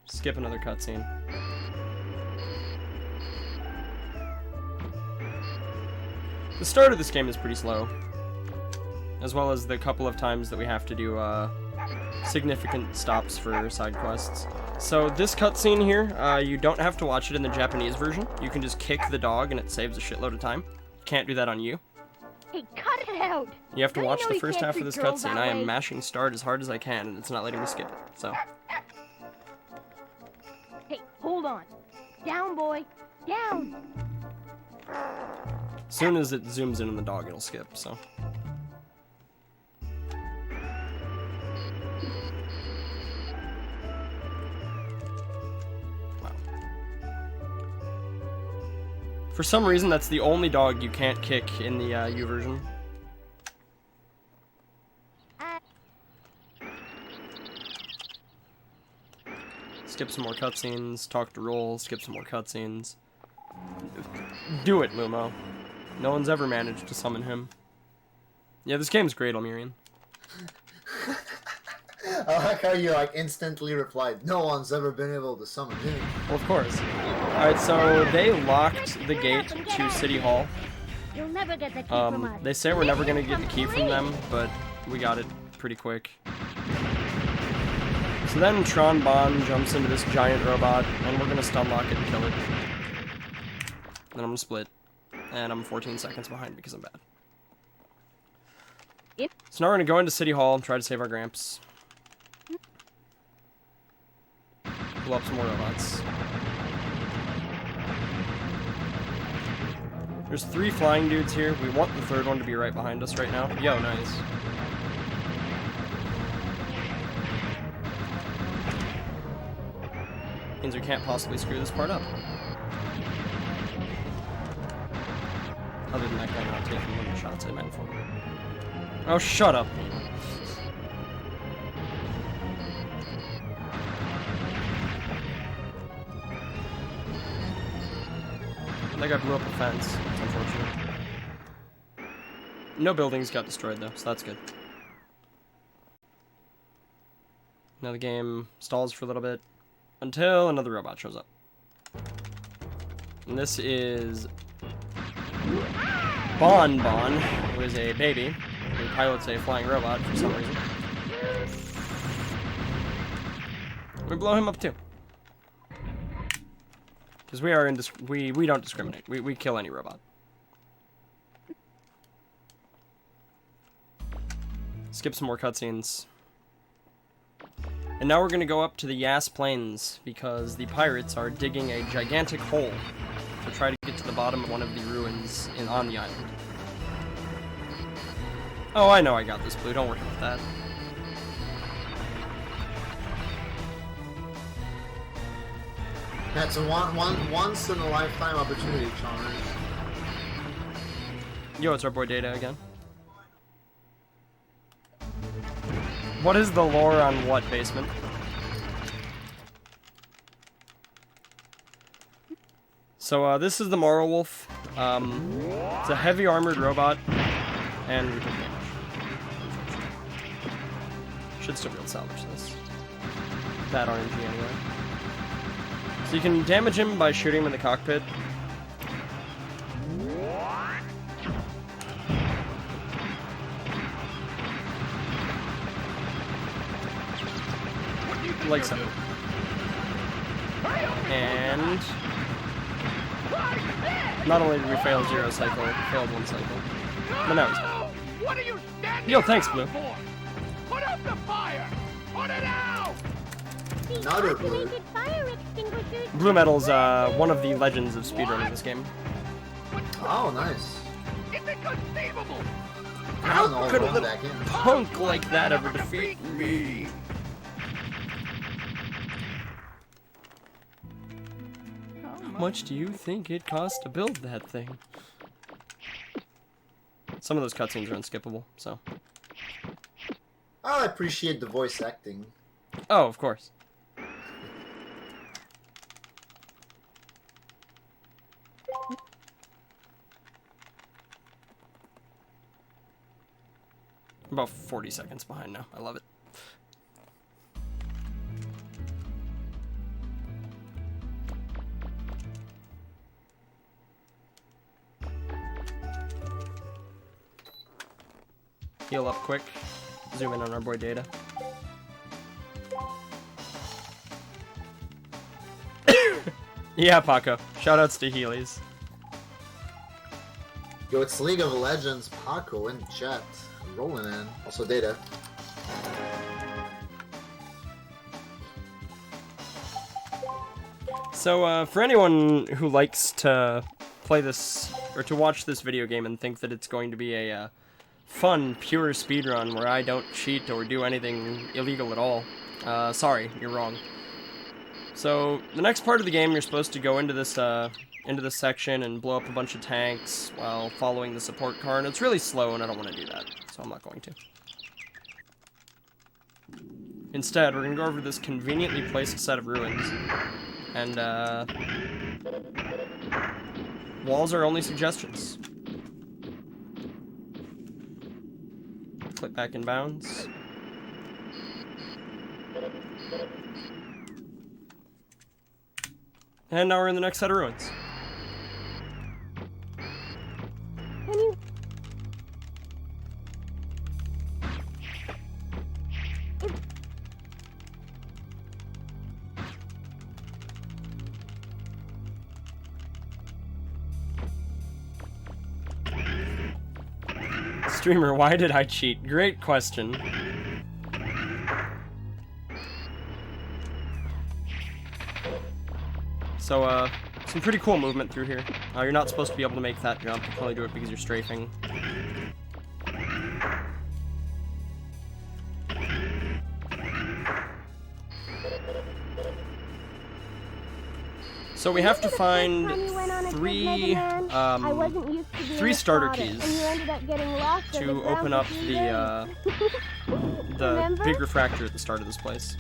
Skip another cutscene. The start of this game is pretty slow, as well as the couple of times that we have to do significant stops for side quests. So this cutscene here, you don't have to watch it in the Japanese version. You can just kick the dog and it saves a shitload of time. Can't do that on you. Hey, cut it out! You have to watch know the you first can't half of this treat girls cutscene. that I am way. mashing start as hard as I can, and it's not letting me skip it. So, Hey, hold on. Down, boy. Down! as soon as it zooms in on the dog, it'll skip, so. Wow. For some reason, that's the only dog you can't kick in the U version. Skip some more cutscenes, talk to Roll, skip some more cutscenes. Do it, Lumo. No one's ever managed to summon him. Yeah, this game's great, Almirian. I like how you like instantly replied, no one's ever been able to summon him. Well, of course. Alright, so they locked the gate to City Hall. You'll never get the key from us. They say we're never gonna get the key from them, but we got it pretty quick. So then Tron Bond jumps into this giant robot, and we're gonna stun lock it and kill it. Then I'm gonna split, and I'm 14 seconds behind because I'm bad. Yep. So now we're gonna go into City Hall and try to save our Gramps. Pull up some more robots. There's 3 flying dudes here. We want the 3rd one to be right behind us right now. Yo, nice. Means we can't possibly screw this part up. Other than that guy not taking one of the shots I meant for. Oh, shut up. That guy blew up a fence. It's unfortunate. No buildings got destroyed though, so that's good. Now the game stalls for a little bit until another robot shows up. And this is Bon, who is a baby who pilots a flying robot for some reason. We blow him up too. Because we are we don't discriminate. We kill any robot. Skip some more cutscenes. And now we're gonna go up to the Yas Plains because the pirates are digging a gigantic hole to try to get to the bottom of one of the ruins on the island. Oh, I know I got this, Blue. Don't worry about that. That's a once in a lifetime opportunity, Chalmers. Yo, it's our boy Data again. What is the lore on what, Basement? So, this is the Moral Wolf. It's a heavy armored robot, and we took damage. Should still be able to salvage this. Bad RNG anyway. So you can damage him by shooting him in the cockpit. like so. And not only did we fail 0 cycle, we failed 1 cycle. But now he's dead. What are you standing Yo, thanks, Blue. for? Put out the fire! Put it out! Another blue. Fire extinguishers. Blue Metal's one of the legends of speedrunning this game. Oh, nice. It's inconceivable! I don't know, could a going little back in. punk like that ever defeat me? How much do you think it cost to build that thing? Some of those cutscenes are unskippable, so. I appreciate the voice acting. Oh, of course. I'm about 40 seconds behind now. I love it. Heal up quick. Zoom in on our boy Data. Yeah, Paco. Shoutouts to Heelys. Yo, it's League of Legends Paco in chat. Rolling in. Also Data. So, for anyone who likes to play this, or to watch this video game and think that it's going to be a fun, pure speedrun where I don't cheat or do anything illegal at all, sorry, you're wrong. So, the next part of the game, you're supposed to go into this section and blow up a bunch of tanks while following the support car, and it's really slow, and I don't want to do that, so I'm not going to. Instead, we're going to go over this conveniently placed set of ruins. And, walls are only suggestions. Click back in bounds. And now we're in the next set of ruins. Can you... Streamer, why did I cheat? Great question. So, some pretty cool movement through here. You're not supposed to be able to make that jump. You can only do it because you're strafing. So we have to find three starter keys to open up the big refractor at the start of this place.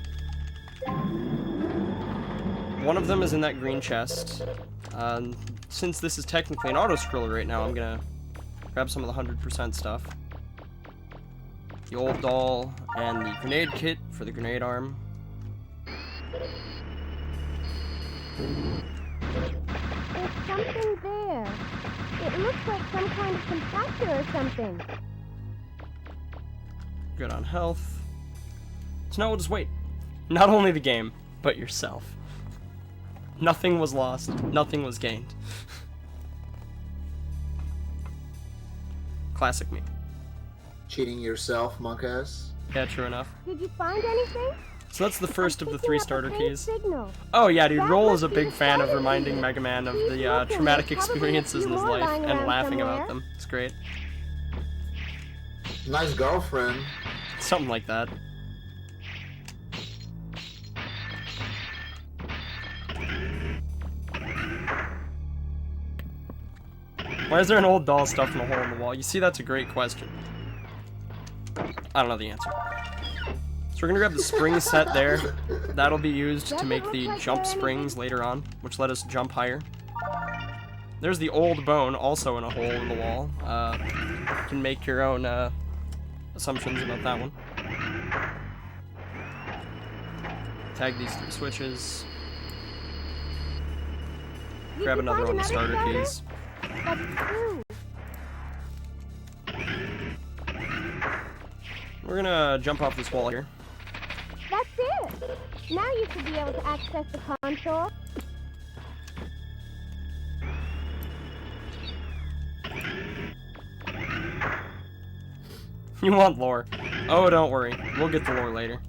One of them is in that green chest. Since this is technically an auto-scroller right now, I'm gonna grab some of the 100% stuff. The old doll and the grenade kit for the grenade arm. There's something there. It looks like some kind of compressor or something. Good on health. So now we'll just wait. Not only the game, but yourself. Nothing was lost. Nothing was gained. Classic me. Cheating yourself, monkass. Yeah, true enough. Did you find anything? So that's the first of the 3 starter keys. Signal. Oh yeah, dude, Roll is a big fan of reminding Mega Man of the traumatic experiences in his life and laughing about them. It's great. Nice girlfriend. Something like that. Why is there an old doll stuffed in a hole in the wall? You see, that's a great question. I don't know the answer. So we're gonna grab the spring set there. That'll be used to make the jump springs later on, which let us jump higher. There's the old bone, also in a hole in the wall. You can make your own assumptions about that one. Tag these 3 switches. Grab another one of the starter keys. That's true. We're gonna jump off this wall here. That's it. Now you should be able to access the console. You want lore. Oh, don't worry. We'll get the lore later.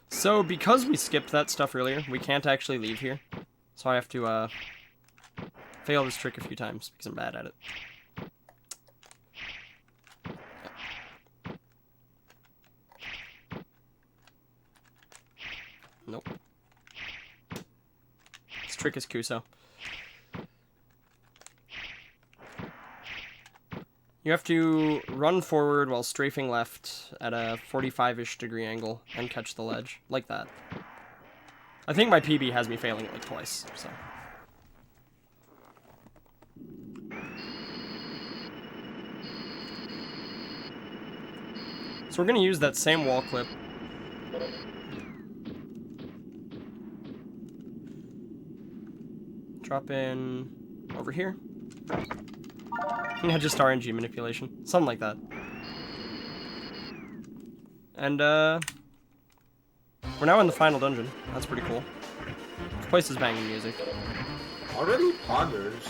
So, because we skipped that stuff earlier, we can't actually leave here. So I have to, fail this trick a few times, because I'm bad at it. Nope. This trick is Kuso. You have to run forward while strafing left at a 45-ish degree angle and catch the ledge, like that. I think my PB has me failing it like twice, so. So we're gonna use that same wall clip. Drop in over here. Yeah, just RNG manipulation. Something like that. And, we're now in the final dungeon. That's pretty cool. This place is banging music. Already ponders.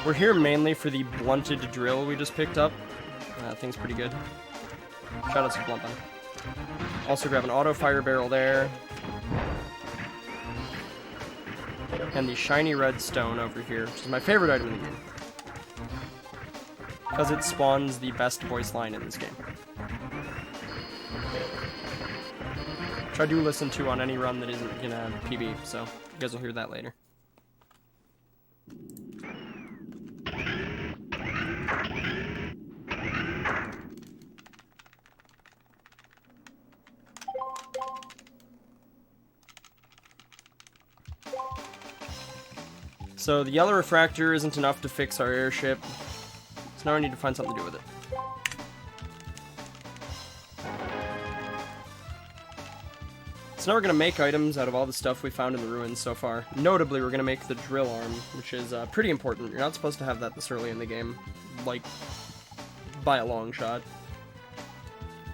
We're here mainly for the blunted drill we just picked up. That thing's pretty good. Shout out to Bluntman. Also grab an auto fire barrel there. And the shiny red stone over here, which is my favorite item in the game. Because it spawns the best voice line in this game. Which I do listen to on any run that isn't gonna PB, so you guys will hear that later. So the yellow refractor isn't enough to fix our airship, so now I need to find something to do with it. So now we're going to make items out of all the stuff we found in the ruins so far. Notably, we're going to make the drill arm, which is pretty important. You're not supposed to have that this early in the game, like, by a long shot.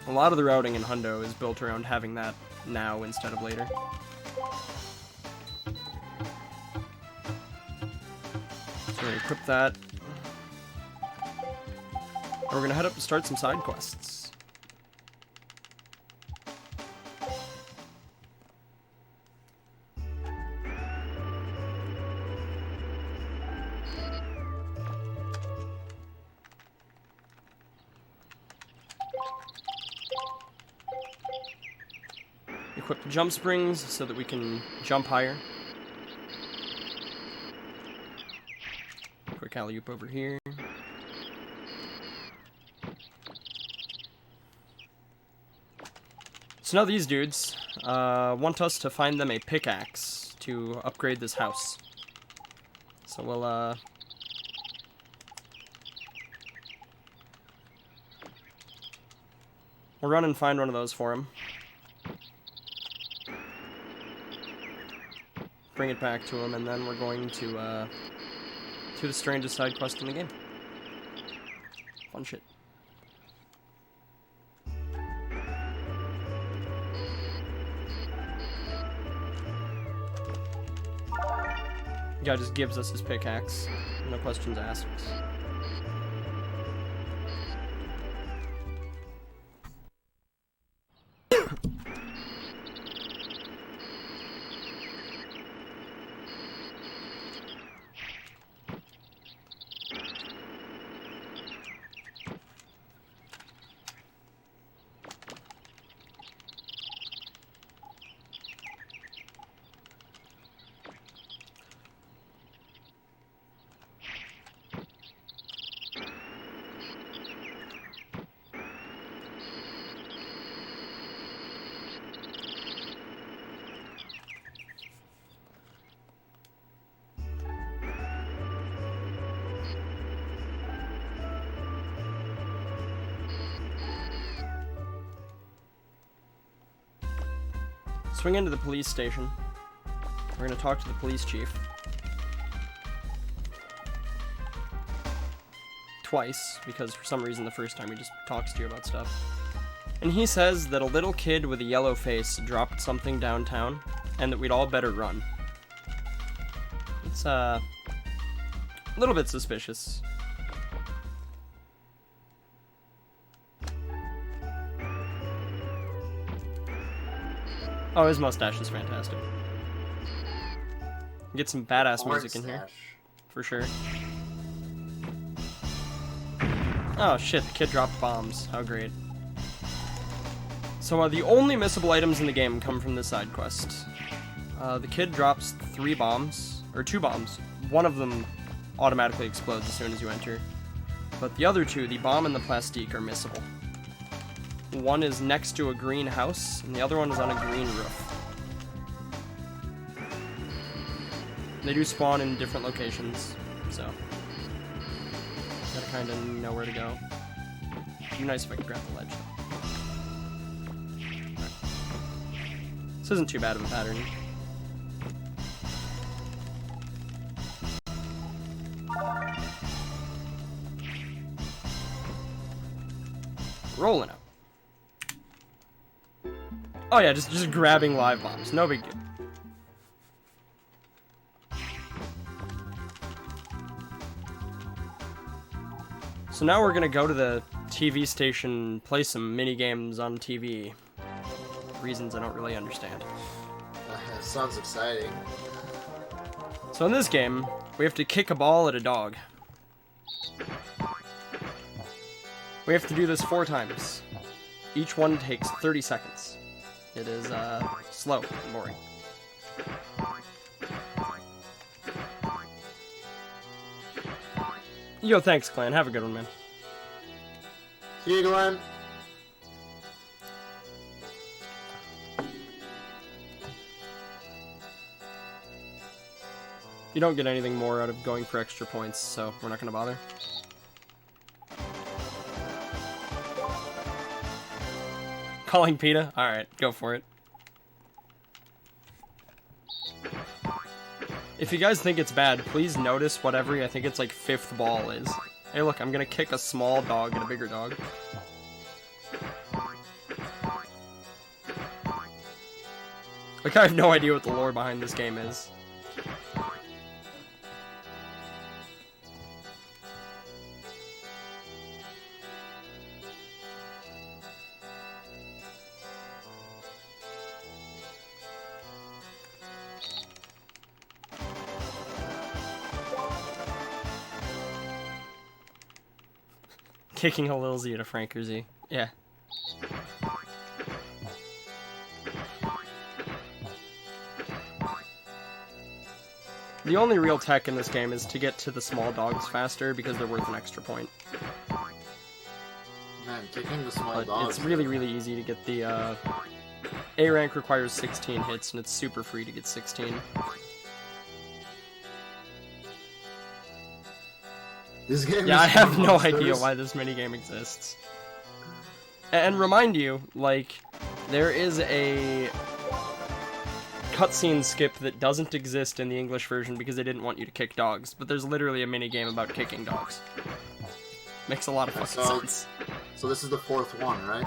A lot of the routing in Hundo is built around having that now instead of later. So we're going to equip that. And we're going to head up to start some side quests. Equip the jump springs so that we can jump higher. Quick alley-oop over here. So now these dudes want us to find them a pickaxe to upgrade this house. So we'll run and find one of those for them. Bring it back to him, and then we're going to the strangest side quest in the game. Fun shit. The guy just gives us his pickaxe. No questions asked. Swing into the police station. We're gonna talk to the police chief. Twice, because for some reason the first time he just talks to you about stuff. And he says that a little kid with a yellow face dropped something downtown, and that we'd all better run. It's, a little bit suspicious. Oh, his mustache is fantastic. Get some badass music in here, for sure. Oh shit, the kid dropped bombs. How great. So the only missable items in the game come from this side quest. The kid drops 3 bombs, or 2 bombs. One of them automatically explodes as soon as you enter. But the other 2, the bomb and the plastique, are missable. One is next to a green house, and the other one is on a green roof. They do spawn in different locations, so gotta kind of know where to go. It'd be nice if I could grab the ledge, though. Right. This isn't too bad of a pattern. Rolling out. Oh yeah, just grabbing live bombs. No big deal. So now we're gonna go to the TV station, play some mini games on TV. Reasons I don't really understand. Sounds exciting. So in this game, we have to kick a ball at a dog. We have to do this 4 times. Each one takes 30 seconds. It is, slow and boring. Yo, thanks, Clan. Have a good one, man. See you, Glenn. You don't get anything more out of going for extra points, so we're not gonna bother. Calling PETA? Alright, go for it. If you guys think it's bad, please notice what every, I think it's like 5th ball is. Hey look, I'm gonna kick a small dog at a bigger dog. Like, I have no idea what the lore behind this game is. Kicking a Lil Z at a Franker Z. Yeah. The only real tech in this game is to get to the small dogs faster because they're worth an extra point. Man, kicking the small But dogs. it's really, really easy to get the, A rank requires 16 hits, and it's super free to get 16. This game Yeah, is I have for no monsters. idea why this minigame exists. And remind you, like, there is a cutscene skip that doesn't exist in the English version because they didn't want you to kick dogs, but there's literally a minigame about kicking dogs. Makes a lot of fucking sense. So this is the 4th one, right?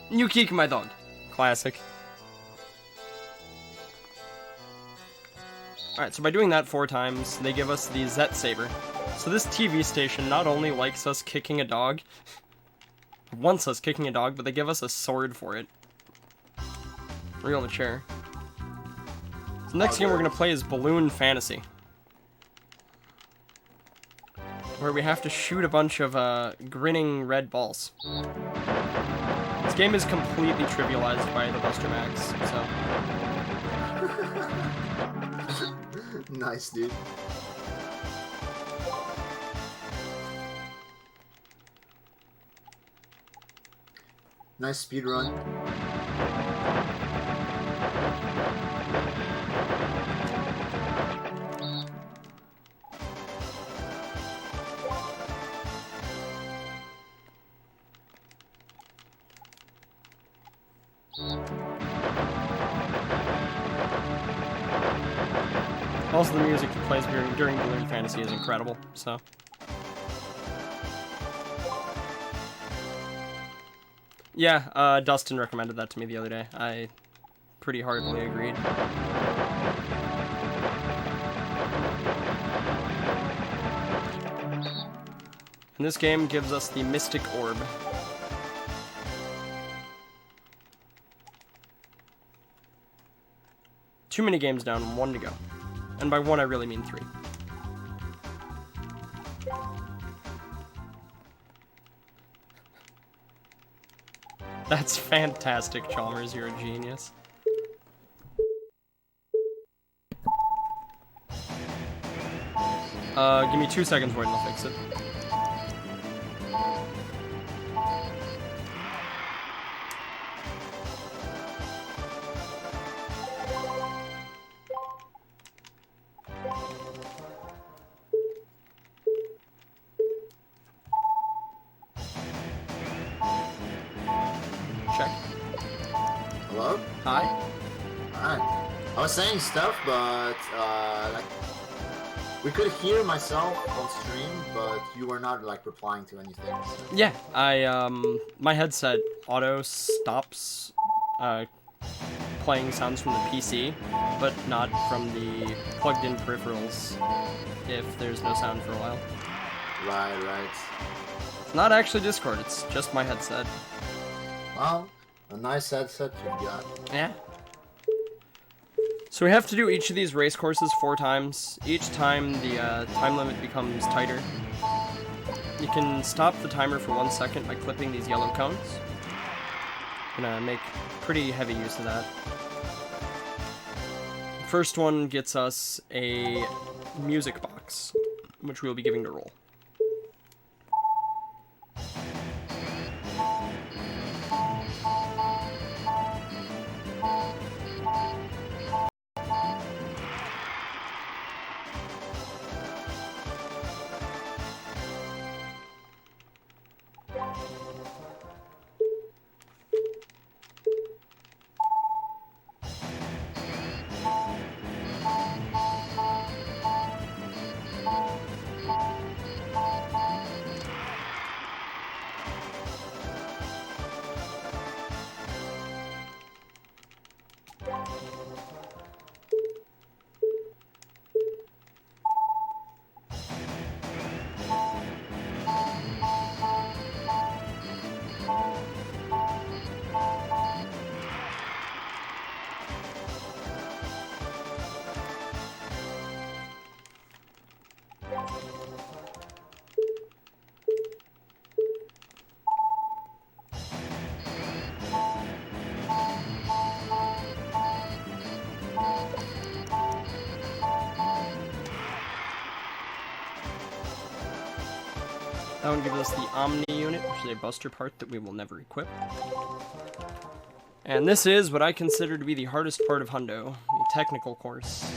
You kick my dog. Classic. Alright, so by doing that 4 times, they give us the Zet Saber. So this TV station not only likes us kicking a dog, wants us kicking a dog, but they give us a sword for it. Real mature. So next game we're gonna play is Balloon Fantasy, where we have to shoot a bunch of grinning red balls. This game is completely trivialized by the Buster Max, so Nice, dude. Nice speed run. Also, the music that plays during Balloon Fantasy is incredible, so. Yeah, Dustin recommended that to me the other day. I pretty heartily agreed. And this game gives us the Mystic Orb. Too many games down, 1 to go. And by 1, I really mean 3. That's fantastic, Chalmers. You're a genius. Give me 2 seconds, Void, and I'll fix it. Check. Hello? Hi. Alright. I was saying stuff, but like we could hear myself on stream, but you were not like replying to anything. So. Yeah, my headset auto stops playing sounds from the PC, but not from the plugged-in peripherals if there's no sound for a while. Right. It's not actually Discord, it's just my headset. Well, a nice headset you've got. Yeah. So we have to do each of these race courses 4 times. Each time the time limit becomes tighter. You can stop the timer for 1 second by clipping these yellow cones. I'm gonna make pretty heavy use of that. First one gets us a music box, which we'll be giving to Roll. That one gives us the Omni unit, which is a buster part that we will never equip. And this is what I consider to be the hardest part of Hundo, the technical course.